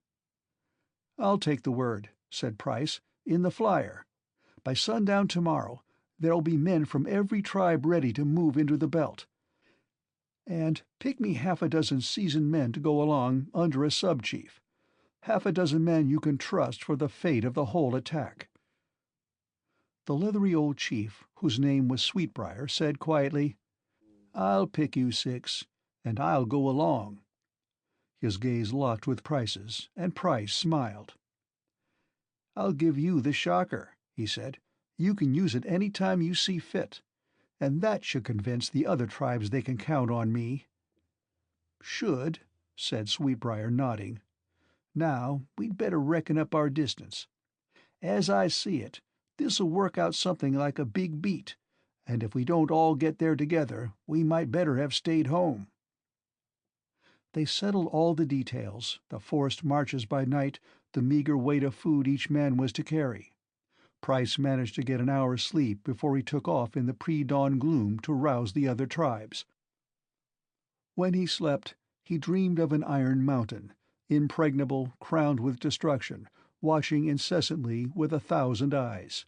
"I'll take the word," said Price, "in the flyer. By sundown tomorrow, there'll be men from every tribe ready to move into the belt. And pick me half a dozen seasoned men to go along under a sub-chief. Half a dozen men you can trust for the fate of the whole attack." The leathery old chief, whose name was Sweetbriar, said quietly, "I'll pick you 6, and I'll go along." His gaze locked with Price's, and Price smiled. "I'll give you the shocker," he said. "You can use it any time you see fit. And that should convince the other tribes they can count on me." "Should," said Sweetbriar, nodding. "Now, we'd better reckon up our distance. As I see it, this'll work out something like a big beat, and if we don't all get there together, we might better have stayed home." They settled all the details, the forced marches by night, the meager weight of food each man was to carry. Price managed to get an hour's sleep before he took off in the pre-dawn gloom to rouse the other tribes. When he slept, he dreamed of an iron mountain, impregnable, crowned with destruction, watching incessantly with 1,000 eyes.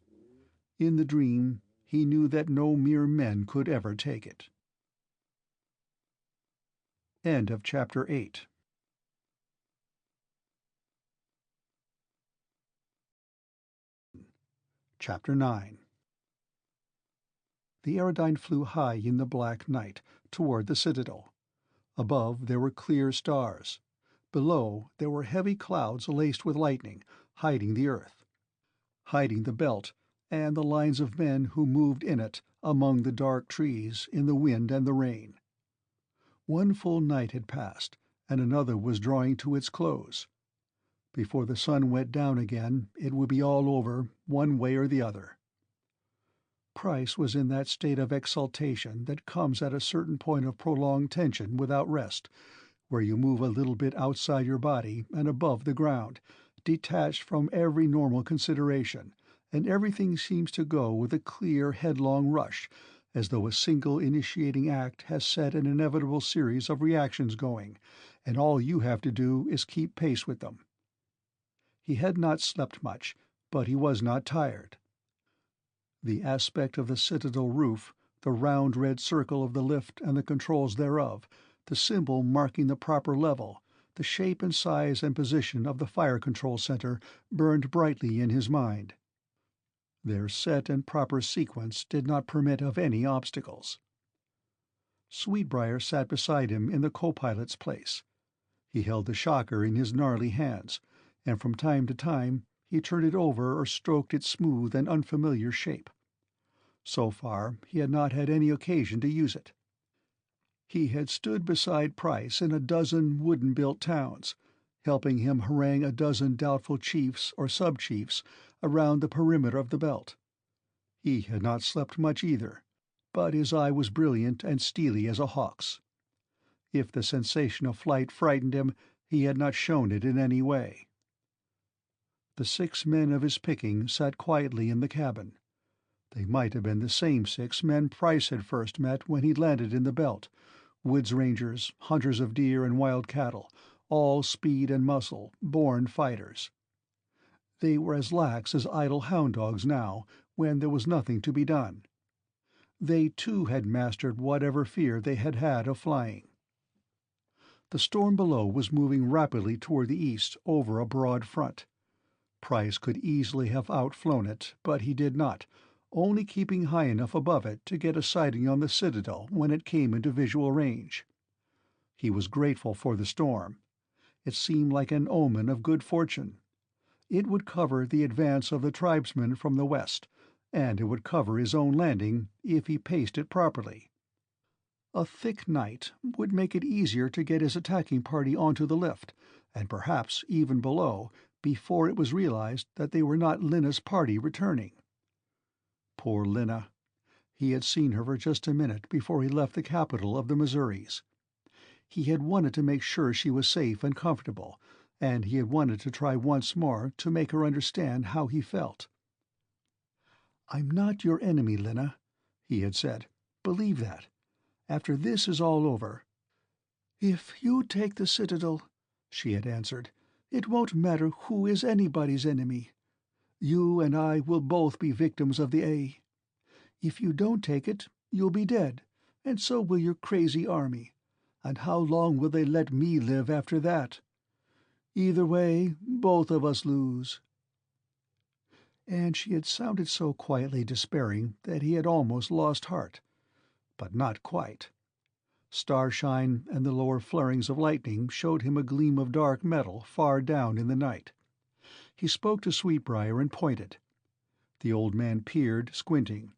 In the dream, he knew that no mere men could ever take it. End of Chapter 8. Chapter 9. The Aerodyne flew high in the black night, toward the Citadel. Above there were clear stars. Below there were heavy clouds laced with lightning, hiding the earth, hiding the belt, and the lines of men who moved in it among the dark trees in the wind and the rain. One full night had passed, and another was drawing to its close. Before the sun went down again, it would be all over, one way or the other. Price was in that state of exaltation that comes at a certain point of prolonged tension without rest, where you move a little bit outside your body and above the ground, detached from every normal consideration, and everything seems to go with a clear, headlong rush, as though a single initiating act has set an inevitable series of reactions going, and all you have to do is keep pace with them. He had not slept much, but he was not tired. The aspect of the Citadel roof, the round red circle of the lift and the controls thereof, the symbol marking the proper level, the shape and size and position of the fire control center burned brightly in his mind. Their set and proper sequence did not permit of any obstacles. Sweetbriar sat beside him in the co-pilot's place. He held the shocker in his gnarly hands, and from time to time he turned it over or stroked its smooth and unfamiliar shape. So far he had not had any occasion to use it. He had stood beside Price in a dozen wooden-built towns, helping him harangue a dozen doubtful chiefs or sub-chiefs around the perimeter of the belt. He had not slept much either, but his eye was brilliant and steely as a hawk's. If the sensation of flight frightened him, he had not shown it in any way. The 6 men of his picking sat quietly in the cabin. They might have been the same 6 men Price had first met when he landed in the belt, woods rangers, hunters of deer and wild cattle, all speed and muscle, born fighters. They were as lax as idle hound dogs now, when there was nothing to be done. They, too, had mastered whatever fear they had had of flying. The storm below was moving rapidly toward the east over a broad front. Price could easily have outflown it, but he did not, only keeping high enough above it to get a sighting on the Citadel when it came into visual range. He was grateful for the storm. It seemed like an omen of good fortune. It would cover the advance of the tribesmen from the west, and it would cover his own landing if he paced it properly. A thick night would make it easier to get his attacking party onto the lift, and perhaps even below, before it was realized that they were not Lena's party returning. Poor Lena. He had seen her for just a minute before he left the capital of the Missouris. He had wanted to make sure she was safe and comfortable, and he had wanted to try once more to make her understand how he felt. "I'm not your enemy, Lena," he had said. "Believe that. After this is all over—" "If you take the Citadel," she had answered, "it won't matter who is anybody's enemy. You and I will both be victims of the A. If you don't take it, you'll be dead, and so will your crazy army. And how long will they let me live after that? Either way, both of us lose." And she had sounded so quietly despairing that he had almost lost heart. But not quite. Starshine and the lower flurings of lightning showed him a gleam of dark metal far down in the night. He spoke to Sweetbriar and pointed. The old man peered, squinting,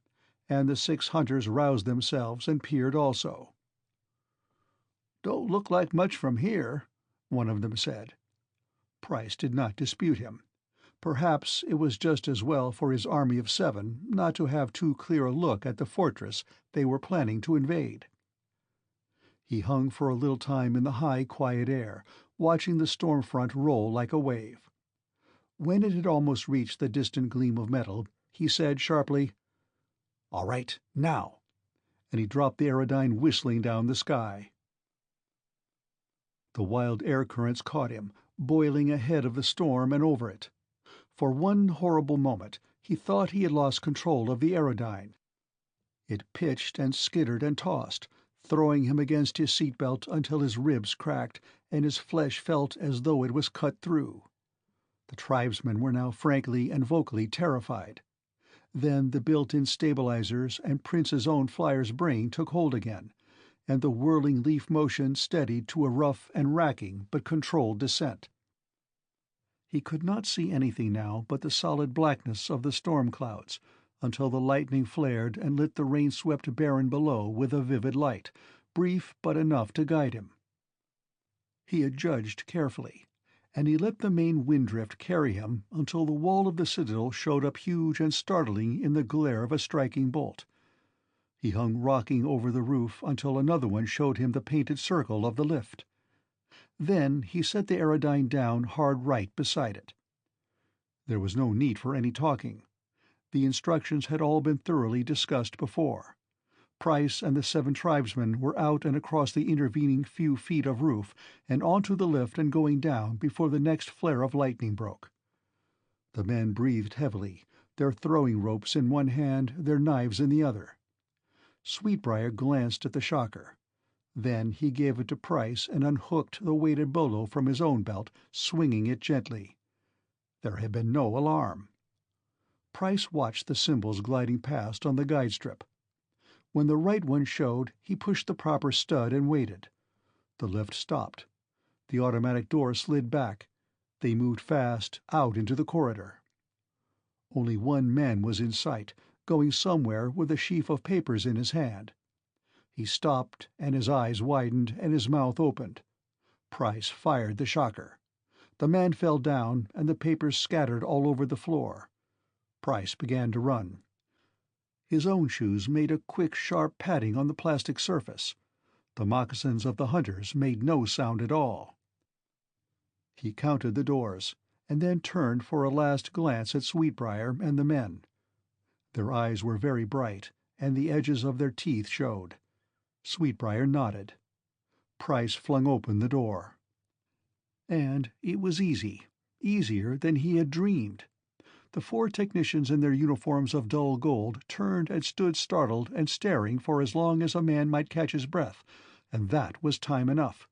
and the 6 hunters roused themselves and peered also. "Don't look like much from here," one of them said. Price did not dispute him. Perhaps it was just as well for his army of 7 not to have too clear a look at the fortress they were planning to invade. He hung for a little time in the high, quiet air, watching the storm front roll like a wave. When it had almost reached the distant gleam of metal, he said sharply, "All right, now," and he dropped the Aerodyne whistling down the sky. The wild air currents caught him, boiling ahead of the storm and over it. For one horrible moment he thought he had lost control of the Aerodyne. It pitched and skittered and tossed, throwing him against his seatbelt until his ribs cracked and his flesh felt as though it was cut through. The tribesmen were now frankly and vocally terrified. Then the built-in stabilizers and Prince's own flyer's brain took hold again, and the whirling leaf motion steadied to a rough and racking but controlled descent. He could not see anything now but the solid blackness of the storm clouds, until the lightning flared and lit the rain-swept barren below with a vivid light, brief but enough to guide him. He adjudged carefully, and he let the main wind-drift carry him until the wall of the Citadel showed up huge and startling in the glare of a striking bolt. He hung rocking over the roof until another one showed him the painted circle of the lift. Then he set the aerodyne down hard right beside it. There was no need for any talking. The instructions had all been thoroughly discussed before. Price and the 7 tribesmen were out and across the intervening few feet of roof and onto the lift and going down before the next flare of lightning broke. The men breathed heavily, their throwing ropes in one hand, their knives in the other. Sweetbriar glanced at the shocker. Then he gave it to Price and unhooked the weighted bolo from his own belt, swinging it gently. There had been no alarm. Price watched the symbols gliding past on the guide strip. When the right one showed, he pushed the proper stud and waited. The lift stopped. The automatic door slid back. They moved fast out into the corridor. Only one man was in sight, going somewhere with a sheaf of papers in his hand. He stopped, and his eyes widened and his mouth opened. Price fired the shocker. The man fell down, and the papers scattered all over the floor. Price began to run. His own shoes made a quick, sharp padding on the plastic surface. The moccasins of the hunters made no sound at all. He counted the doors, and then turned for a last glance at Sweetbriar and the men. Their eyes were very bright, and the edges of their teeth showed. Sweetbriar nodded. Price flung open the door. And it was easy, easier than he had dreamed. The 4 technicians in their uniforms of dull gold turned and stood startled and staring for as long as a man might catch his breath, and that was time enough.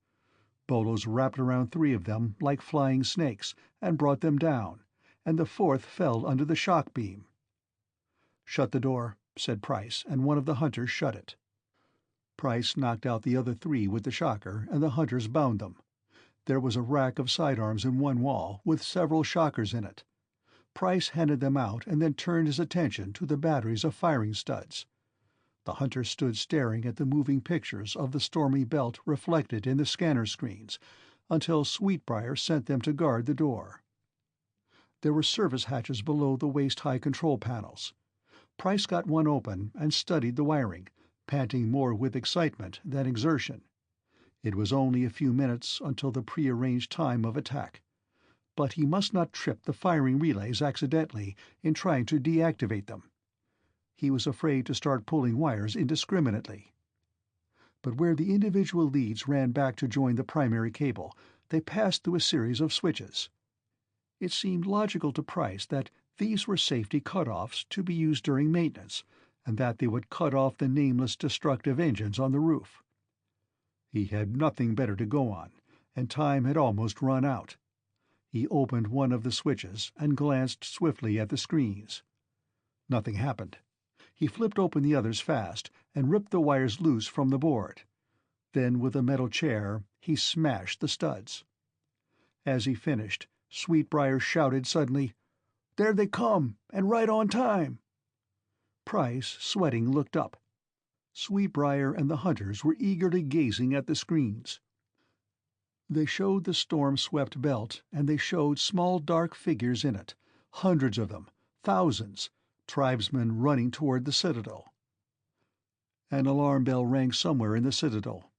Bolos wrapped around 3 of them like flying snakes and brought them down, and the 4th fell under the shock beam. "Shut the door," said Price, and one of the hunters shut it. Price knocked out the other 3 with the shocker, and the hunters bound them. There was a rack of sidearms in one wall, with several shockers in it. Price handed them out and then turned his attention to the batteries of firing studs. The hunters stood staring at the moving pictures of the stormy belt reflected in the scanner screens, until Sweetbriar sent them to guard the door. There were service hatches below the waist-high control panels. Price got one open and studied the wiring, panting more with excitement than exertion. It was only a few minutes until the prearranged time of attack. But he must not trip the firing relays accidentally in trying to deactivate them. He was afraid to start pulling wires indiscriminately. But where the individual leads ran back to join the primary cable, they passed through a series of switches. It seemed logical to Price that these were safety cut-offs to be used during maintenance, and that they would cut off the nameless destructive engines on the roof. He had nothing better to go on, and time had almost run out. He opened one of the switches and glanced swiftly at the screens. Nothing happened. He flipped open the others fast and ripped the wires loose from the board. Then, with a metal chair, he smashed the studs. As he finished, Sweetbriar shouted suddenly, "There they come, and right on time!" Price, sweating, looked up. Sweetbriar and the hunters were eagerly gazing at the screens. They showed the storm-swept belt, and they showed small dark figures in it, hundreds of them, thousands, tribesmen running toward the Citadel. An alarm bell rang somewhere in the Citadel.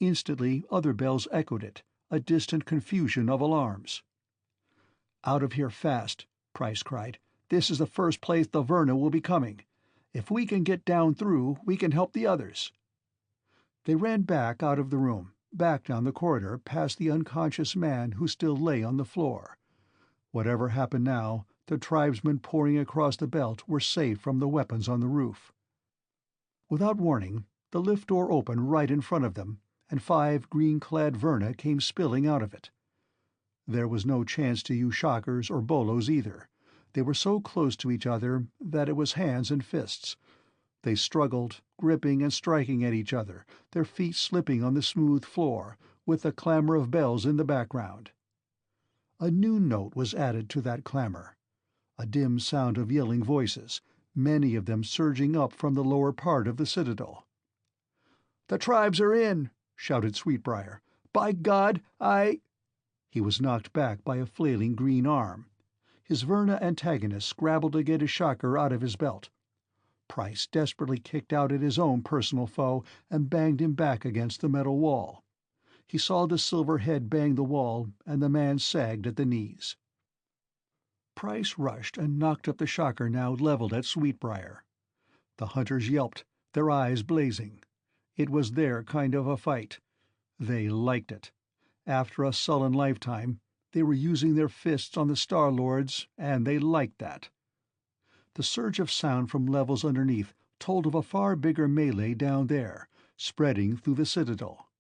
Instantly other bells echoed it, a distant confusion of alarms. "Out of here fast," Price cried. "This is the first place the Verna will be coming. If we can get down through, we can help the others." They ran back out of the room, back down the corridor past the unconscious man who still lay on the floor. Whatever happened now, the tribesmen pouring across the belt were safe from the weapons on the roof. Without warning, the lift door opened right in front of them, and 5 green-clad Verna came spilling out of it. There was no chance to use shockers or bolos either. They were so close to each other that it was hands and fists. They struggled, gripping and striking at each other, their feet slipping on the smooth floor, with the clamor of bells in the background. A new note was added to that clamor, a dim sound of yelling voices, many of them surging up from the lower part of the Citadel. "The tribes are in!" shouted Sweetbriar. "By God, He was knocked back by a flailing green arm. His Verna antagonist scrabbled to get his shocker out of his belt. Price desperately kicked out at his own personal foe and banged him back against the metal wall. He saw the silver head bang the wall, and the man sagged at the knees. Price rushed and knocked up the shocker now leveled at Sweetbriar. The hunters yelped, their eyes blazing. It was their kind of a fight. They liked it. After a sullen lifetime, they were using their fists on the Star Lords, and they liked that. The surge of sound from levels underneath told of a far bigger melee down there, spreading through the Citadel.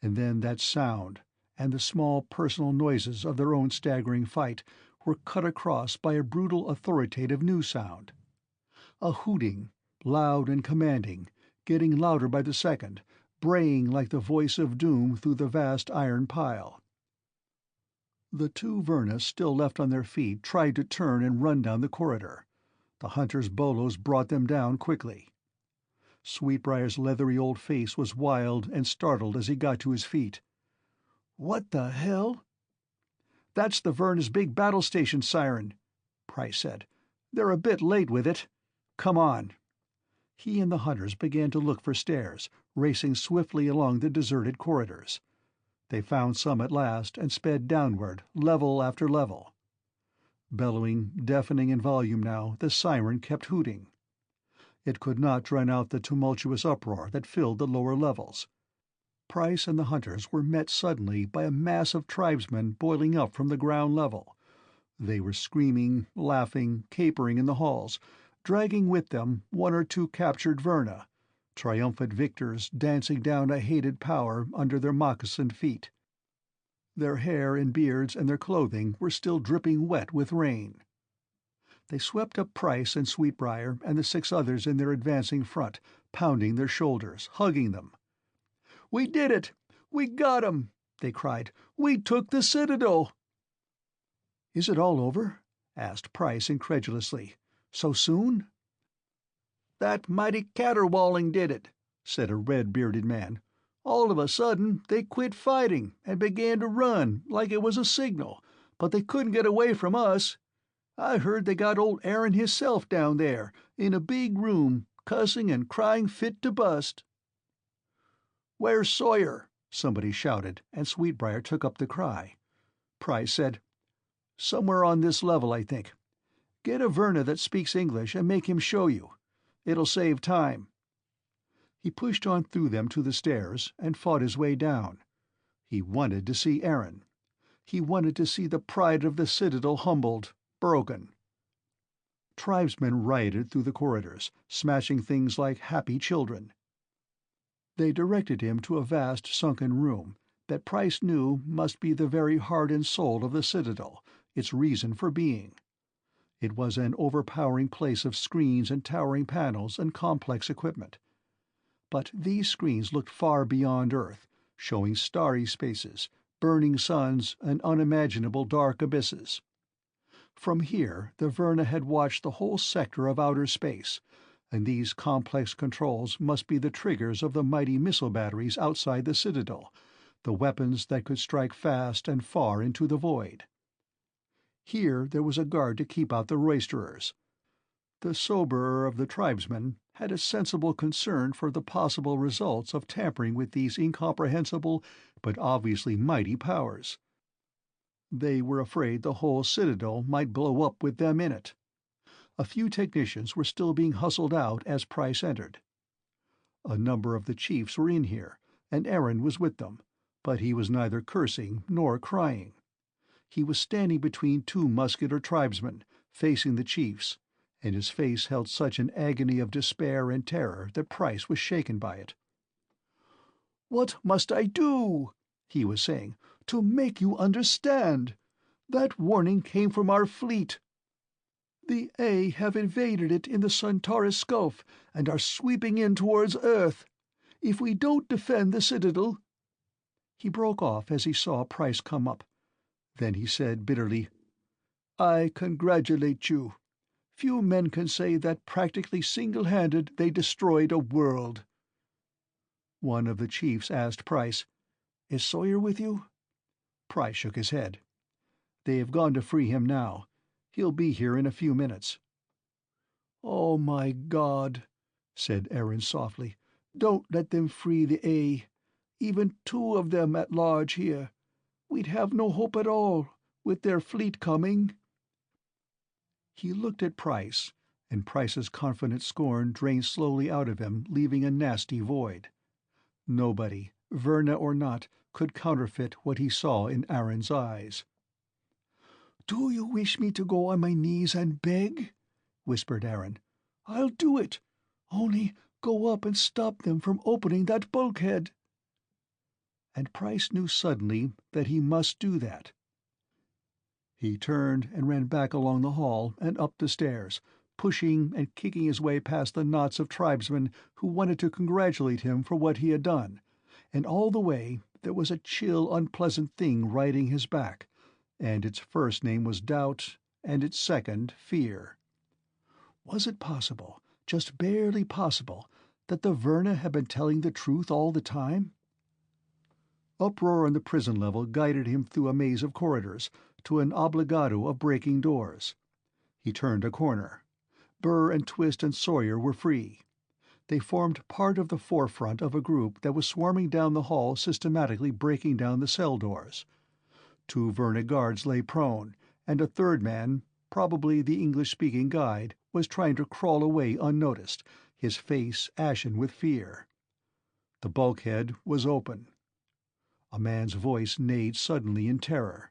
And then that sound, and the small personal noises of their own staggering fight, were cut across by a brutal authoritative new sound. A hooting, loud and commanding, getting louder by the second, braying like the voice of doom through the vast iron pile. The two Verna still left on their feet tried to turn and run down the corridor. The hunters' bolos brought them down quickly. Sweetbriar's leathery old face was wild and startled as he got to his feet. "What the hell?" "That's the Verna's big battle station siren," Price said. "They're a bit late with it. Come on." He and the hunters began to look for stairs, racing swiftly along the deserted corridors. They found some at last and sped downward, level after level. Bellowing, deafening in volume now, the siren kept hooting. It could not drown out the tumultuous uproar that filled the lower levels. Price and the hunters were met suddenly by a mass of tribesmen boiling up from the ground level. They were screaming, laughing, capering in the halls, dragging with them one or two captured Verna, triumphant victors dancing down a hated power under their moccasined feet. Their hair and beards and their clothing were still dripping wet with rain. They swept up Price and Sweetbriar and the 6 others in their advancing front, pounding their shoulders, hugging them. "We did it! We got 'em!" they cried. "We took the Citadel!" "Is it all over?" asked Price incredulously. "So soon?" "That mighty caterwauling did it," said a red-bearded man. "All of a sudden they quit fighting and began to run like it was a signal, but they couldn't get away from us. I heard they got old Aaron hisself down there, in a big room, cussing and crying fit to bust." "Where's Sawyer?" somebody shouted, and Sweetbriar took up the cry. Price said, "Somewhere on this level, I think. Get a Verna that speaks English and make him show you. It'll save time." He pushed on through them to the stairs and fought his way down. He wanted to see Aaron. He wanted to see the pride of the Citadel humbled, broken. Tribesmen rioted through the corridors, smashing things like happy children. They directed him to a vast sunken room that Price knew must be the very heart and soul of the Citadel, its reason for being. It was an overpowering place of screens and towering panels and complex equipment. But these screens looked far beyond Earth, showing starry spaces, burning suns, and unimaginable dark abysses. From here the Verna had watched the whole sector of outer space, and these complex controls must be the triggers of the mighty missile batteries outside the Citadel, the weapons that could strike fast and far into the void. Here there was a guard to keep out the roisterers. The soberer of the tribesmen had a sensible concern for the possible results of tampering with these incomprehensible but obviously mighty powers. They were afraid the whole Citadel might blow up with them in it. A few technicians were still being hustled out as Price entered. A number of the chiefs were in here, and Aaron was with them, but he was neither cursing nor crying. He was standing between 2 muscular tribesmen, facing the chiefs, and his face held such an agony of despair and terror that Price was shaken by it. "What must I do," he was saying, "to make you understand? That warning came from our fleet." The A have invaded it in the Centaurus Gulf and are sweeping in towards Earth. If we don't defend the Citadel—" He broke off as he saw Price come up. Then he said bitterly, "I congratulate you. Few men can say that practically single-handed they destroyed a world." One of the chiefs asked Price, "Is Sawyer with you?" Price shook his head. "They have gone to free him now. He'll be here in a few minutes." "Oh, my God," said Aaron softly. "Don't let them free the A. Even two of them at large here. We'd have no hope at all, with their fleet coming." He looked at Price, and Price's confident scorn drained slowly out of him, leaving a nasty void. Nobody, Verna or not, could counterfeit what he saw in Aaron's eyes. "Do you wish me to go on my knees and beg?" whispered Aaron. "I'll do it. Only go up and stop them from opening that bulkhead." And Price knew suddenly that he must do that. He turned and ran back along the hall and up the stairs, pushing and kicking his way past the knots of tribesmen who wanted to congratulate him for what he had done, and all the way there was a chill, unpleasant thing riding his back, and its first name was doubt, and its second fear. Was it possible, just barely possible, that the Verna had been telling the truth all the time? Uproar on the prison level guided him through a maze of corridors, to an obligado of breaking doors. He turned a corner. Burr and Twist and Sawyer were free. They formed part of the forefront of a group that was swarming down the hall, systematically breaking down the cell doors. Two Verna guards lay prone, and a third man, probably the English-speaking guide, was trying to crawl away unnoticed, his face ashen with fear. The bulkhead was open. A man's voice neighed suddenly in terror.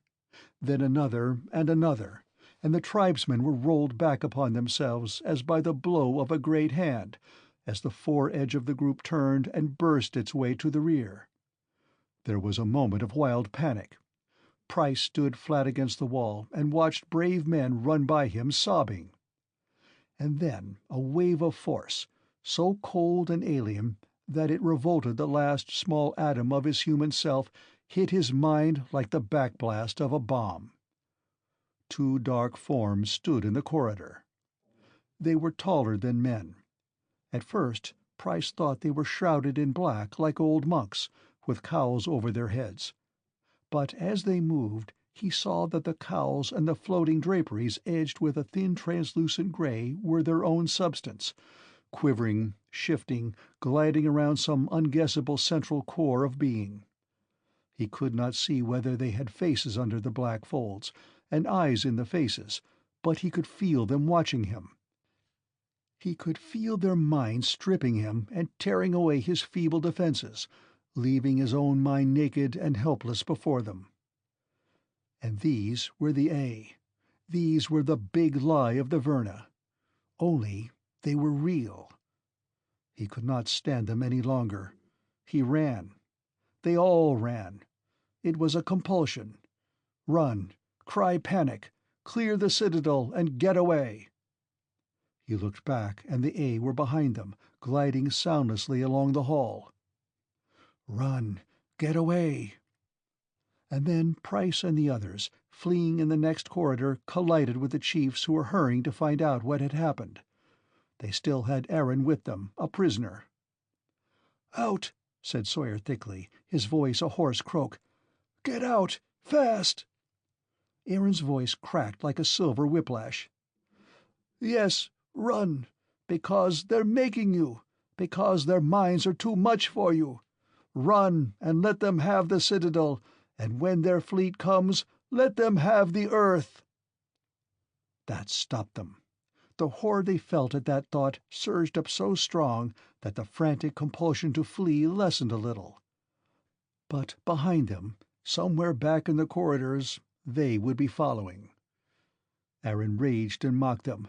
Then another, and the tribesmen were rolled back upon themselves as by the blow of a great hand, as the fore-edge of the group turned and burst its way to the rear. There was a moment of wild panic. Price stood flat against the wall and watched brave men run by him sobbing. And then a wave of force, so cold and alien that it revolted the last small atom of his human self, hit his mind like the backblast of a bomb. Two dark forms stood in the corridor. They were taller than men. At first, Price thought they were shrouded in black like old monks, with cowls over their heads. But as they moved, he saw that the cowls and the floating draperies edged with a thin translucent gray were their own substance, quivering, shifting, gliding around some unguessable central core of being. He could not see whether they had faces under the black folds, and eyes in the faces, but he could feel them watching him. He could feel their minds stripping him and tearing away his feeble defenses, leaving his own mind naked and helpless before them. And these were the A. These were the big lie of the Verna. Only they were real. He could not stand them any longer. He ran. They all ran. It was a compulsion. Run, cry panic, clear the Citadel and get away. He looked back, and the A were behind them, gliding soundlessly along the hall. Run, get away. And then Price and the others, fleeing in the next corridor, collided with the chiefs who were hurrying to find out what had happened. They still had Aaron with them, a prisoner. "Out," said Sawyer thickly, his voice a hoarse croak. "Get out, fast!" Aaron's voice cracked like a silver whiplash. "Yes, run, because they're making you, because their minds are too much for you. Run, and let them have the Citadel, and when their fleet comes, let them have the Earth." That stopped them. The horror they felt at that thought surged up so strong that the frantic compulsion to flee lessened a little. But behind them, somewhere back in the corridors, they would be following. Aaron raged and mocked them.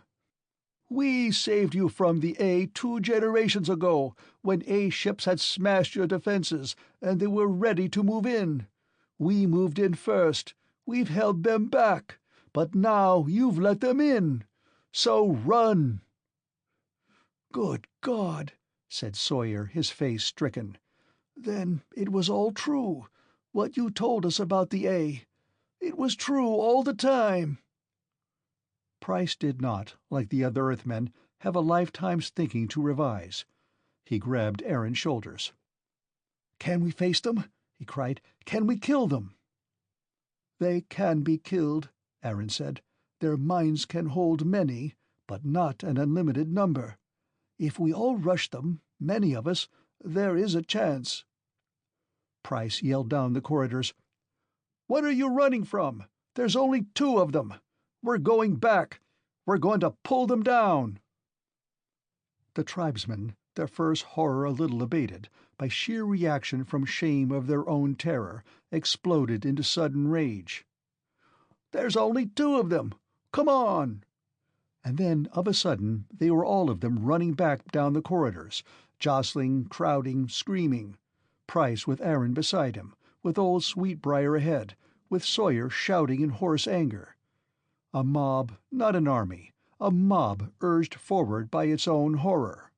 "We saved you from the A 2 generations ago, when A ships had smashed your defenses, and they were ready to move in. We moved in first. We've held them back. But now you've let them in. So run!" "Good God!" said Sawyer, his face stricken. "Then it was all true, what you told us about the A. It was true all the time." Price did not, like the other Earthmen, have a lifetime's thinking to revise. He grabbed Aaron's shoulders. "Can we face them?" he cried. "Can we kill them?" "They can be killed," Aaron said. "Their minds can hold many, but not an unlimited number. If we all rush them, many of us, there is a chance." Price yelled down the corridors. "What are you running from? There's only 2 of them. We're going back. We're going to pull them down." The tribesmen, their first horror a little abated, by sheer reaction from shame of their own terror, exploded into sudden rage. "There's only 2 of them! Come on!" And then, of a sudden, they were all of them running back down the corridors, jostling, crowding, screaming. Price with Aaron beside him, with old Sweetbriar ahead, with Sawyer shouting in hoarse anger. A mob, not an army, a mob urged forward by its own horror.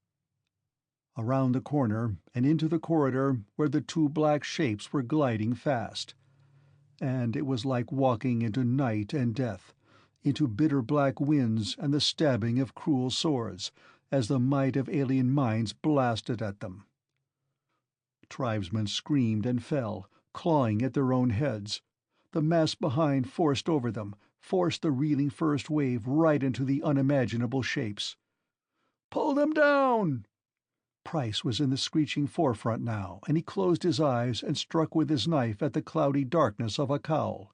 Around the corner and into the corridor where the 2 black shapes were gliding fast. And it was like walking into night and death, into bitter black winds and the stabbing of cruel swords, as the might of alien minds blasted at them. Tribesmen screamed and fell, clawing at their own heads. The mass behind forced over them, forced the reeling first wave right into the unimaginable shapes. "Pull them down!" Price was in the screeching forefront now, and he closed his eyes and struck with his knife at the cloudy darkness of a cowl.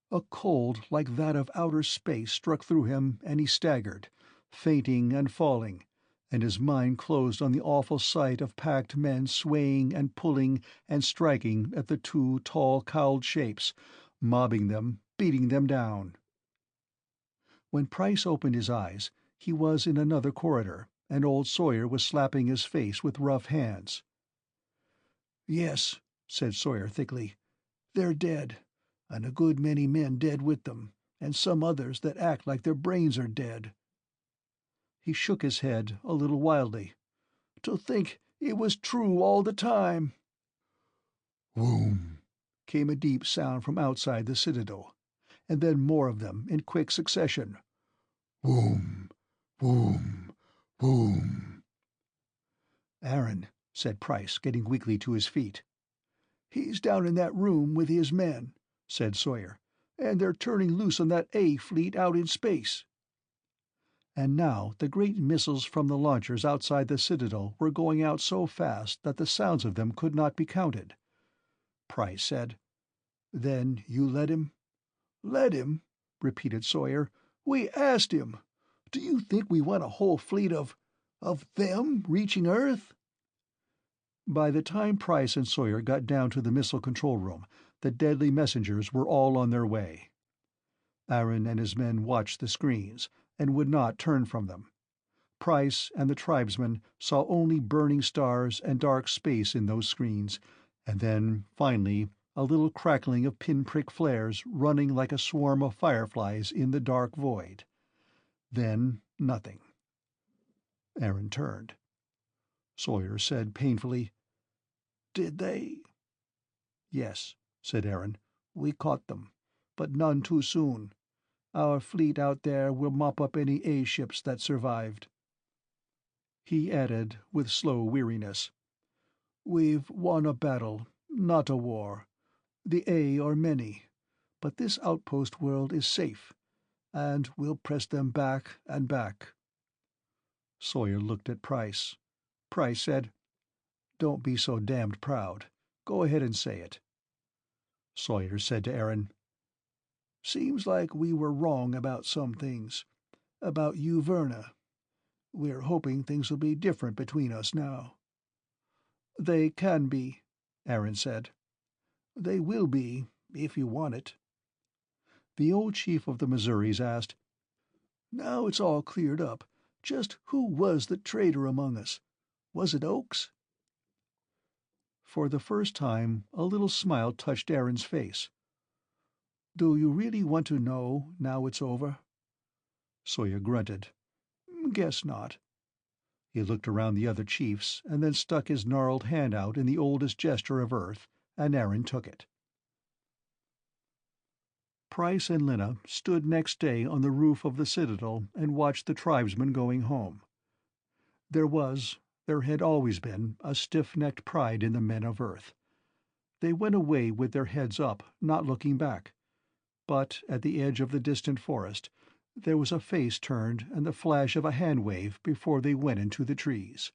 A cold like that of outer space struck through him, and he staggered, fainting and falling, and his mind closed on the awful sight of packed men swaying and pulling and striking at the 2 tall cowled shapes, mobbing them, beating them down. When Price opened his eyes, he was in another corridor, and old Sawyer was slapping his face with rough hands. "Yes," said Sawyer thickly, "they're dead, and a good many men dead with them, and some others that act like their brains are dead." He shook his head a little wildly. "To think it was true all the time!" "Whoom!" came a deep sound from outside the Citadel, and then more of them in quick succession. "Whoom! Whoom! Whoom!" "Aaron," said Price, getting weakly to his feet. "He's down in that room with his men," said Sawyer, "and they're turning loose on that A fleet out in space." And now the great missiles from the launchers outside the Citadel were going out so fast that the sounds of them could not be counted. Price said, "Then you let him?" "Let him?" repeated Sawyer. "We asked him. Do you think we want a whole fleet of them reaching Earth?" By the time Price and Sawyer got down to the missile control room, the deadly messengers were all on their way. Aaron and his men watched the screens, and would not turn from them. Price and the tribesmen saw only burning stars and dark space in those screens, and then, finally, a little crackling of pinprick flares running like a swarm of fireflies in the dark void. Then nothing. Aaron turned. Sawyer said painfully, "Did they—" "Yes," said Aaron. "We caught them, but none too soon. Our fleet out there will mop up any A-ships that survived." He added, with slow weariness, "We've won a battle, not a war. The A are many, but this outpost world is safe, and we'll press them back and back." Sawyer looked at Price. Price said, "Don't be so damned proud. Go ahead and say it." Sawyer said to Aaron, "Seems like we were wrong about some things. About you, Verna. We're hoping things will be different between us now." "They can be," Aaron said. "They will be, if you want it." The old chief of the Missouris asked, "Now it's all cleared up, just who was the traitor among us? Was it Oakes?" For the first time a little smile touched Aaron's face. "Do you really want to know, now it's over?" Soya grunted. Guess not. He looked around the other chiefs, and then stuck his gnarled hand out in the oldest gesture of Earth, and Aaron took it. Price and Lena stood next day on the roof of the Citadel and watched the tribesmen going home. There had always been, a stiff-necked pride in the men of Earth. They went away with their heads up, not looking back. But at the edge of the distant forest, there was a face turned and the flash of a hand-wave before they went into the trees.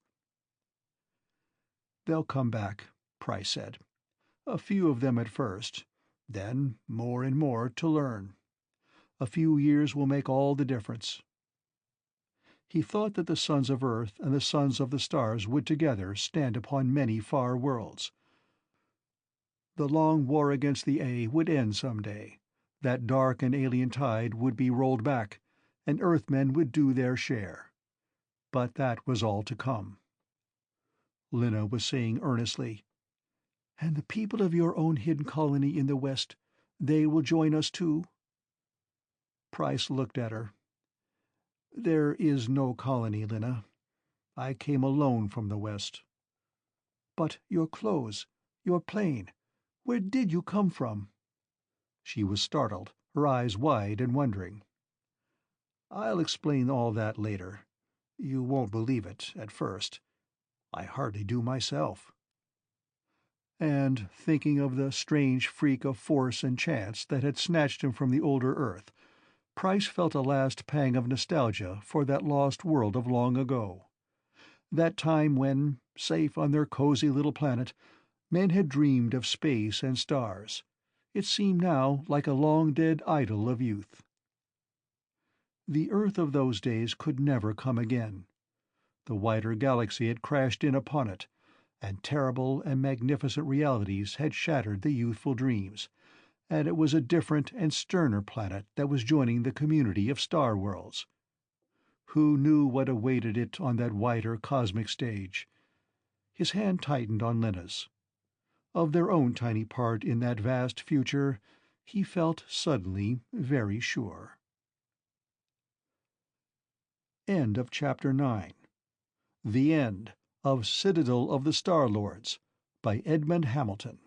"They'll come back," Price said. "A few of them at first, then more and more to learn. A few years will make all the difference." He thought that the sons of Earth and the sons of the stars would together stand upon many far worlds. The long war against the A would end some day. That dark and alien tide would be rolled back, and Earthmen would do their share. But that was all to come. Lena was saying earnestly, "And the people of your own hidden colony in the West, they will join us too?" Price looked at her. "There is no colony, Lena. I came alone from the West." "But your clothes, your plane, where did you come from?" She was startled, her eyes wide and wondering. "I'll explain all that later. You won't believe it, at first. I hardly do myself." And, thinking of the strange freak of force and chance that had snatched him from the older Earth, Price felt a last pang of nostalgia for that lost world of long ago. That time when, safe on their cozy little planet, men had dreamed of space and stars. It seemed now like a long-dead idyll of youth. The Earth of those days could never come again. The wider galaxy had crashed in upon it, and terrible and magnificent realities had shattered the youthful dreams, and it was a different and sterner planet that was joining the community of star worlds. Who knew what awaited it on that wider cosmic stage? His hand tightened on Lena's. Of their own tiny part in that vast future, he felt suddenly very sure. End of Chapter 9. The End of Citadel of the Star Lords by Edmund Hamilton.